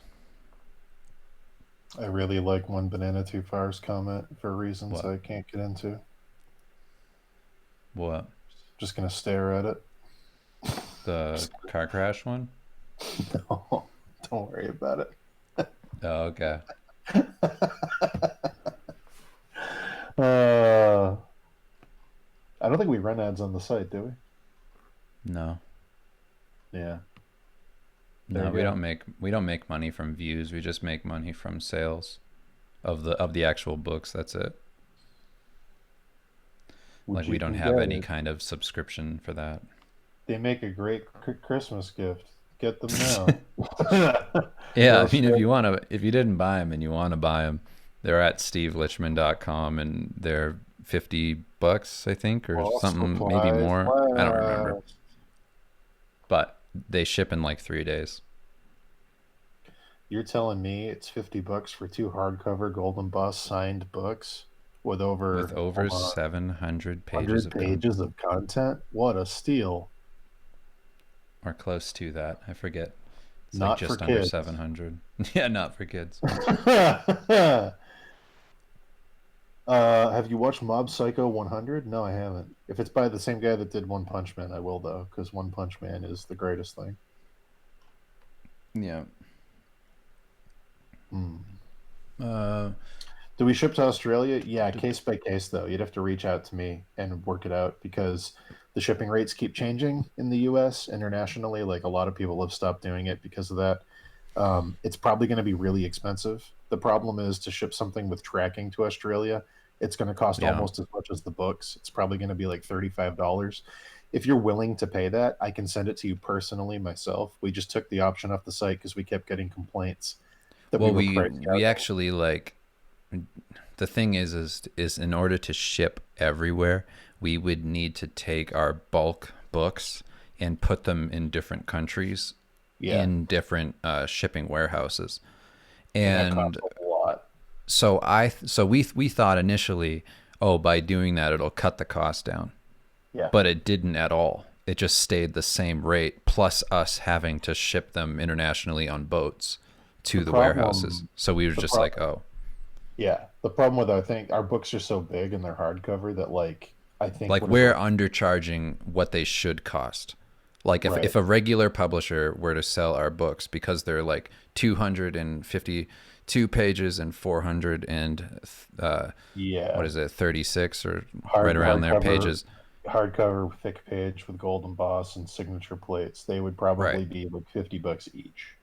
I really like One Banana Two Fires comment for reasons I can't get into. What? Just gonna stare at it. The car crash one? No, don't worry about it. Oh, okay. I don't think we run ads on the site, do we? No. Yeah. No, we don't make money from views. We just make money from sales of the actual books. That's it. Like we don't have any kind of subscription for that. They make a great Christmas gift. Get them now. Yeah, I mean, if you didn't buy them and you want to buy them, they're at stevelichman.com and they're $50, I think, or something, maybe more. I don't remember. But they ship in like 3 days. You're telling me it's $50 for 2 hardcover Golden Boss signed books with over 700 pages of content? What a steal! Or close to that. I forget. It's not like just for under kids. 700. Yeah, not for kids. Have you watched Mob Psycho 100? No, I haven't. If it's by the same guy that did One Punch Man, I will, though, because One Punch Man is the greatest thing. Yeah. Do we ship to Australia? Yeah, case by case, though. You'd have to reach out to me and work it out because the shipping rates keep changing in the U.S. internationally. Like, a lot of people have stopped doing it because of that. It's probably going to be really expensive. The problem is to ship something with tracking to Australia, it's going to cost almost as much as the books. It's probably going to be like $35. If you're willing to pay that, I can send it to you personally myself. We just took the option off the site because we kept getting complaints. Well, we actually, like, the thing is in order to ship everywhere, we would need to take our bulk books and put them in different countries in different shipping warehouses. And that costs a lot. So we thought initially, by doing that it'll cut the cost down. Yeah. But it didn't at all. It just stayed the same rate, plus us having to ship them internationally on boats to the warehouses. So we were just like, Yeah. The problem with our books are so big and they're hardcover that I think we're undercharging what they should cost. Like if a regular publisher were to sell our books because they're like 252 pages and 400 and what is it, 36 or right around there pages. Hardcover thick page with Golden Boss and signature plates, they would probably be like $50 each.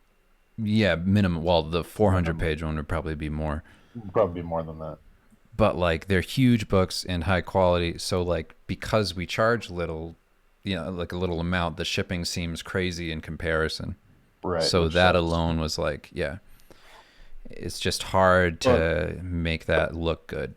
Yeah, minimum. Well, the 400 page one would probably be more. Probably more than that. but like they're huge books and high quality. So like because we charge little, like a little amount, the shipping seems crazy in comparison. Right. So which that sucks. alone was like, yeah, it's just hard to make that look good.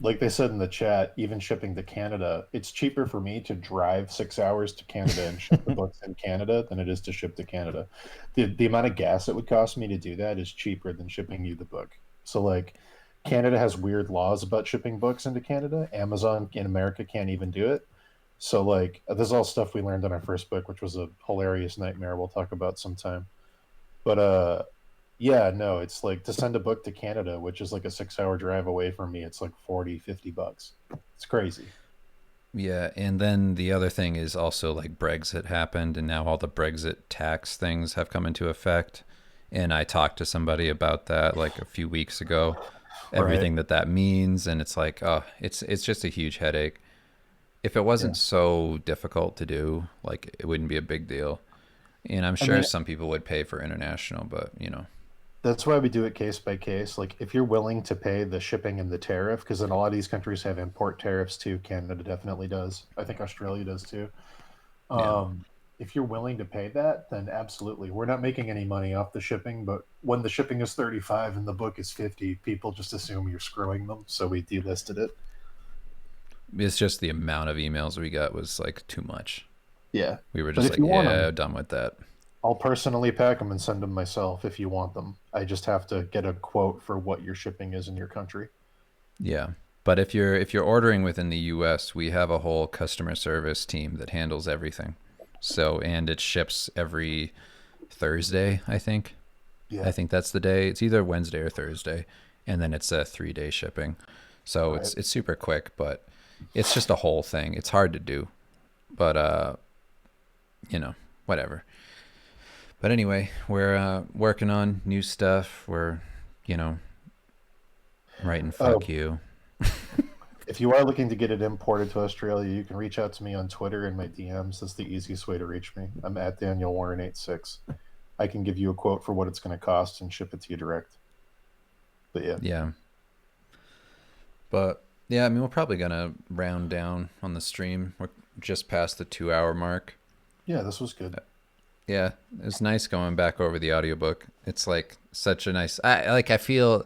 Like they said in the chat, even shipping to Canada, it's cheaper for me to drive 6 hours to Canada and ship the books in Canada than it is to ship to Canada. The amount of gas it would cost me to do that is cheaper than shipping you the book. So like Canada has weird laws about shipping books into Canada. Amazon in America can't even do it. So like this is all stuff we learned in our first book, which was a hilarious nightmare we'll talk about sometime. But yeah, no, it's like to send a book to Canada, which is like a 6 hour drive away from me, it's like 40-50 bucks. It's crazy. Yeah, and then the other thing is also like Brexit happened, and now all the Brexit tax things have come into effect. And I talked to somebody about that like a few weeks ago, everything that means, and it's like, oh, it's just a huge headache. If it wasn't so difficult to do, like it wouldn't be a big deal. And I'm sure some people would pay for international, but That's why we do it case by case. Like if you're willing to pay the shipping and the tariff, because in a lot of these countries have import tariffs too. Canada definitely does. I think Australia does too. If you're willing to pay that, then absolutely. We're not making any money off the shipping, but when the shipping is 35 and the book is 50, people just assume you're screwing them. So we delisted it. it's just the amount of emails we got was like too much. Yeah. We were But just if like, you want yeah, 'em- done with that. I'll personally pack them and send them myself if you want them. I just have to get a quote for what your shipping is in your country. Yeah. But if you're ordering within the US, we have a whole customer service team that handles everything. So, and it ships every Thursday, I think. Yeah. I think that's the day. It's either Wednesday or Thursday, and then it's a 3-day shipping. So it's super quick, but it's just a whole thing. It's hard to do. But whatever. But anyway, we're working on new stuff. We're, writing fuck you. If you are looking to get it imported to Australia, you can reach out to me on Twitter in my DMs. That's the easiest way to reach me. I'm at Daniel Warren 86. I can give you a quote for what it's going to cost and ship it to you direct. But yeah. Yeah. But yeah, I mean, we're probably gonna round down on the stream. We're just past the 2-hour mark. Yeah, this was good. Yeah, it was nice going back over the audiobook. It's like such a nice. I feel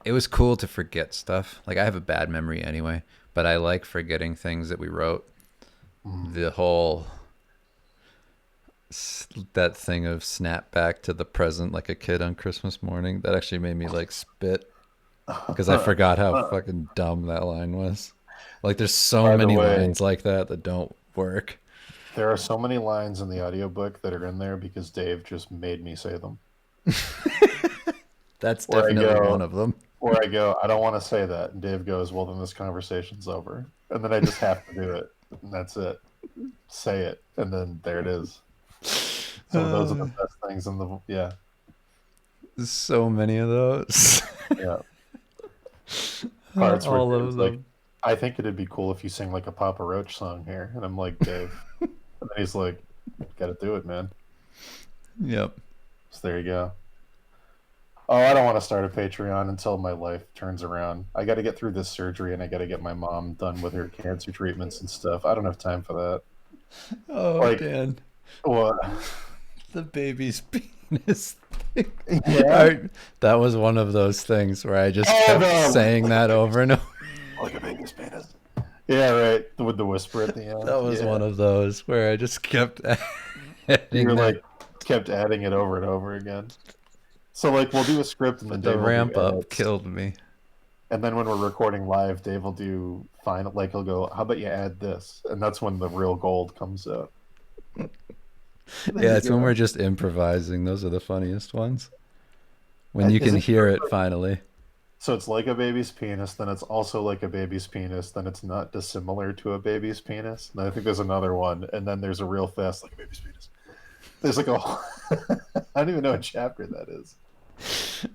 it was cool to forget stuff. Like I have a bad memory anyway, but I like forgetting things that we wrote. The whole that thing of snap back to the present like a kid on Christmas morning, that actually made me like spit because I forgot how fucking dumb that line was. Like there's so By the many way- lines like that don't work. There are so many lines in the audiobook that are in there because Dave just made me say them. That's Where I definitely go- one of them. Where I go, I don't want to say that. And Dave goes, well, then this conversation's over. And then I just have to do it. And that's it. Say it. And then there it is. So those are the best things in the, yeah. So many of those. Yeah. Parts where All Dave's of like, them. I think it'd be cool if you sing like a Papa Roach song here. And I'm like, Dave. And then he's like, gotta do it, man. Yep. So there you go. Oh, I don't want to start a Patreon until my life turns around. I got to get through this surgery and I got to get my mom done with her cancer treatments and stuff. I don't have time for that. Oh, Like- Dan. What? The baby's penis thing. Yeah. That was one of those things where I just Oh, kept no. saying that over and over. Like a baby's penis. Yeah, right. With the whisper at the end. That was Yeah. one of those where I just kept adding You're that. like kept adding it over and over again. So like we'll do a script and then The Dave will do ramp up edits. killed me. And then when we're recording live, Dave will do final. Like he'll go, "How about you add this?" And that's when the real gold comes out. Yeah, it's when we're just improvising. Those are the funniest ones. When And you is can it hear it finally. So it's like a baby's penis, then it's also like a baby's penis, then it's not dissimilar to a baby's penis. And I think there's another one, and then there's a real fast like a baby's penis. There's like a whole... I don't even know what chapter that is.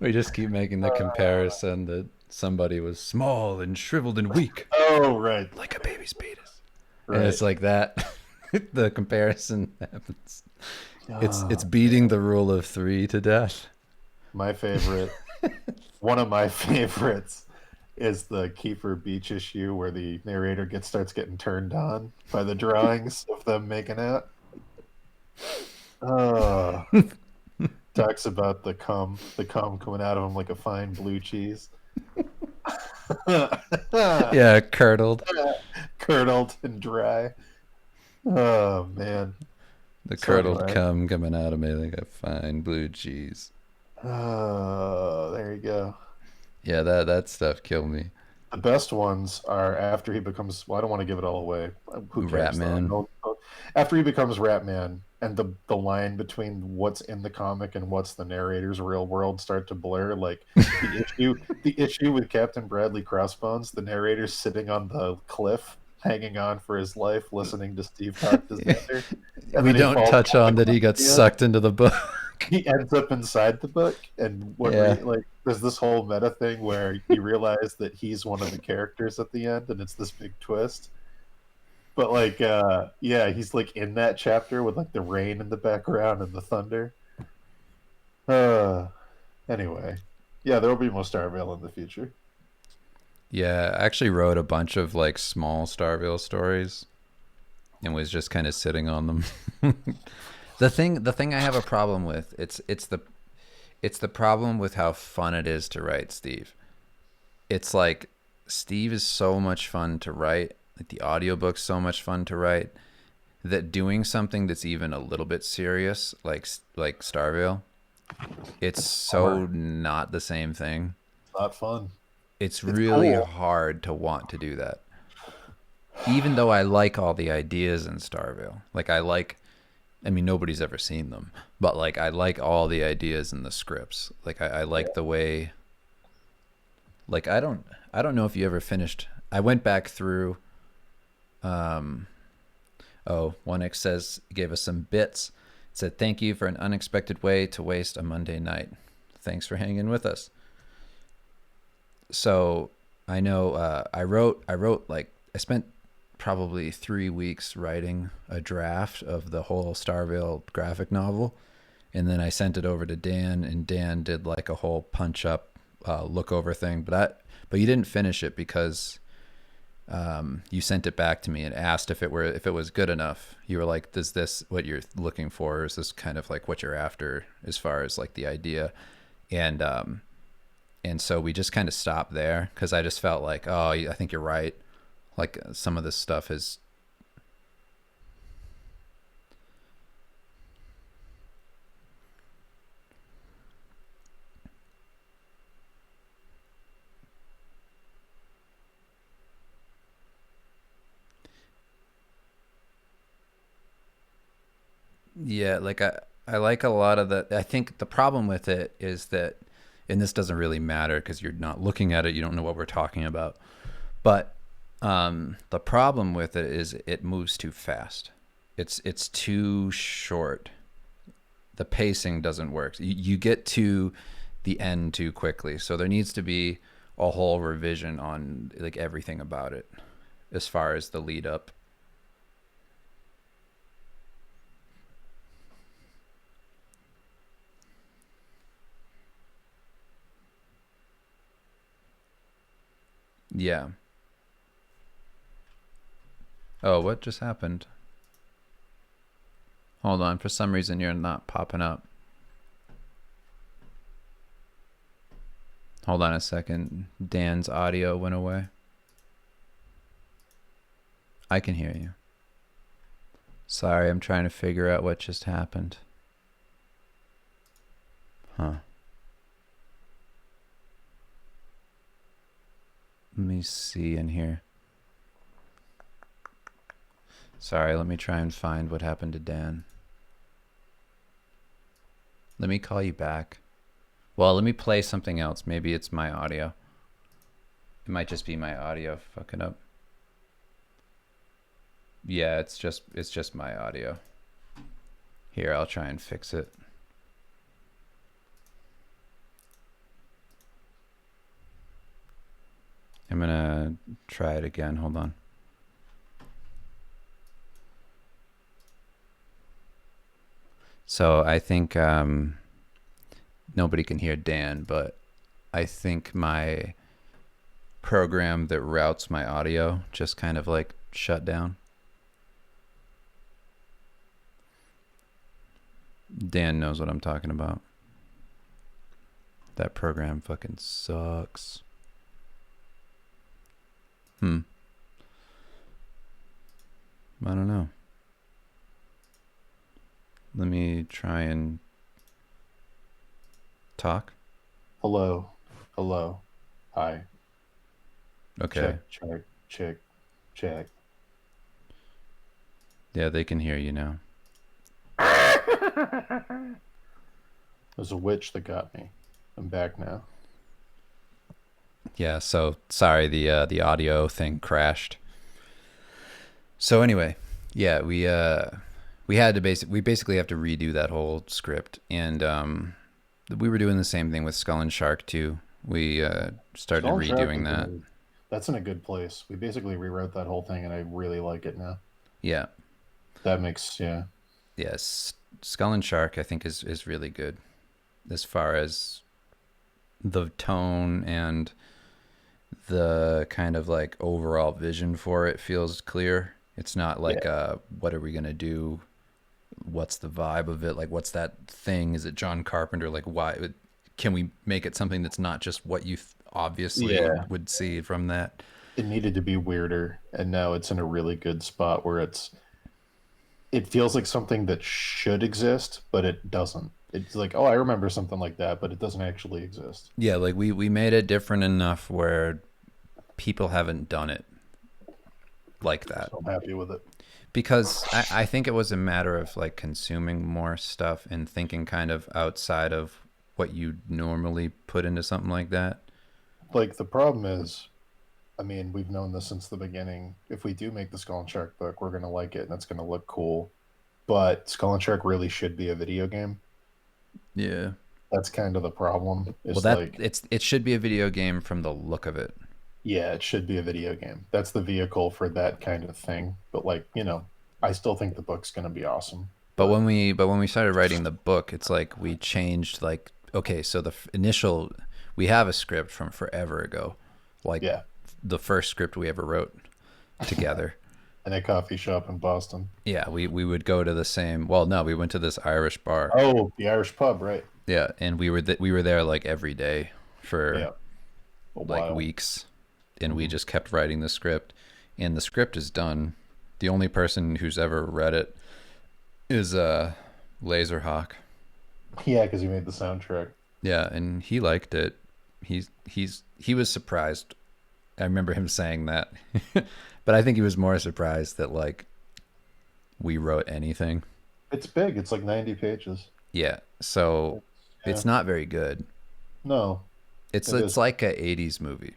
We just keep making the comparison that somebody was small and shriveled and weak, Oh, right. like a baby's penis. Right. And it's like that. The comparison happens. It's beating the rule of 3 to death. My favorite One of my favorites is the Kiefer Beach issue where the narrator starts getting turned on by the drawings of them making out. Uh, talks about the cum coming out of him like a fine blue cheese. Yeah, curdled. Curdled and dry. Oh man. The So curdled anyway. cum coming out of me like a fine blue cheese. Oh, there you go. Yeah, that stuff killed me. The best ones are after he becomes. Well, I don't want to give it all away. Who cares? though? Ratman. After he becomes Ratman, and the line between what's in the comic and what's the narrator's real world start to blur. Like the issue with Captain Bradley Crossbones, the narrator's sitting on the cliff, hanging on for his life, listening to Steve talk to Xander. And We then he don't falls touch off on the that he got cliff. sucked into the book. He ends up inside the book, and Yeah. like there's this whole meta thing where you realize that he's one of the characters at the end, and it's this big twist. But like, yeah, he's like in that chapter with like the rain in the background and the thunder. Anyway, yeah, there will be more Starvale in the future. Yeah, I actually wrote a bunch of like small Starville stories and was just kind of sitting on them. The thing I have a problem with, it's the problem with how fun it is to write Steve. It's like Steve is so much fun to write, like the audiobook's so much fun to write, that doing something that's even a little bit serious like Starville, it's so not the same thing. Not fun. It's really cool. hard to want to do that. Even though I like all the ideas in Starville. Like I mean, nobody's ever seen them, but like I like all the ideas in the scripts. Like I like the way, like I don't know if you ever finished. I went back through, 1X says, gave us some bits. It said, thank you for an unexpected way to waste a Monday night. Thanks for hanging with us. So I know I wrote like I spent probably 3 weeks writing a draft of the whole Starville graphic novel, and then I sent it over to Dan, and Dan did like a whole punch up look over thing. But you didn't finish it because you sent it back to me and asked if it was good enough. You were like, "Is this what you're looking for? Or is this kind of like what you're after as far as like the idea?" And so we just kind of stopped there because I just felt like, oh, I think you're right. Like some of this stuff is. Yeah, like I like a lot of the. I think the problem with it is that, and this doesn't really matter because you're not looking at it, you don't know what we're talking about. But the problem with it is it moves too fast. It's too short. The pacing doesn't work. You get to the end too quickly. So there needs to be a whole revision on like everything about it, as far as the lead up. Yeah. Oh, what just happened? Hold on. For some reason, you're not popping up. Hold on a second. Dan's audio went away. I can hear you. Sorry, I'm trying to figure out what just happened. Huh. Let me see in here. Sorry, let me try and find what happened to Dan. Let me call you back. Well, let me play something else. Maybe it's my audio. It might just be my audio fucking up. Yeah, it's just my audio. Here, I'll try and fix it. I'm gonna try it again. Hold on. So I think nobody can hear Dan, but I think my program that routes my audio just kind of like shut down. Dan knows what I'm talking about. That program fucking sucks. I don't know. Let me try and talk. Hello. Hello. Hi. Okay. Check. Yeah, they can hear you now. There's a witch that got me. I'm back now. Yeah, so sorry the audio thing crashed. So anyway, yeah, we had to basically have to redo that whole script, and we were doing the same thing with Skull and Shark too. We started Skull and Shark redoing is that. That's in a good place. We basically rewrote that whole thing, and I really like it now. Yeah. That makes Yes, Skull and Shark I think is really good as far as the tone and the kind of like overall vision for it feels clear. It's not like what are we gonna do? What's the vibe of it? Like, what's that thing? Is it John Carpenter? Like, why can we make it something that's not just what you obviously would see from that? It needed to be weirder, and now it's in a really good spot where it feels like something that should exist, but it doesn't. It's like, oh, I remember something like that, but it doesn't actually exist. Yeah, like we made it different enough where people haven't done it like that. So I'm happy with it. Because I think it was a matter of like consuming more stuff and thinking kind of outside of what you normally put into something like that. Like, the problem is, I mean, we've known this since the beginning. If we do make the Skull and Shark book, we're going to like it and it's going to look cool. But Skull and Shark really should be a video game. Yeah. That's kind of the problem. It should be a video game from the look of it. Yeah, it should be a video game. That's the vehicle for that kind of thing. But like, I still think the book's going to be awesome. But when we started writing the book, it's like we changed like, okay, so we have a script from forever ago. Like the first script we ever wrote together. In a coffee shop in Boston. Yeah, we would go to the same, well, no, we went to this Irish bar. Oh, the Irish pub, right. Yeah, and we were there like every day for like while. weeks. And we just kept writing the script, and the script is done. The only person who's ever read it is Laserhawk. Yeah, because he made the soundtrack. Yeah, and he liked it. He was surprised. I remember him saying that, but I think he was more surprised that like we wrote anything. It's big. It's like 90 pages. Yeah, so it's not very good. No, it's like a 80s movie.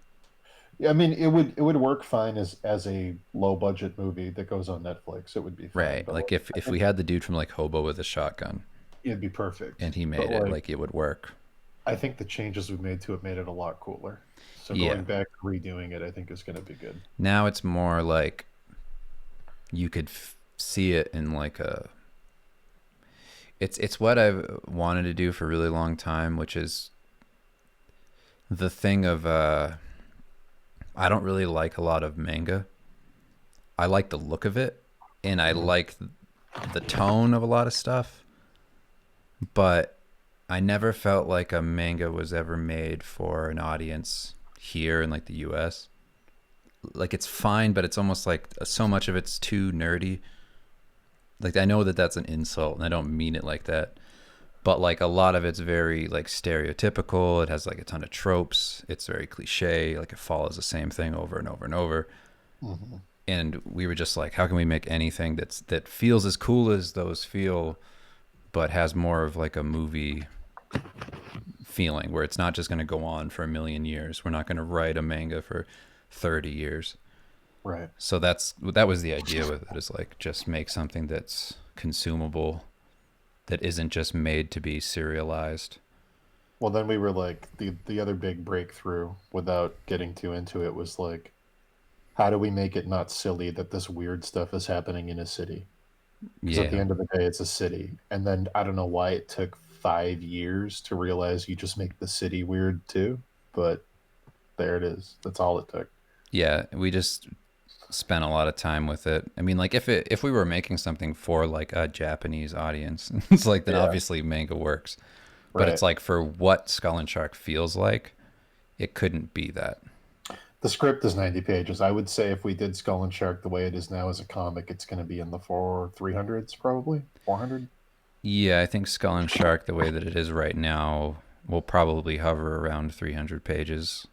Yeah, I mean, it would work fine as a low budget movie that goes on Netflix. It would be fine, right. Like if we had the dude from like Hobo with a Shotgun, it'd be perfect. And he made it like it would work. I think the changes we made to it made it a lot cooler. So going back and redoing it, I think is going to be good. Now it's more like you could see it in like it's what I've wanted to do for a really long time, which is the thing of I don't really like a lot of manga. I like the look of it, and I like the tone of a lot of stuff, but I never felt like a manga was ever made for an audience here in like the US. Like, it's fine, but it's almost like so much of it's too nerdy. Like, I know that that's an insult, and I don't mean it like that. But like a lot of it's very like stereotypical. It has like a ton of tropes. It's very cliche. Like it follows the same thing over and over and over. Mm-hmm. And we were just like, how can we make anything that feels as cool as those feel, but has more of like a movie feeling where it's not just going to go on for a million years. We're not going to write a manga for 30 years. Right. So that was the idea with it, is like just make something that's consumable, that isn't just made to be serialized. Well, then we were like, the other big breakthrough, without getting too into it, was like, how do we make it not silly that this weird stuff is happening in a city? Because at the end of the day, it's a city. And then I don't know why it took 5 years to realize you just make the city weird too. but there it is. That's all it took. Yeah, we just spent a lot of time with it. I mean, like if we were making something for like a Japanese audience, it's like then Yeah. obviously manga works. But Right. it's like for what Skull and Shark feels like, it couldn't be that. The script is 90 pages. I would say if we did Skull and Shark the way it is now as a comic, it's going to be in the 300s, probably 400. Yeah, I think Skull and Shark, the way that it is right now, will probably hover around 300 pages.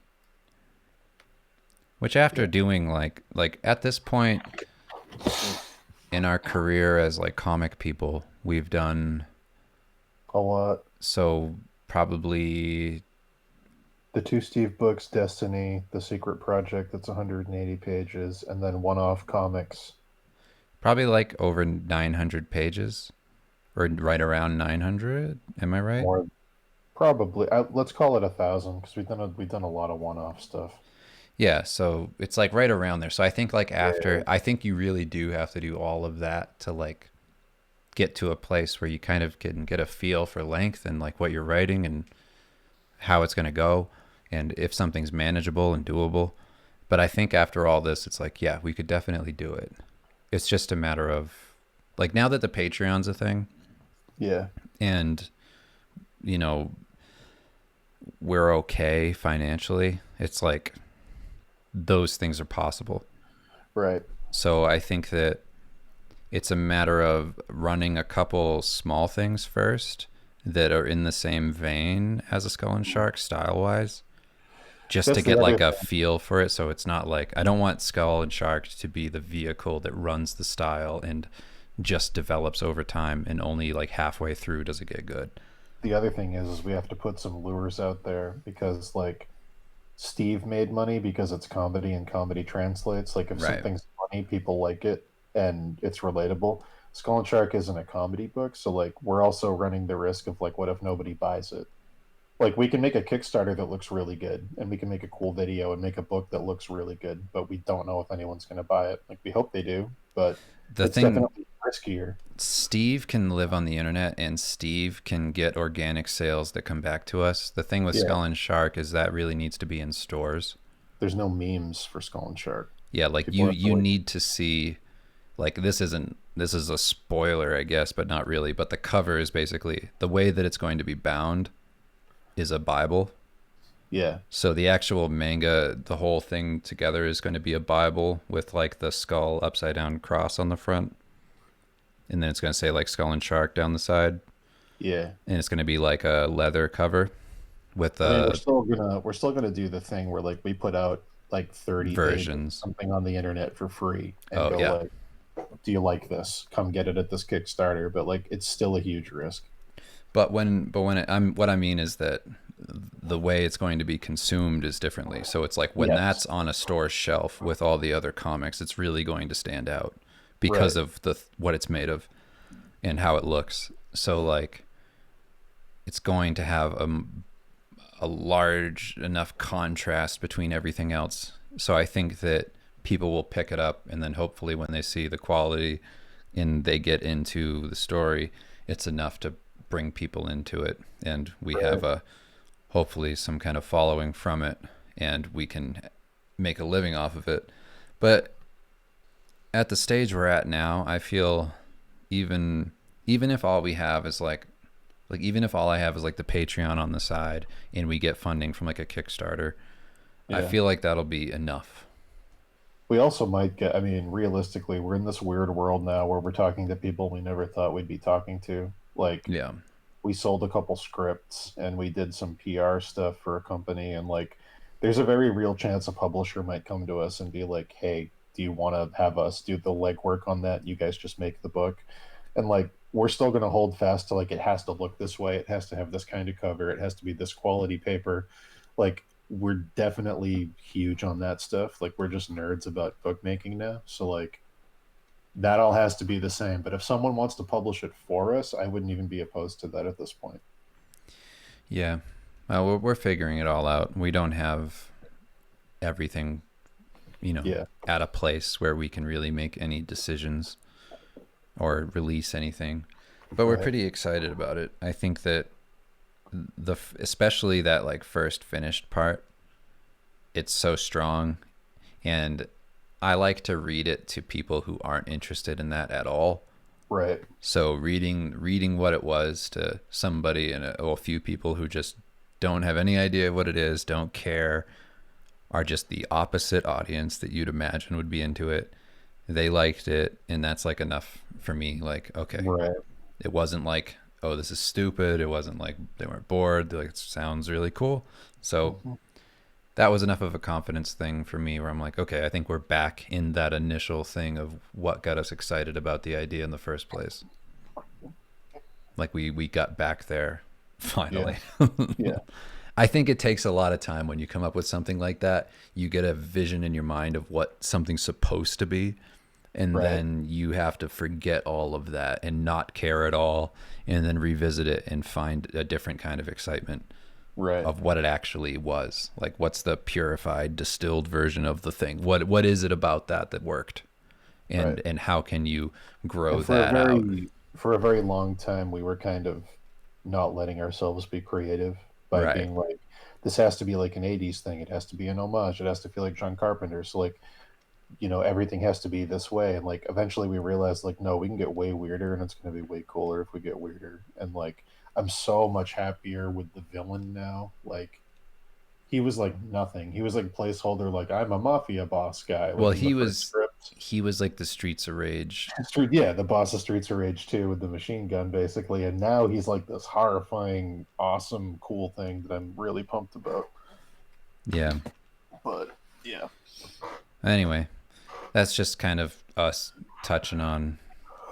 Which after doing like at this point in our career as like comic people, we've done A lot. so probably The two Steve books, Destiny, The Secret Project, that's 180 pages, and then one-off comics. like over 900 pages or right around 900. Am I right? More, probably. Let's call it 1,000 because we've done a lot of one-off stuff. Yeah, so it's like right around there. So I think like after, I think you really do have to do all of that to like get to a place where you kind of can get a feel for length and like what you're writing and how it's going to go and if something's manageable and doable. But I think after all this, it's like, yeah, we could definitely do it. It's just a matter of like now that the Patreon's a thing Yeah. and, you know, we're okay financially, it's like those things are possible. Right. So I think that it's a matter of running a couple small things first that are in the same vein as a Skull and Shark style wise, just That's to the get other like a thing. feel for it. So it's not like, I don't want Skull and Shark to be the vehicle that runs the style and just develops over time and only like halfway through does it get good. The other thing is we have to put some lures out there because, like, Steve made money because it's comedy and comedy translates. Like, if Right. something's funny, people like it and it's relatable. Skull and Shark isn't a comedy book, so like we're also running the risk of like, what if nobody buys it? Like, we can make a Kickstarter that looks really good, and we can make a cool video and make a book that looks really good, but we don't know if anyone's going to buy it. Like, we hope they do, but The it's thing, definitely riskier. Steve can live on the internet and Steve can get organic sales that come back to us. The thing with Yeah. Skull and Shark is that really needs to be in stores. There's no memes for Skull and Shark. Yeah, like People have to you wait. need to see, like this is a spoiler, I guess, but not really. But the cover is basically the way that it's going to be bound is a Bible. Yeah. So the actual manga, the whole thing together is going to be a Bible with like the skull upside down cross on the front. And then it's going to say like Skull and Shark down the side. Yeah. And it's going to be like a leather cover with I mean, the we're still gonna do the thing where like we put out like 30 pages, versions. something on the internet for free and Oh, go yeah. like, do you like this? Come get it at this Kickstarter. But like it's still a huge risk. But what I mean is that the way it's going to be consumed is differently. So it's like when Yes. that's on a store shelf with all the other comics, it's really going to stand out because Right. of what it's made of and how it looks. So like it's going to have a large enough contrast between everything else. So I think that people will pick it up and then hopefully when they see the quality and they get into the story, it's enough to bring people into it. And we have hopefully some kind of following from it and we can make a living off of it. But at the stage we're at now, I feel even if all we have is like even if all I have is like the Patreon on the side and we get funding from like a Kickstarter, I Yeah. feel like that'll be enough. We also might get, I mean, realistically, we're in this weird world now where we're talking to people we never thought we'd be talking to. Like, Yeah. we sold a couple scripts and we did some PR stuff for a company. And like, there's a very real chance a publisher might come to us and be like, hey, do you want to have us do the legwork on that? You guys just make the book. And like, we're still going to hold fast to like, it has to look this way. It has to have this kind of cover. It has to be this quality paper. Like, we're definitely huge on that stuff. Like, we're just nerds about bookmaking now. So like, that all has to be the same. But if someone wants to publish it for us, I wouldn't even be opposed to that at this point. Yeah. We're figuring it all out. We don't have everything, Yeah. at a place where we can really make any decisions or release anything. But we're Right. pretty excited about it. I think that especially that like first finished part it's so strong, and I like to read it to people who aren't interested in that at all. Right. So reading what it was to somebody and a few people who just don't have any idea what it is, don't care, are just the opposite audience that you'd imagine would be into it. They liked it, and that's like enough for me. Like, okay, Right. it wasn't like, oh, this is stupid. It wasn't like they weren't bored. They're like, it sounds really cool. So that was enough of a confidence thing for me where I'm like, okay, I think we're back in that initial thing of what got us excited about the idea in the first place. Like we got back there finally. Yeah. I think it takes a lot of time when you come up with something like that. You get a vision in your mind of what something's supposed to be, and Right. then you have to forget all of that and not care at all, and then revisit it and find a different kind of excitement Right. of what it actually was. Like, what's the purified, distilled version of the thing? What is it about that worked? And Right. and how can you grow And for that a out? very for a very long time, we were kind of not letting ourselves be creative by Right. being like, this has to be like an '80s thing. It has to be an homage. It has to feel like John Carpenter. So like, everything has to be this way. And like, eventually we realized like, no, we can get way weirder, and it's going to be way cooler if we get weirder. And like, I'm so much happier with the villain now. Like, he was like nothing. He was like placeholder. Like, I'm a mafia boss guy. Like, Well, in the he first was script. he was like the Streets of Rage. Yeah, the boss of Streets of Rage 2 with the machine gun, basically. And now he's like this horrifying, awesome, cool thing that I'm really pumped about. Yeah. But yeah, Anyway, that's just kind of us touching on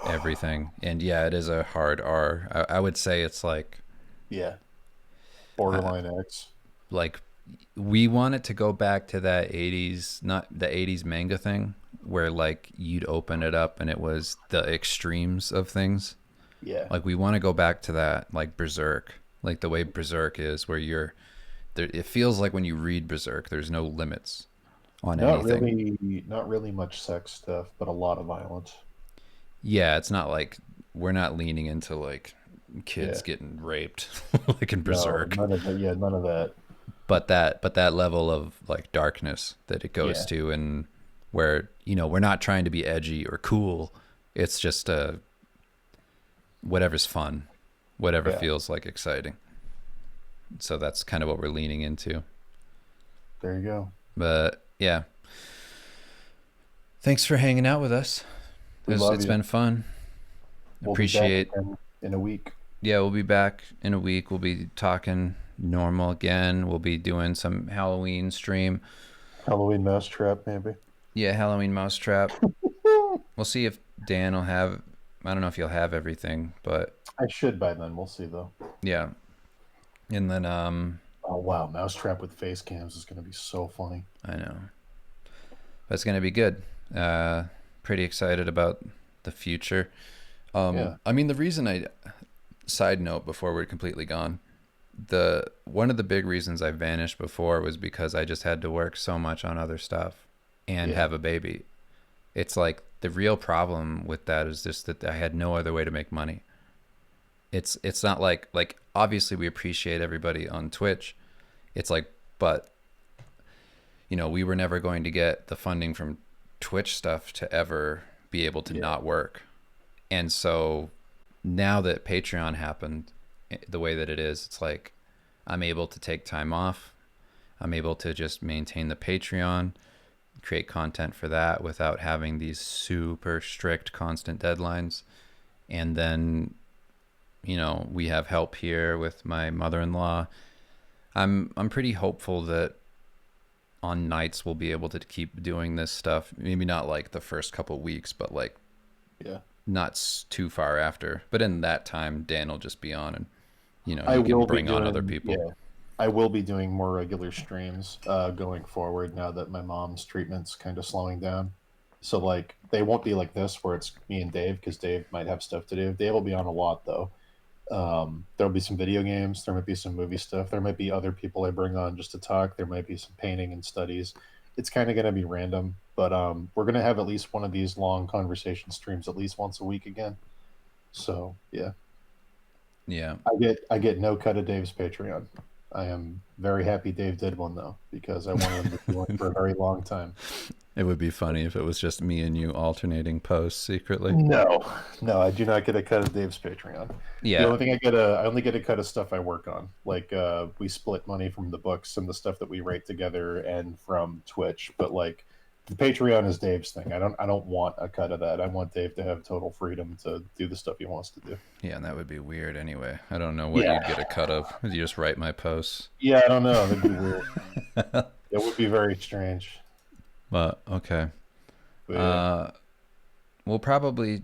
everything. And yeah, it is a hard R. I would say it's like yeah, borderline X. like we want it to go back to that 80s, not the 80s manga thing where like you'd open it up and it was the extremes of things. Yeah, Like we want to go back to that, like Berserk, like the way Berserk is, where you're there. It feels like when you read Berserk, there's no limits on anything. not really much sex stuff, but a lot of violence. Yeah, it's not like we're not leaning into like kids Yeah. getting raped like in No, Berserk. none of that. Yeah, none of that. But that level of like darkness that it goes Yeah. to, and where we're not trying to be edgy or cool. It's just whatever's fun, whatever Yeah. feels like exciting. So that's kind of what we're leaning into. There you go. But yeah, thanks for hanging out with us. We love It's you. been fun. We'll be back Appreciate. again in a week. Yeah, we'll be back in a week. We'll be talking normal again. We'll be doing some Halloween stream. Halloween Mousetrap, maybe. Yeah, Halloween Mousetrap. We'll see if Dan will have. I don't know if he'll have everything, but I should by then. We'll see though. yeah. And then Oh wow, Mousetrap with face cams is going to be so funny. I know. But it's gonna be good. Pretty excited about the future. Yeah. I mean, the reason side note before we're completely gone, one of the big reasons I vanished before was because I just had to work so much on other stuff and Yeah. have a baby. It's like the real problem with that is just that I had no other way to make money. It's not like obviously we appreciate everybody on Twitch. It's like, but we were never going to get the funding from Twitch stuff to ever be able to not work. And so now that Patreon happened the way that it is, it's like I'm able to take time off. I'm able to just maintain the Patreon, create content for that without having these super strict constant deadlines. And then, we have help here with my mother-in-law. I'm pretty hopeful that on nights we'll be able to keep doing this stuff. Maybe not like the first couple weeks, but like Yeah. not too far after. But in that time, Dan will just be on, and I you can will bring be on doing, other people. Yeah, I will be doing more regular streams going forward now that my mom's treatment's kind of slowing down. So like they won't be like this where it's me and Dave because Dave might have stuff to do. Dave will be on a lot though. There'll be some video games. There might be some movie stuff. There might be other people I bring on just to talk. There might be some painting and studies. It's kind of going to be random, but we're going to have at least one of these long conversation streams at least once a week again. So yeah, Yeah. I get no cut of Dave's Patreon. I am very happy Dave did one though, because I wanted him to do one for a very long time. It would be funny if it was just me and you alternating posts secretly. No, I do not get a cut of Dave's Patreon. The Yeah. only thing I only get a cut of stuff I work on. Like we split money from the books and the stuff that we write together and from Twitch. But like the Patreon is Dave's thing. I don't want a cut of that. I want Dave to have total freedom to do the stuff he wants to do. Yeah, and that would be weird anyway. I don't know what Yeah. you'd get a cut of. You just write my posts. Yeah, I don't know. That'd be weird. It would be very strange. But okay. But, yeah. We'll probably,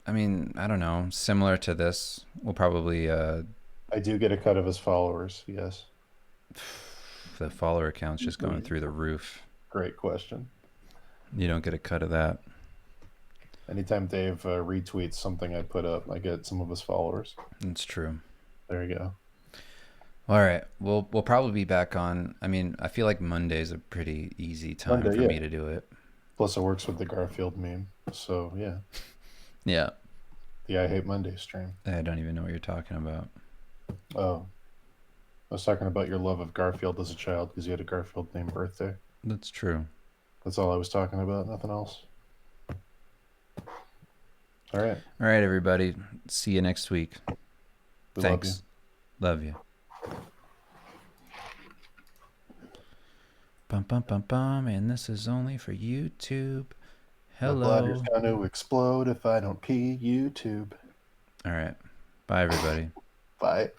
I mean, I don't know, similar to this, we'll probably, I do get a cut of his followers. Yes. the follower count's just going through the roof. Great question. You don't get a cut of that. Anytime Dave retweets something I put up, I get some of his followers. It's true. There you go. All right. We'll probably be back on. I mean, I feel like Monday's a pretty easy time Monday, for yeah. me to do it. Plus, it works with the Garfield meme. So, yeah. Yeah. The I Hate Monday stream. I don't even know what you're talking about. Oh. I was talking about your love of Garfield as a child because you had a Garfield named birthday. That's true. That's all I was talking about. Nothing else. All right. All right, everybody. See you next week. We Thanks. Love you. Bum bum bum bum, and this is only for YouTube. My Hello. bladder's going to explode if I don't pee YouTube. All right. Bye, everybody. Bye.